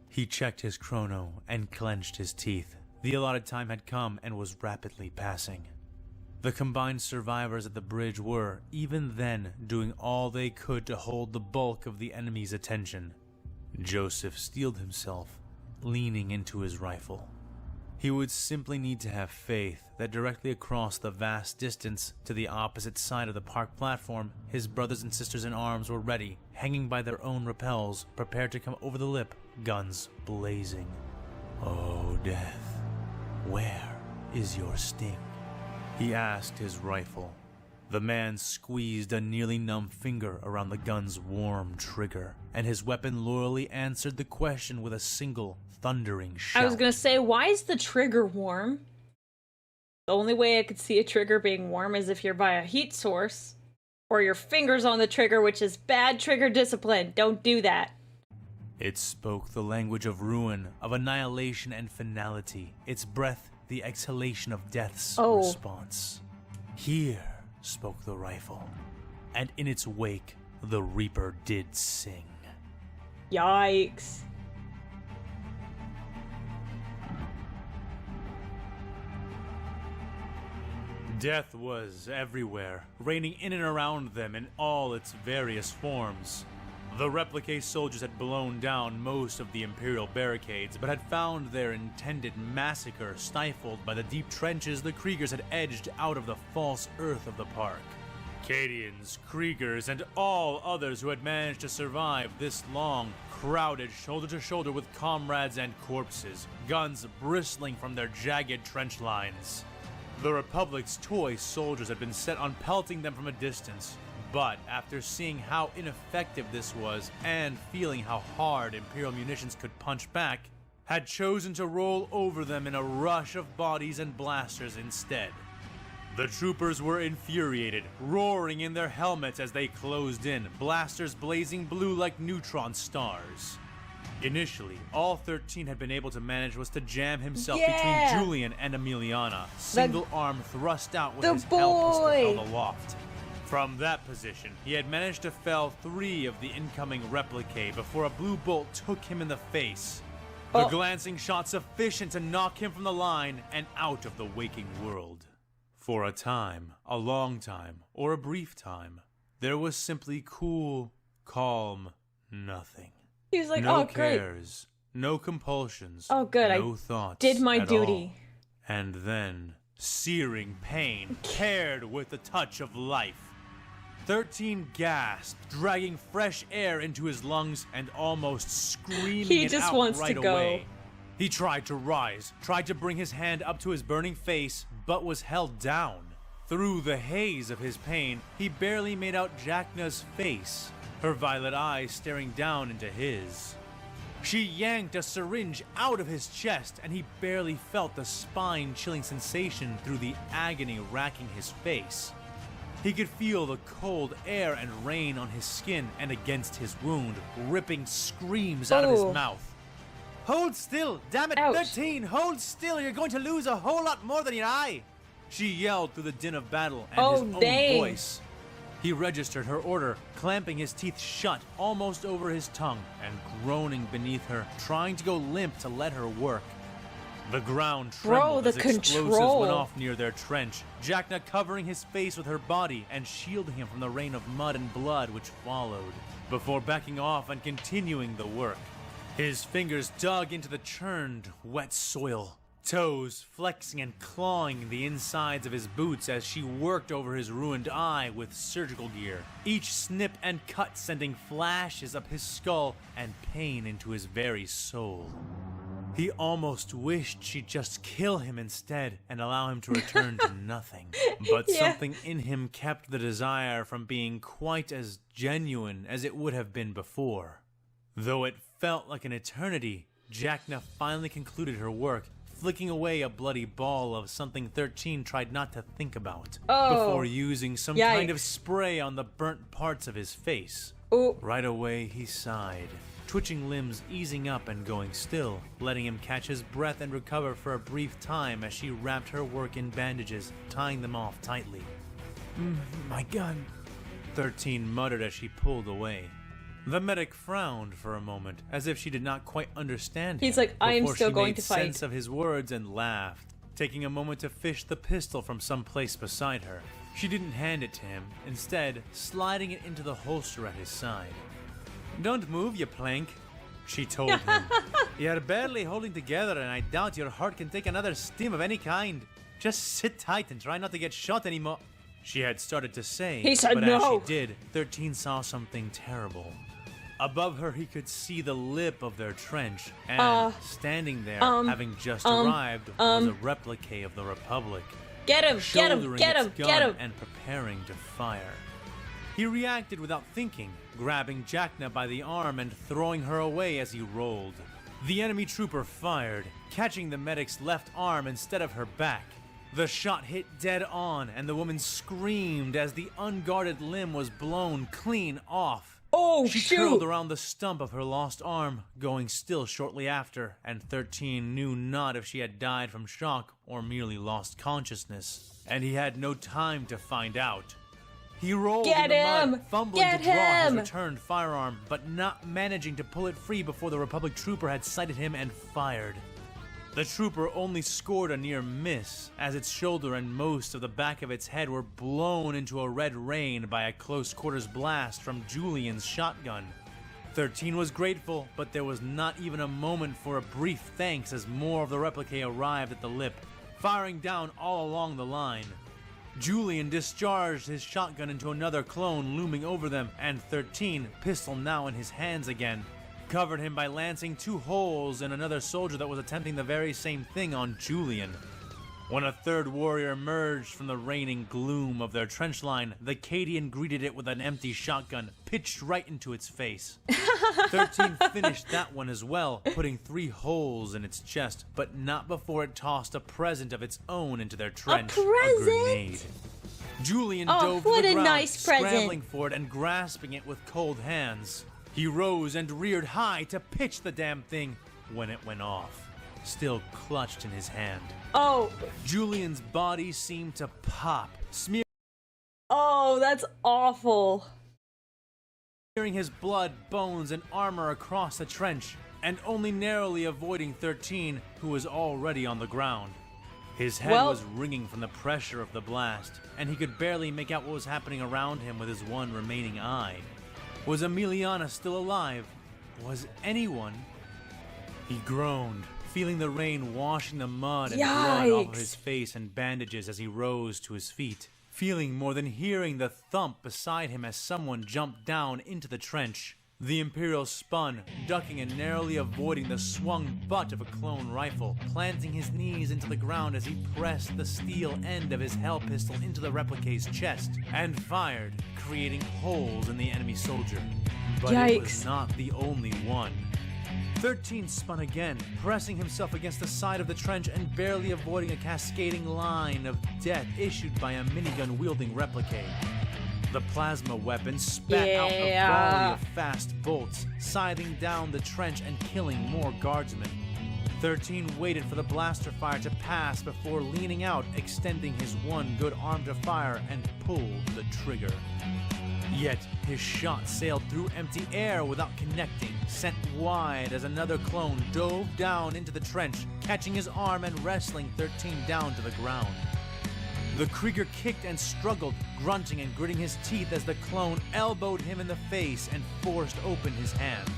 He checked his chrono and clenched his teeth. The allotted time had come and was rapidly passing. The combined survivors at the bridge were, even then, doing all they could to hold the bulk of the enemy's attention. Joseph steeled himself, leaning into his rifle. He would simply need to have faith that directly across the vast distance to the opposite side of the park platform, his brothers and sisters in arms were ready, hanging by their own rappels, prepared to come over the lip, guns blazing. "Oh, death, where is your sting?" he asked his rifle. The man squeezed a nearly numb finger around the gun's warm trigger, and his weapon loyally answered the question with a single thundering shout. I was gonna say, why is the trigger warm? The only way I could see a trigger being warm is if you're by a heat source, or your fingers on the trigger, which is bad trigger discipline. Don't do that. It spoke the language of ruin, of annihilation and finality, its breath the exhalation of death's response. Here spoke the rifle, and in its wake, the Reaper did sing. Yikes. Death was everywhere, raining in and around them in all its various forms. The Replique soldiers had blown down most of the Imperial barricades, but had found their intended massacre stifled by the deep trenches the Kriegers had edged out of the false earth of the park. Cadians, Kriegers, and all others who had managed to survive this long, crowded shoulder to shoulder with comrades and corpses, guns bristling from their jagged trench lines. The Republic's toy soldiers had been set on pelting them from a distance, but after seeing how ineffective this was and feeling how hard Imperial munitions could punch back, had chosen to roll over them in a rush of bodies and blasters instead. The troopers were infuriated, roaring in their helmets as they closed in, blasters blazing blue like neutron stars. Initially, all 13 had been able to manage was to jam himself between Julian and Emiliana, single arm thrust out with his hell pistol held aloft. From that position, he had managed to fell 3 of the incoming replicae before a blue bolt took him in the face. The glancing shot sufficient to knock him from the line and out of the waking world. For a time, a long time, or a brief time, there was simply cool, calm nothing. He was like, no oh, great. cares, no compulsions, oh, good. no thoughts did my at duty. All. And then, searing pain paired with the touch of life. 13 gasped, dragging fresh air into his lungs and almost screaming he it just out wants right to go. away. He tried to rise, tried to bring his hand up to his burning face, but was held down. Through the haze of his pain, he barely made out Jackna's face, her violet eyes staring down into his. She yanked a syringe out of his chest, and he barely felt the spine-chilling sensation through the agony racking his face. He could feel the cold air and rain on his skin and against his wound, ripping screams out of his mouth. Hold still! Damn it, Ouch. 13! Hold still! You're going to lose a whole lot more than your eye! She yelled through the din of battle and his own voice. He registered her order, clamping his teeth shut almost over his tongue and groaning beneath her, trying to go limp to let her work. The ground trembled as explosives went off near their trench, Jackna covering his face with her body and shielding him from the rain of mud and blood which followed, before backing off and continuing the work. His fingers dug into the churned, wet soil, toes flexing and clawing the insides of his boots as she worked over his ruined eye with surgical gear, each snip and cut sending flashes up his skull and pain into his very soul. He almost wished she'd just kill him instead and allow him to return to nothing. But something in him kept the desire from being quite as genuine as it would have been before. Though it felt like an eternity, Jackna finally concluded her work, flicking away a bloody ball of something 13 tried not to think about, before using some kind of spray on the burnt parts of his face. Right away he sighed, twitching limbs easing up and going still, letting him catch his breath and recover for a brief time as she wrapped her work in bandages, tying them off tightly. My gun, 13 muttered as she pulled away. The medic frowned for a moment, as if she did not quite understand him. He's like, I am still going to fight. Before she made sense of his words and laughed, taking a moment to fish the pistol from some place beside her. She didn't hand it to him, instead sliding it into the holster at his side. Don't move, you plank, she told him. You're barely holding together, and I doubt your heart can take another stim of any kind. Just sit tight and try not to get shot anymore. She had started to say, he said but no. As she did, 13 saw something terrible. Above her, he could see the lip of their trench, and standing there, having just arrived, was a replique of the Republic. Get him! Get him! Get him! Get him! And preparing to fire. He reacted without thinking, grabbing Jackna by the arm and throwing her away as he rolled. The enemy trooper fired, catching the medic's left arm instead of her back. The shot hit dead on, and the woman screamed as the unguarded limb was blown clean off. Oh, she curled around the stump of her lost arm, going still shortly after, and 13 knew not if she had died from shock or merely lost consciousness. And he had no time to find out. He rolled in the mud, fumbling to draw his returned firearm, but not managing to pull it free before the Republic trooper had sighted him and fired. The trooper only scored a near miss, as its shoulder and most of the back of its head were blown into a red rain by a close-quarters blast from Julian's shotgun. 13 was grateful, but there was not even a moment for a brief thanks as more of the replique arrived at the lip, firing down all along the line. Julian discharged his shotgun into another clone looming over them, and 13, pistol now in his hands again, covered him by lancing 2 holes in another soldier that was attempting the very same thing on Julian. When a third warrior emerged from the raining gloom of their trench line, the Cadian greeted it with an empty shotgun, pitched right into its face. 13 finished that one as well, putting 3 holes in its chest, but not before it tossed a present of its own into their trench. A grenade. Julian dove to the ground, scrambling for it and grasping it with cold hands. He rose and reared high to pitch the damn thing when it went off, still clutched in his hand. Julian's body seemed to pop, smearing that's awful. His blood, bones, and armor across the trench, and only narrowly avoiding 13, who was already on the ground. His head was ringing from the pressure of the blast, and he could barely make out what was happening around him with his one remaining eye. Was Emiliana still alive? Was anyone? He groaned, feeling the rain washing the mud and blood off of his face and bandages as he rose to his feet, feeling more than hearing the thump beside him as someone jumped down into the trench. The Imperial spun, ducking and narrowly avoiding the swung butt of a clone rifle, planting his knees into the ground as he pressed the steel end of his hell pistol into the replique's chest, and fired, creating holes in the enemy soldier. But it was not the only one. 13 spun again, pressing himself against the side of the trench and barely avoiding a cascading line of death issued by a minigun-wielding replique. The plasma weapon spat out a volley of fast bolts, scything down the trench and killing more guardsmen. 13 waited for the blaster fire to pass before leaning out, extending his one good arm to fire, and pulled the trigger. Yet his shot sailed through empty air without connecting, sent wide as another clone dove down into the trench, catching his arm and wrestling 13 down to the ground. The Krieger kicked and struggled, grunting and gritting his teeth as the clone elbowed him in the face and forced open his hand.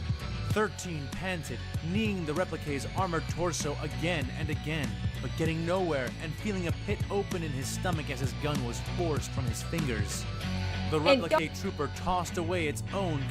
13 panted, kneeing the replique's armored torso again and again, but getting nowhere and feeling a pit open in his stomach as his gun was forced from his fingers. The replique trooper tossed away its own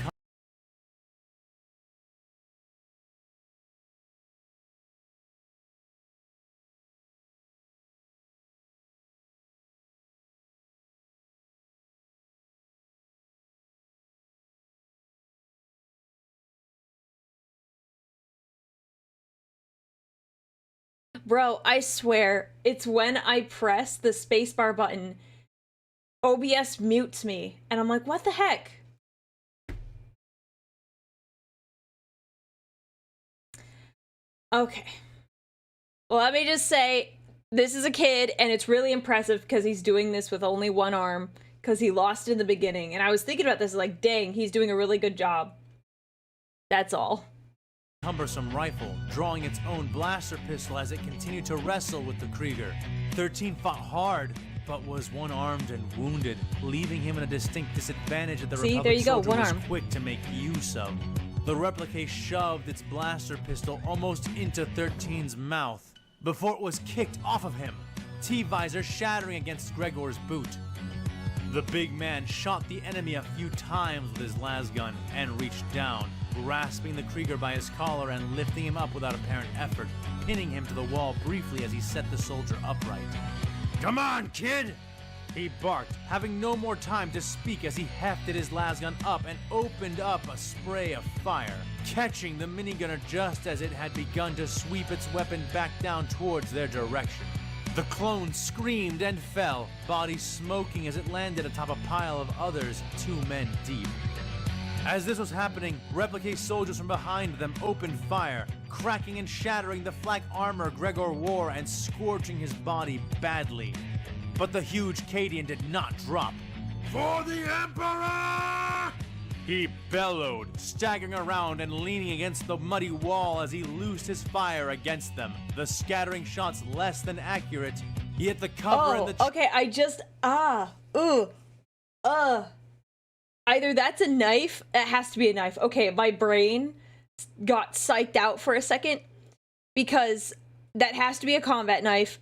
Bro, I swear, it's when I press the spacebar button, OBS mutes me, and I'm like, what the heck? Okay. Well, let me just say, this is a kid, and it's really impressive because he's doing this with only one arm, because he lost in the beginning. And I was thinking about this, like, dang, he's doing a really good job. That's all. Cumbersome rifle, drawing its own blaster pistol as it continued to wrestle with the Krieger. 13 fought hard, but was one-armed and wounded, leaving him in a distinct disadvantage that the See, Republic there you go, soldier one was arm. quick to make use of. The Replicate shoved its blaster pistol almost into 13's mouth before it was kicked off of him, T-visor shattering against Gregor's boot. The big man shot the enemy a few times with his lasgun and reached down, grasping the Krieger by his collar and lifting him up without apparent effort, pinning him to the wall briefly as he set the soldier upright. "Come on, kid!" he barked, having no more time to speak as he hefted his lasgun up and opened up a spray of fire, catching the minigunner just as it had begun to sweep its weapon back down towards their direction. The clone screamed and fell, body smoking as it landed atop a pile of others 2 men deep. As this was happening, Replicate soldiers from behind them opened fire, cracking and shattering the flak armor Gregor wore and scorching his body badly. But the huge Cadian did not drop. "For the Emperor!" he bellowed, staggering around and leaning against the muddy wall as he loosed his fire against them. The scattering shots less than accurate, yet the cover and the... okay, I just... Either that's a knife, it has to be a knife. Okay, my brain got psyched out for a second, because that has to be a combat knife.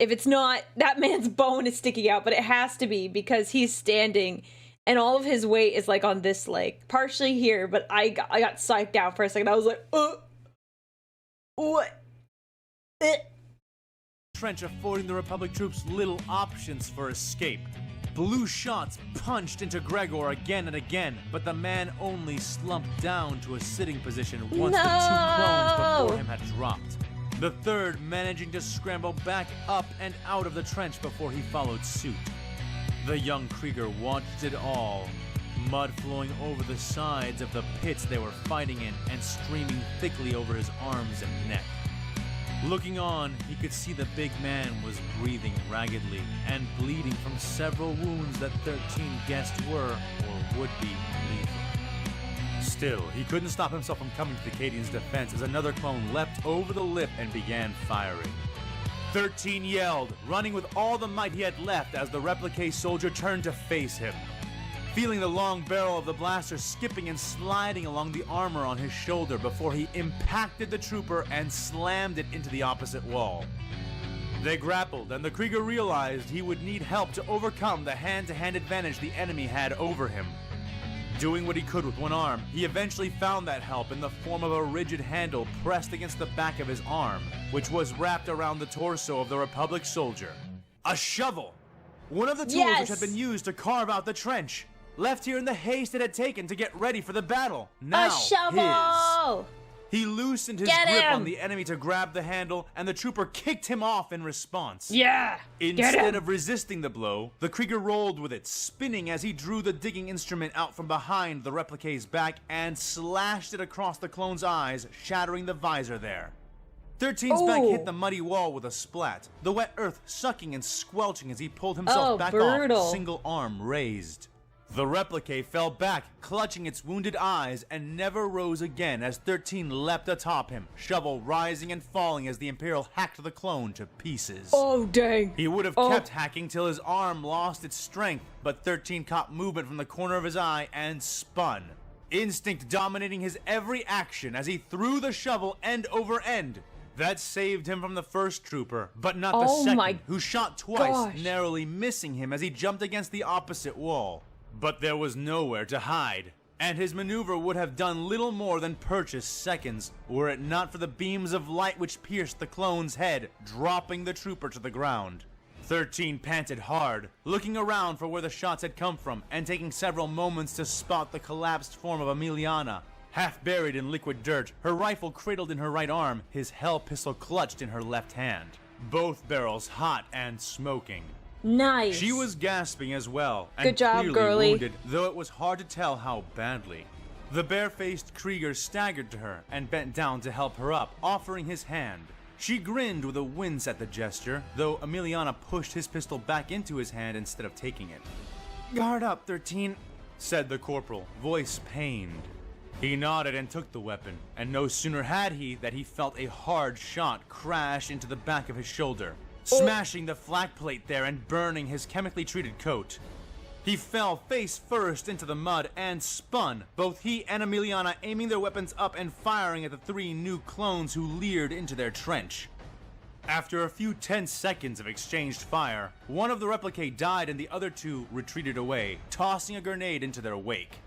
If it's not, that man's bone is sticking out, but it has to be because he's standing and all of his weight is like on this leg. Partially here, but I got psyched out for a second. I was like, what? Trench affording the Republic troops little options for escape. Blue shots punched into Gregor again and again, but the man only slumped down to a sitting position once the 2 clones before him had dropped. The third managing to scramble back up and out of the trench before he followed suit. The young Krieger watched it all, mud flowing over the sides of the pits they were fighting in and streaming thickly over his arms and neck. Looking on, he could see the big man was breathing raggedly and bleeding from several wounds that 13 guessed were or would be lethal. Still, he couldn't stop himself from coming to the Cadian's defense as another clone leapt over the lip and began firing. 13 yelled, running with all the might he had left as the Replicate soldier turned to face him. Feeling the long barrel of the blaster skipping and sliding along the armor on his shoulder before he impacted the trooper and slammed it into the opposite wall. They grappled, and the Krieger realized he would need help to overcome the hand-to-hand advantage the enemy had over him. Doing what he could with one arm, he eventually found that help in the form of a rigid handle pressed against the back of his arm, which was wrapped around the torso of the Republic soldier. A shovel! One of the tools which had been used to carve out the trench, left here in the haste it had taken to get ready for the battle. Now a shovel! He loosened his grip on the enemy to grab the handle, and the trooper kicked him off in response. Yeah! Instead of resisting the blow, the Krieger rolled with it, spinning as he drew the digging instrument out from behind the Replicate's back and slashed it across the clone's eyes, shattering the visor there. 13's back hit the muddy wall with a splat, the wet earth sucking and squelching as he pulled himself back off, single arm raised. The Replicate fell back, clutching its wounded eyes, and never rose again as 13 leapt atop him, shovel rising and falling as the Imperial hacked the clone to pieces. Oh, dang. He would have kept hacking till his arm lost its strength, but 13 caught movement from the corner of his eye and spun. Instinct dominating his every action as he threw the shovel end over end. That saved him from the first trooper, but not the second, who shot twice, narrowly missing him as he jumped against the opposite wall. But there was nowhere to hide, and his maneuver would have done little more than purchase seconds, were it not for the beams of light which pierced the clone's head, dropping the trooper to the ground. 13 panted hard, looking around for where the shots had come from, and taking several moments to spot the collapsed form of Emiliana, Half buried in liquid dirt, her rifle cradled in her right arm, his hell pistol clutched in her left hand. Both barrels hot and smoking. Nice. She was gasping as well, and Good job, clearly girly. wounded, though it was hard to tell how badly. The bare-faced Krieger staggered to her and bent down to help her up, offering his hand. She grinned with a wince at the gesture, though Emiliana pushed his pistol back into his hand instead of taking it. "Guard up, 13, said the corporal, voice pained. He nodded and took the weapon, and no sooner had he that he felt a hard shot crash into the back of his shoulder, smashing the flak plate there and burning his chemically treated coat. He fell face first into the mud and spun, both he and Emiliana aiming their weapons up and firing at the 3 new clones who leered into their trench. After a few tense seconds of exchanged fire, one of the replicae died and the other 2 retreated away, tossing a grenade into their wake.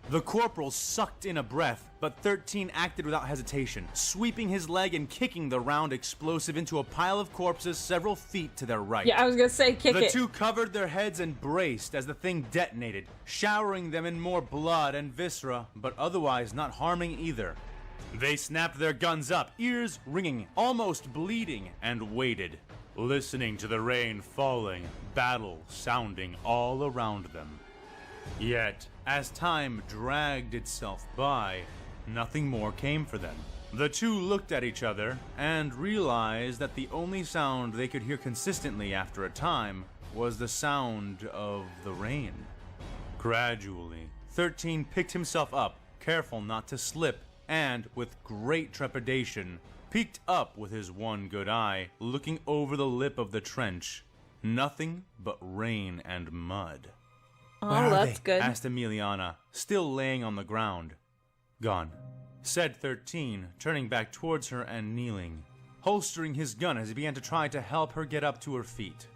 The corporal sucked in a breath, but 13 acted without hesitation, sweeping his leg and kicking the round explosive into a pile of corpses several feet to their right. Yeah, I was gonna say kick The it. 2 covered their heads and braced as the thing detonated, showering them in more blood and viscera, but otherwise not harming either. They snapped their guns up, ears ringing, almost bleeding, and waited, listening to the rain falling, battle sounding all around them. Yet, as time dragged itself by, nothing more came for them. The 2 looked at each other and realized that the only sound they could hear consistently after a time was the sound of the rain. Gradually, 13 picked himself up, careful not to slip, and, with great trepidation, peeked up with his one good eye, looking over the lip of the trench. Nothing but rain and mud. Oh, that's good. Asked Emiliana, still laying on the ground. Gone, said 13, turning back towards her and kneeling, holstering his gun as he began to try to help her get up to her feet.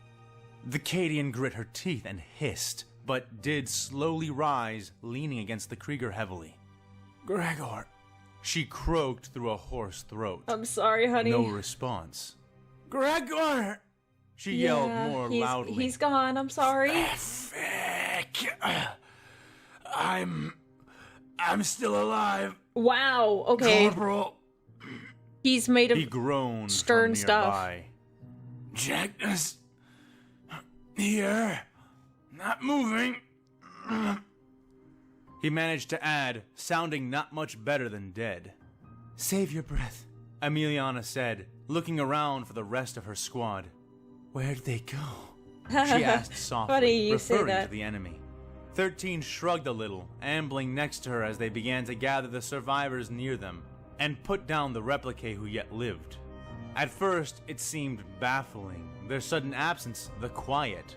The Cadian grit her teeth and hissed, but did slowly rise, leaning against the Krieger heavily. "Gregor," she croaked through a hoarse throat. I'm sorry, honey. No response. "Gregor!" She yelled more loudly. He's gone. I'm sorry. Frick. I'm still alive. Wow. Okay. Corporal. He's made He of groaned stern from stuff. nearby. "Jackness. Here. Not moving." He managed to add, sounding not much better than dead. "Save your breath," Emiliana said, looking around for the rest of her squad. "Where'd they go?" she asked softly, Funny you say referring that. to the enemy. 13 shrugged a little, ambling next to her as they began to gather the survivors near them, and put down the replicae who yet lived. At first, it seemed baffling, their sudden absence, the quiet.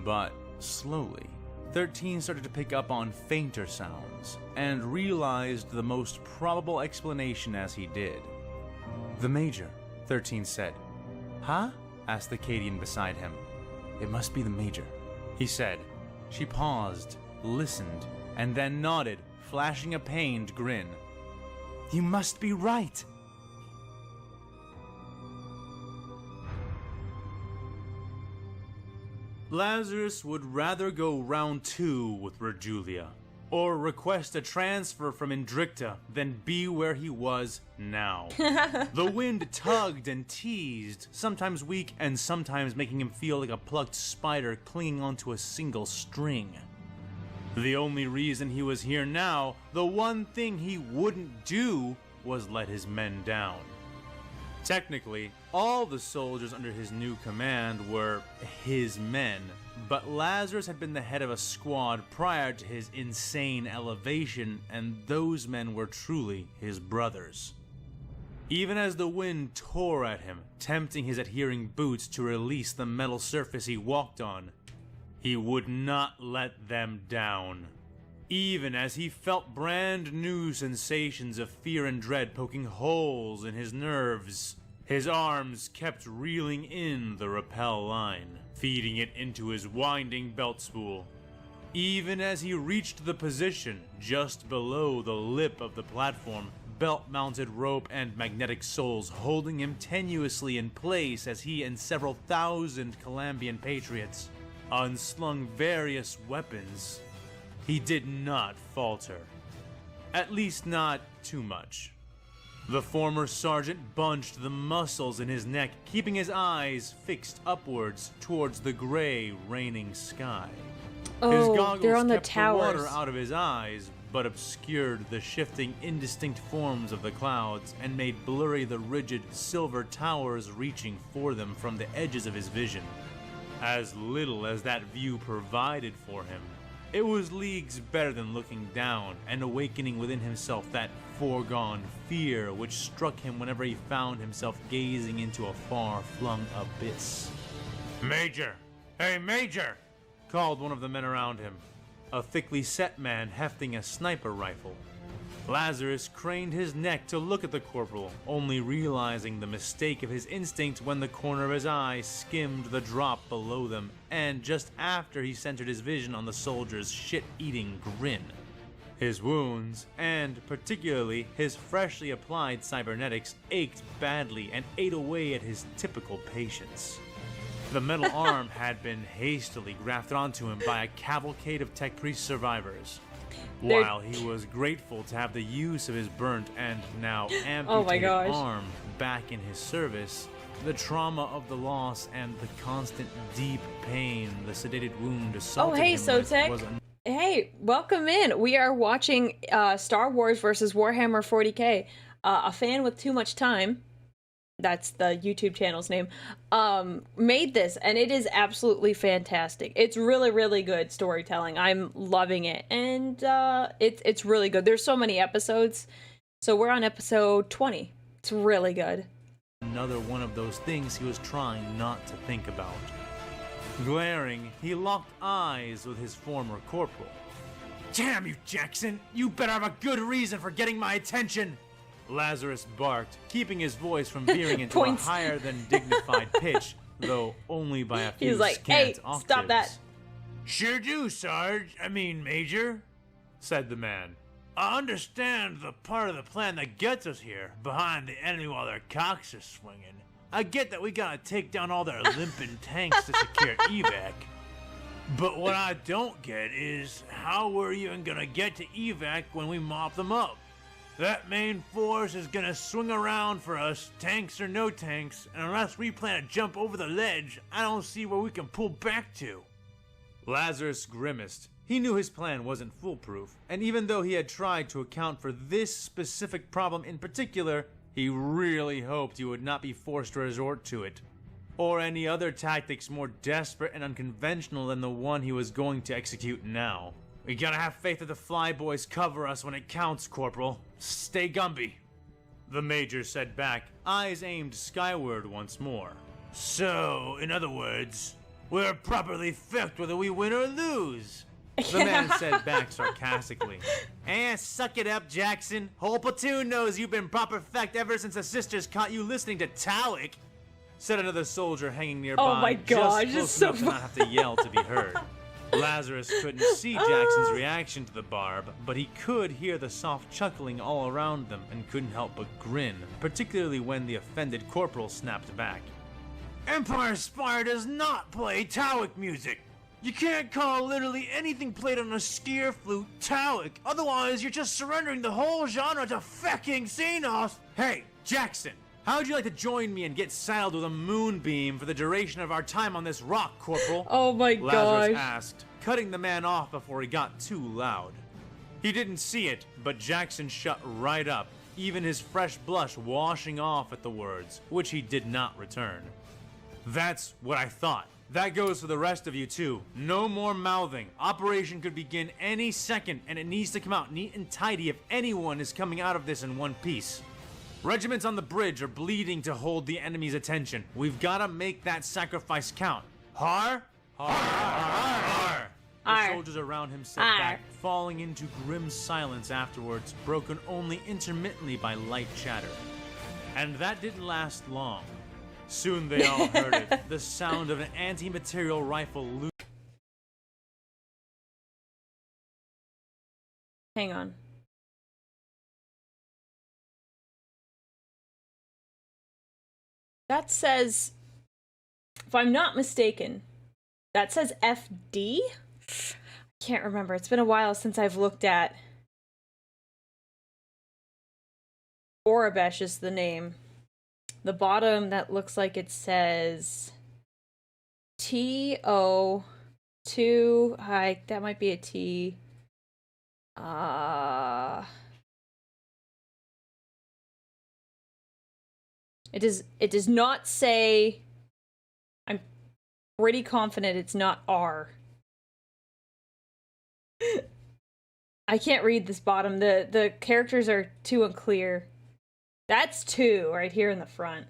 But slowly, 13 started to pick up on fainter sounds, and realized the most probable explanation as he did. "The Major," 13 said. "Huh?" asked the Cadian beside him. "It must be the Major," he said. She paused, listened, and then nodded, flashing a pained grin. "You must be right." Lazarus would rather go round 2 with Rejulia, or request a transfer from Indricta than be where he was now. The wind tugged and teased, sometimes weak and sometimes making him feel like a plucked spider clinging onto a single string. The only reason he was here now, the one thing he wouldn't do, was let his men down. Technically, all the soldiers under his new command were his men, but Lazarus had been the head of a squad prior to his insane elevation, and those men were truly his brothers. Even as the wind tore at him, tempting his adhering boots to release the metal surface he walked on, he would not let them down. Even as he felt brand new sensations of fear and dread poking holes in his nerves, his arms kept reeling in the rappel line, feeding it into his winding belt spool. Even as he reached the position just below the lip of the platform, belt-mounted rope and magnetic soles holding him tenuously in place as he and several thousand Calambian patriots unslung various weapons, he did not falter. At least not too much. The former sergeant bunched the muscles in his neck, keeping his eyes fixed upwards towards the gray, raining sky. His goggles they're on the kept the towers. water out of his eyes, but obscured the shifting, indistinct forms of the clouds and made blurry the rigid, silver towers reaching for them from the edges of his vision. As little as that view provided for him, it was leagues better than looking down and awakening within himself that foregone fear which struck him whenever he found himself gazing into a far-flung abyss. "Major! Hey, Major!" called one of the men around him, a thickly set man hefting a sniper rifle. Lazarus craned his neck to look at the corporal, only realizing the mistake of his instinct when the corner of his eye skimmed the drop below them, and just after he centered his vision on the soldier's shit-eating grin. His wounds, and particularly his freshly applied cybernetics, ached badly and ate away at his typical patience. The metal arm had been hastily grafted onto him by a cavalcade of Tempris survivors. While he was grateful to have the use of his burnt and now amputated arm back in his service, the trauma of the loss and the constant deep pain the sedated wound assaulted him with was Hey, welcome in. We are watching Star Wars versus Warhammer 40k. A fan with too much time, that's the YouTube channel's name, made this, and it is absolutely fantastic. It's really, really good storytelling. I'm loving it, and it's really good. There's so many episodes, so we're on episode 20. It's really good. Another one of those things he was trying not to think about. Glaring, he locked eyes with his former corporal. Damn you, Jackson! You better have a good reason for getting my attention! Lazarus barked, keeping his voice from veering into a higher than dignified pitch, though only by a few He's like, scant hey, octaves. stop that. Sure do, Major, said the man. I understand the part of the plan that gets us here, behind the enemy while their cocks are swinging. I get that we gotta take down all their limping tanks to secure evac. But what I don't get is how we're even gonna get to evac when we mop them up. That main force is gonna swing around for us, tanks or no tanks, and unless we plan to jump over the ledge, I don't see where we can pull back to. Lazarus grimaced. He knew his plan wasn't foolproof, and even though he had tried to account for this specific problem in particular, he really hoped he would not be forced to resort to it, or any other tactics more desperate and unconventional than the one he was going to execute now. We gotta have faith that the flyboys cover us when it counts, Corporal. Stay Gumby, the Major said back, eyes aimed skyward once more. So, in other words, we're properly fucked whether we win or lose. The man said back sarcastically. Suck it up, Jackson. Whole platoon knows you've been proper fecked ever since the sisters caught you listening to Talik, said another soldier hanging nearby. Oh my gosh, just it's close so enough to not have to yell to be heard. Lazarus couldn't see Jackson's reaction to the barb, but he could hear the soft chuckling all around them and couldn't help but grin, particularly when the offended corporal snapped back. Empire Spire does not play Talik music. You can't call literally anything played on a skier flute Talik, otherwise you're just surrendering the whole genre to fucking Xenos. Hey, Jackson, how'd you like to join me and get saddled with a moonbeam for the duration of our time on this rock, Corporal? Oh my gosh. Lazarus asked, cutting the man off before he got too loud. He didn't see it, but Jackson shut right up, even his fresh blush washing off at the words, which he did not return. That's what I thought. That goes for the rest of you too. No more mouthing. Operation could begin any second, and it needs to come out neat and tidy if anyone is coming out of this in one piece. Regiments on the bridge are bleeding to hold the enemy's attention. We've got to make that sacrifice count. Har? Har. Har. Har. The soldiers around him sat back, falling into grim silence afterwards, broken only intermittently by light chatter. And that didn't last long. Soon they all heard it, the sound of an anti-material rifle Hang on. That says, if I'm not mistaken, that says FD? I can't remember. It's been a while since I've looked at Orabesh is the name. The bottom, that looks like it says TO2. That might be a T. It does not say. I'm pretty confident it's not R. I can't read this bottom. The characters are too unclear. That's 2 right here in the front.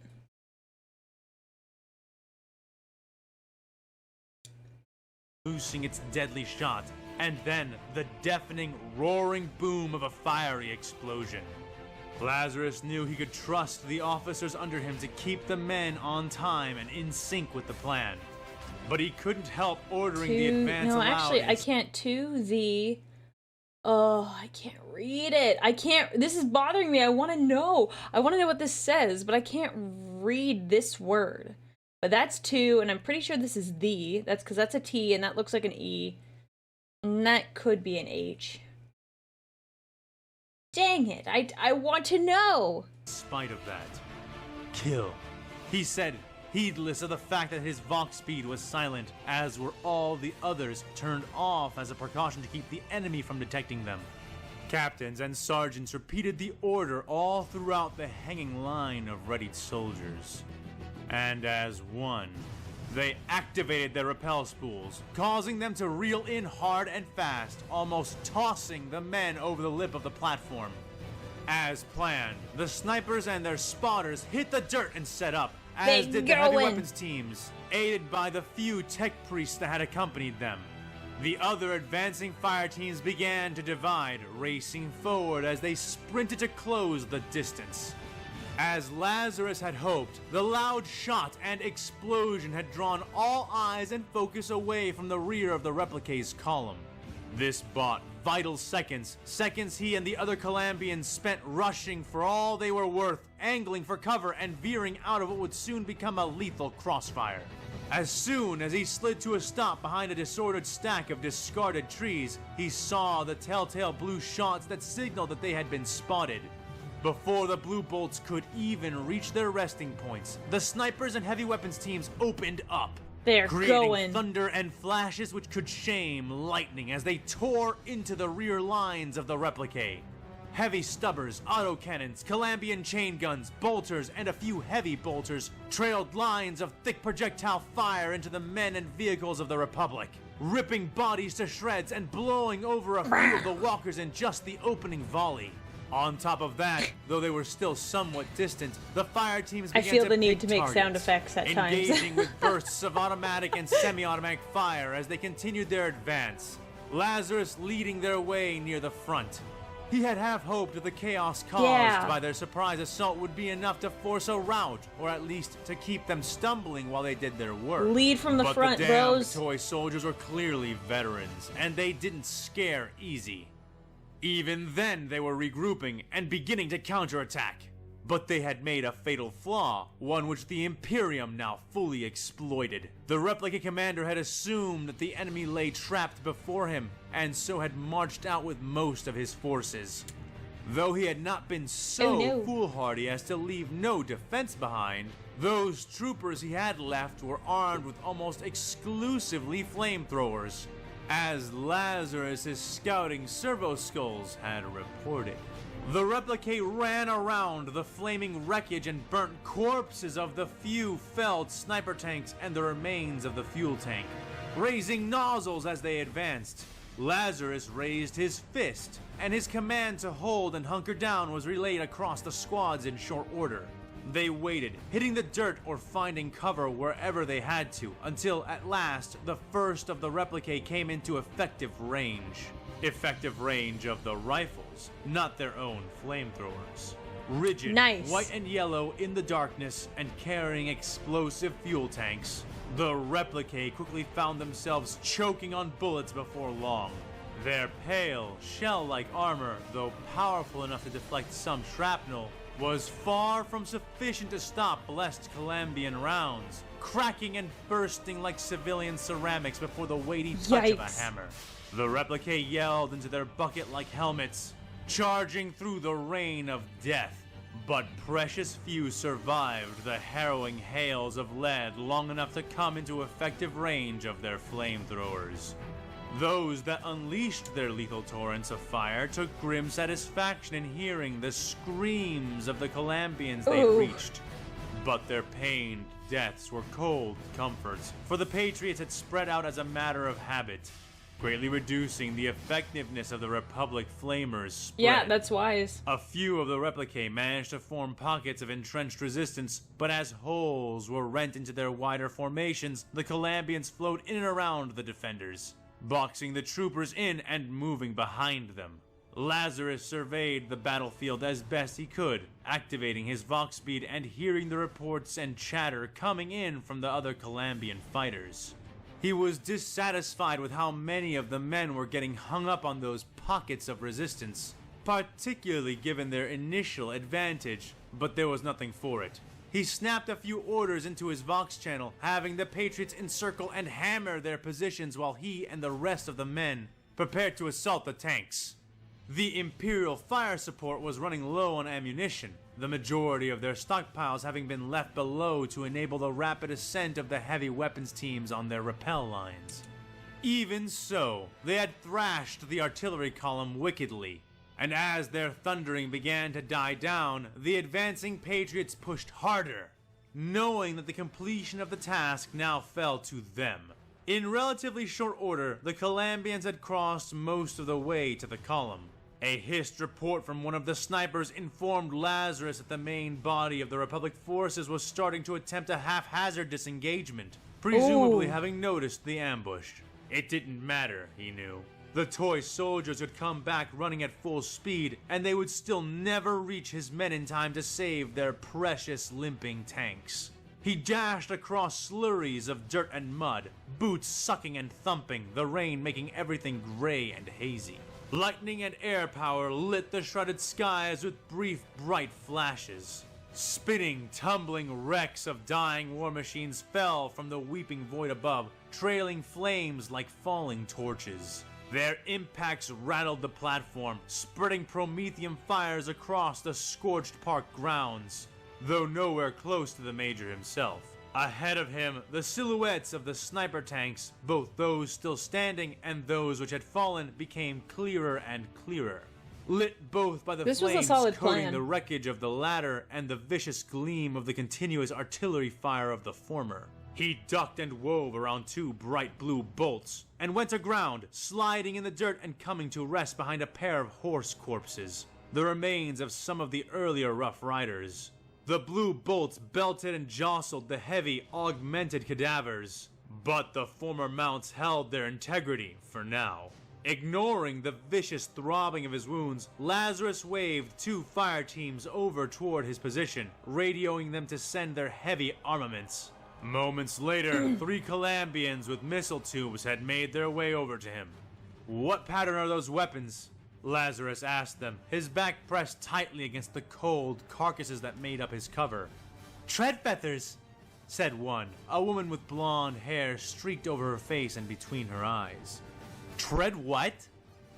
Loosing its deadly shot, and then the deafening, roaring boom of a fiery explosion. Lazarus knew he could trust the officers under him to keep the men on time and in sync with the plan. But he couldn't help ordering the advance No, allowance. actually, I can't. Oh, I can't read it. I can't. This is bothering me. I want to know. I want to know what this says, but I can't read this word. But that's 2, and I'm pretty sure this is the. That's because that's a T, and that looks like an E. And that could be an H. Dang it. I want to know. In spite of that, kill. He said, heedless of the fact that his Vox speed was silent, as were all the others turned off as a precaution to keep the enemy from detecting them. Captains and sergeants repeated the order all throughout the hanging line of readied soldiers. And as one, they activated their rappel spools, causing them to reel in hard and fast, almost tossing the men over the lip of the platform. As planned, the snipers and their spotters hit the dirt and set up, as did the heavy weapons teams, aided by the few tech priests that had accompanied them. The other advancing fire teams began to divide, racing forward as they sprinted to close the distance. As Lazarus had hoped, the loud shot and explosion had drawn all eyes and focus away from the rear of the replicate's column. This bought vital seconds he and the other Calambians spent rushing for all they were worth, angling for cover and veering out of what would soon become a lethal crossfire. As soon as he slid to a stop behind a disordered stack of discarded trees, he saw the telltale blue shots that signaled that they had been spotted. Before the blue bolts could even reach their resting points, the snipers and heavy weapons teams opened up. They're creating going. thunder and flashes which could shame lightning as they tore into the rear lines of the replicate. Heavy stubbers, autocannons, Calambian chain guns, bolters, and a few heavy bolters trailed lines of thick projectile fire into the men and vehicles of the Republic, ripping bodies to shreds and blowing over a few of the walkers in just the opening volley. On top of that, though they were still somewhat distant, the fire teams began I feel to the need pick to make targets, sound effects at times. engaging with bursts of automatic and semi-automatic fire as they continued their advance. Lazarus leading their way near the front. He had half hoped that the chaos caused by their surprise assault would be enough to force a rout, or at least to keep them stumbling while they did their work. Lead from the front, the damned bros. toy soldiers were clearly veterans, and they didn't scare easy. Even then, they were regrouping and beginning to counterattack. But they had made a fatal flaw, one which the Imperium now fully exploited. The replica commander had assumed that the enemy lay trapped before him, and so had marched out with most of his forces. Though he had not been so foolhardy as to leave no defense behind, those troopers he had left were armed with almost exclusively flamethrowers, as Lazarus's scouting servo skulls had reported. The replicate ran around the flaming wreckage and burnt corpses of the few felled sniper tanks and the remains of the fuel tank, raising nozzles as they advanced. Lazarus raised his fist, and his command to hold and hunker down was relayed across the squads in short order. They waited, hitting the dirt or finding cover wherever they had to, until at last the first of the replicate came into effective range. Effective range of the rifles, not their own flamethrowers. Rigid, white and yellow in the darkness and carrying explosive fuel tanks, the replicate quickly found themselves choking on bullets before long. Their pale, shell-like armor, though powerful enough to deflect some shrapnel, was far from sufficient to stop blessed Calambian rounds, cracking and bursting like civilian ceramics before the weighty touch of a hammer. The replicate yelled into their bucket-like helmets, charging through the rain of death, But precious few survived the harrowing hails of lead long enough to come into effective range of their flamethrowers. Those that unleashed their lethal torrents of fire took grim satisfaction in hearing the screams of the Calambians they reached. But their pained deaths were cold comforts, for the Patriots had spread out as a matter of habit, greatly reducing the effectiveness of the Republic flamers spread. Yeah, that's wise. A few of the replicae managed to form pockets of entrenched resistance, but as holes were rent into their wider formations, the Calambians flowed in and around the defenders, boxing the troopers in and moving behind them. Lazarus surveyed the battlefield as best he could, activating his Vox speed and hearing the reports and chatter coming in from the other Calambian fighters. He was dissatisfied with how many of the men were getting hung up on those pockets of resistance, particularly given their initial advantage, but there was nothing for it. He snapped a few orders into his Vox channel, having the Patriots encircle and hammer their positions while he and the rest of the men prepared to assault the tanks. The Imperial fire support was running low on ammunition, the majority of their stockpiles having been left below to enable the rapid ascent of the heavy weapons teams on their rappel lines. Even so, they had thrashed the artillery column wickedly, and as their thundering began to die down, the advancing Patriots pushed harder, knowing that the completion of the task now fell to them. In relatively short order, the Calambians had crossed most of the way to the column. A hissed report from one of the snipers informed Lazarus that the main body of the Republic forces was starting to attempt a haphazard disengagement, presumably having noticed the ambush. It didn't matter, he knew. The toy soldiers would come back running at full speed, and they would still never reach his men in time to save their precious limping tanks. He dashed across slurries of dirt and mud, boots sucking and thumping, the rain making everything gray and hazy. Lightning and air power lit the shrouded skies with brief, bright flashes. Spinning, tumbling wrecks of dying war machines fell from the weeping void above, trailing flames like falling torches. Their impacts rattled the platform, spreading Promethean fires across the scorched park grounds, though nowhere close to the Major himself. Ahead of him, the silhouettes of the sniper tanks, both those still standing and those which had fallen, became clearer and clearer, lit both by the flames coating the wreckage of the latter and the vicious gleam of the continuous artillery fire of the former. He ducked and wove around two bright blue bolts, and went aground, sliding in the dirt and coming to rest behind a pair of horse corpses, the remains of some of the earlier Rough Riders. The blue bolts belted and jostled the heavy, augmented cadavers, but the former mounts held their integrity for now. Ignoring the vicious throbbing of his wounds, Lazarus waved two fire teams over toward his position, radioing them to send their heavy armaments. Moments later, 3 Calambians with missile tubes had made their way over to him. "What pattern are those weapons?" Lazarus asked them, his back pressed tightly against the cold carcasses that made up his cover. "Tread feathers," said one, a woman with blonde hair streaked over her face and between her eyes. "Tread what?"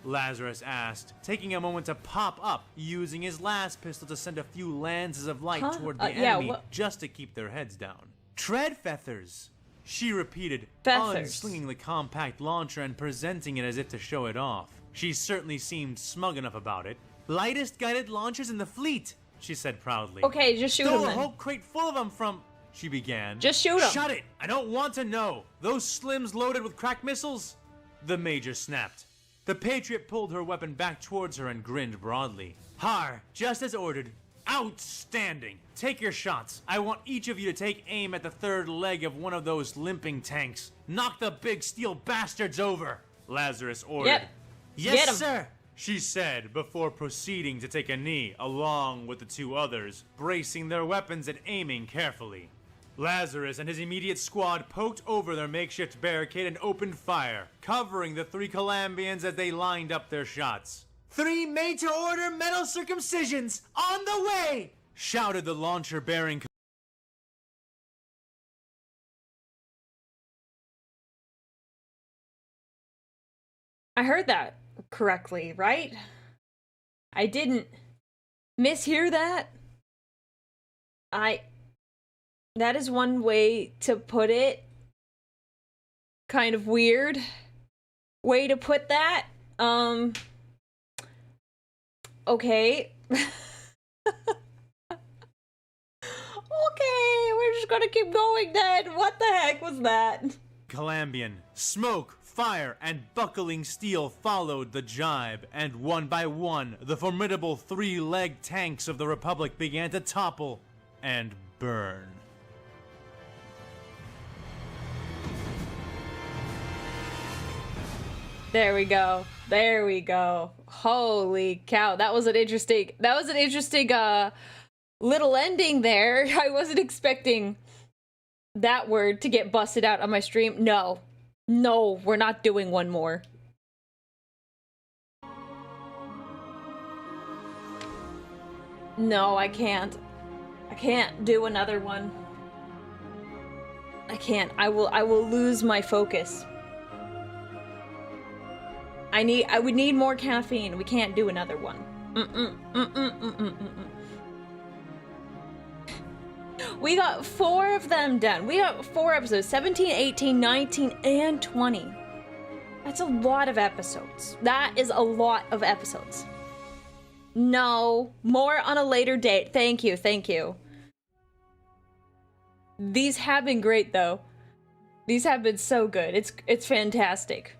Lazarus asked, taking a moment to pop up, using his last pistol to send a few lances of light toward the enemy just to keep their heads down. "Tread feathers," she repeated, unslinging the compact launcher and presenting it as if to show it off. She certainly seemed smug enough about it. "Lightest guided launchers in the fleet," she said proudly. "Okay, just shoot them then." "Stole a whole crate full of them from..." she began. "Just shoot them." "Shut it! I don't want to know! Those slims loaded with crack missiles?" The Major snapped. The Patriot pulled her weapon back towards her and grinned broadly. "Har, just as ordered. Outstanding! Take your shots. I want each of you to take aim at the third leg of one of those limping tanks. Knock the big steel bastards over," Lazarus ordered. "Yep. "Yes, sir," she said, before proceeding to take a knee, along with the 2 others, bracing their weapons and aiming carefully. Lazarus and his immediate squad poked over their makeshift barricade and opened fire, covering the 3 Calambians as they lined up their shots. "3 made-to-order metal circumcisions on the way!" shouted the launcher-bearing. I heard that correctly, right? I didn't mishear that? That is one way to put it. Kind of weird way to put that. Okay. Okay, we're just gonna keep going then. What the heck was that? Calambian, smoke, fire, and buckling steel followed the jibe, and one by one, the formidable three-legged tanks of the Republic began to topple and burn. There we go. There we go. Holy cow, that was an interesting little ending there. I wasn't expecting that word to get busted out on my stream. No, we're not doing one more. No, I can't. I can't do another one. I can't. I will lose my focus. I would need more caffeine. We can't do another one. We got 4 of them done. We got 4 episodes, 17, 18, 19, and 20. That's a lot of episodes. That is a lot of episodes. No, more on a later date. Thank you, thank you. These have been great though. These have been so good. It's fantastic.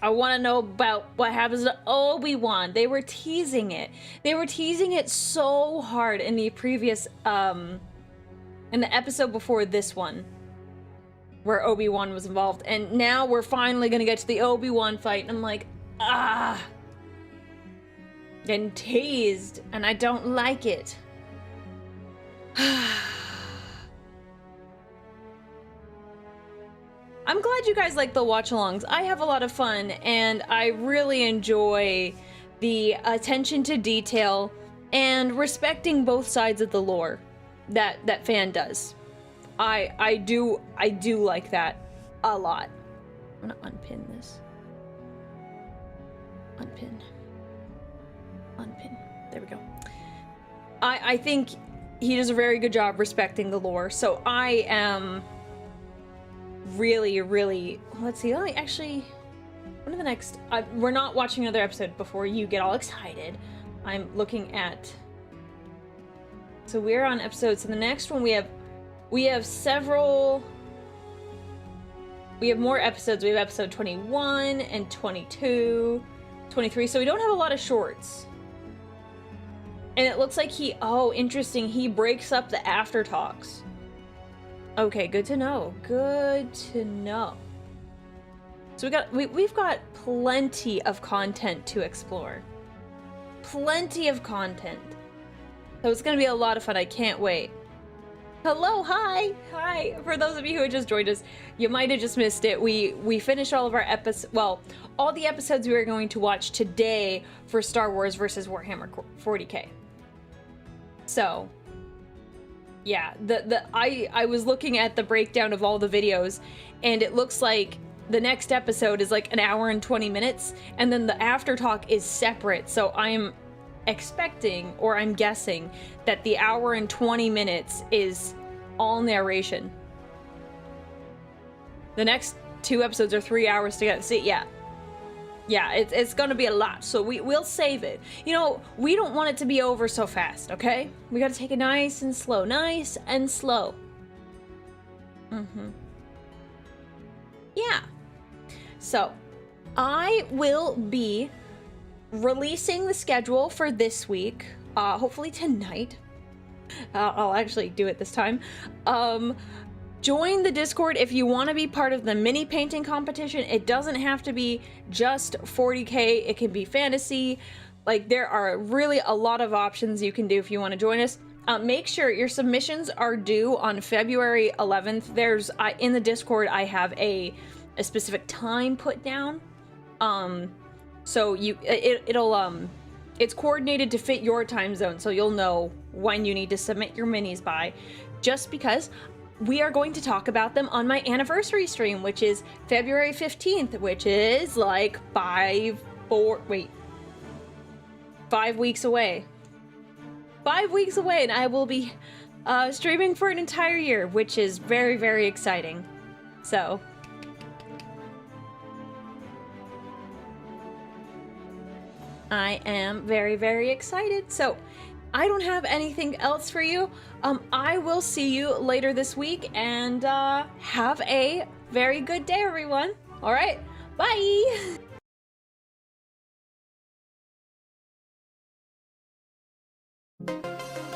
I want to know about what happens to Obi-Wan. They were teasing it. They were teasing it so hard in the previous, in the episode before this one, where Obi-Wan was involved. And now we're finally gonna get to the Obi-Wan fight, and I'm like, ah! Getting teased, and I don't like it. I'm glad you guys like the watch-alongs. I have a lot of fun, and I really enjoy the attention to detail and respecting both sides of the lore that fan does. I do like that a lot. I'm gonna unpin this. Unpin. There we go. I think he does a very good job respecting the lore, so I am really, let's see, let me actually, one of the next, we're not watching another episode before you get all excited. I'm looking at, so we're on episodes, so the next one we have several, we have more episodes. We have episode 21 and 22, 23, so we don't have a lot of shorts. And it looks like oh, interesting, he breaks up the after talks. Okay, good to know. Good to know. So we've got plenty of content to explore. Plenty of content. So it's gonna be a lot of fun. I can't wait. Hello, hi. For those of you who just joined us, you might have just missed it. We finished all of our episodes. Well, all the episodes we were going to watch today for Star Wars versus Warhammer 40k. So. Yeah, I was looking at the breakdown of all the videos, and it looks like the next episode is like 1 hour and 20 minutes, and then the after talk is separate. So I'm expecting, or I'm guessing, that the 1 hour and 20 minutes is all narration. The next 2 episodes are 3 hours together. See, yeah, it's gonna be a lot, so we'll save it. You know, we don't want it to be over so fast, okay? We gotta take it nice and slow. Yeah. So, I will be releasing the schedule for this week, hopefully tonight. I'll actually do it this time. Join the Discord if you want to be part of the mini painting competition. It doesn't have to be just 40k, it can be fantasy. Like, there are really a lot of options you can do if you want to join us. Make sure your submissions are due on February 11th. There's in the Discord I have a specific time put down. So it's coordinated to fit your time zone, so you'll know when you need to submit your minis by. Just because we are going to talk about them on my anniversary stream, which is February 15th, which is like 5 weeks away. 5 weeks away, and I will be streaming for an entire year, which is very, very exciting. So, I am very, very excited. So, I don't have anything else for you. I will see you later this week, and have a very good day, everyone. All right, bye.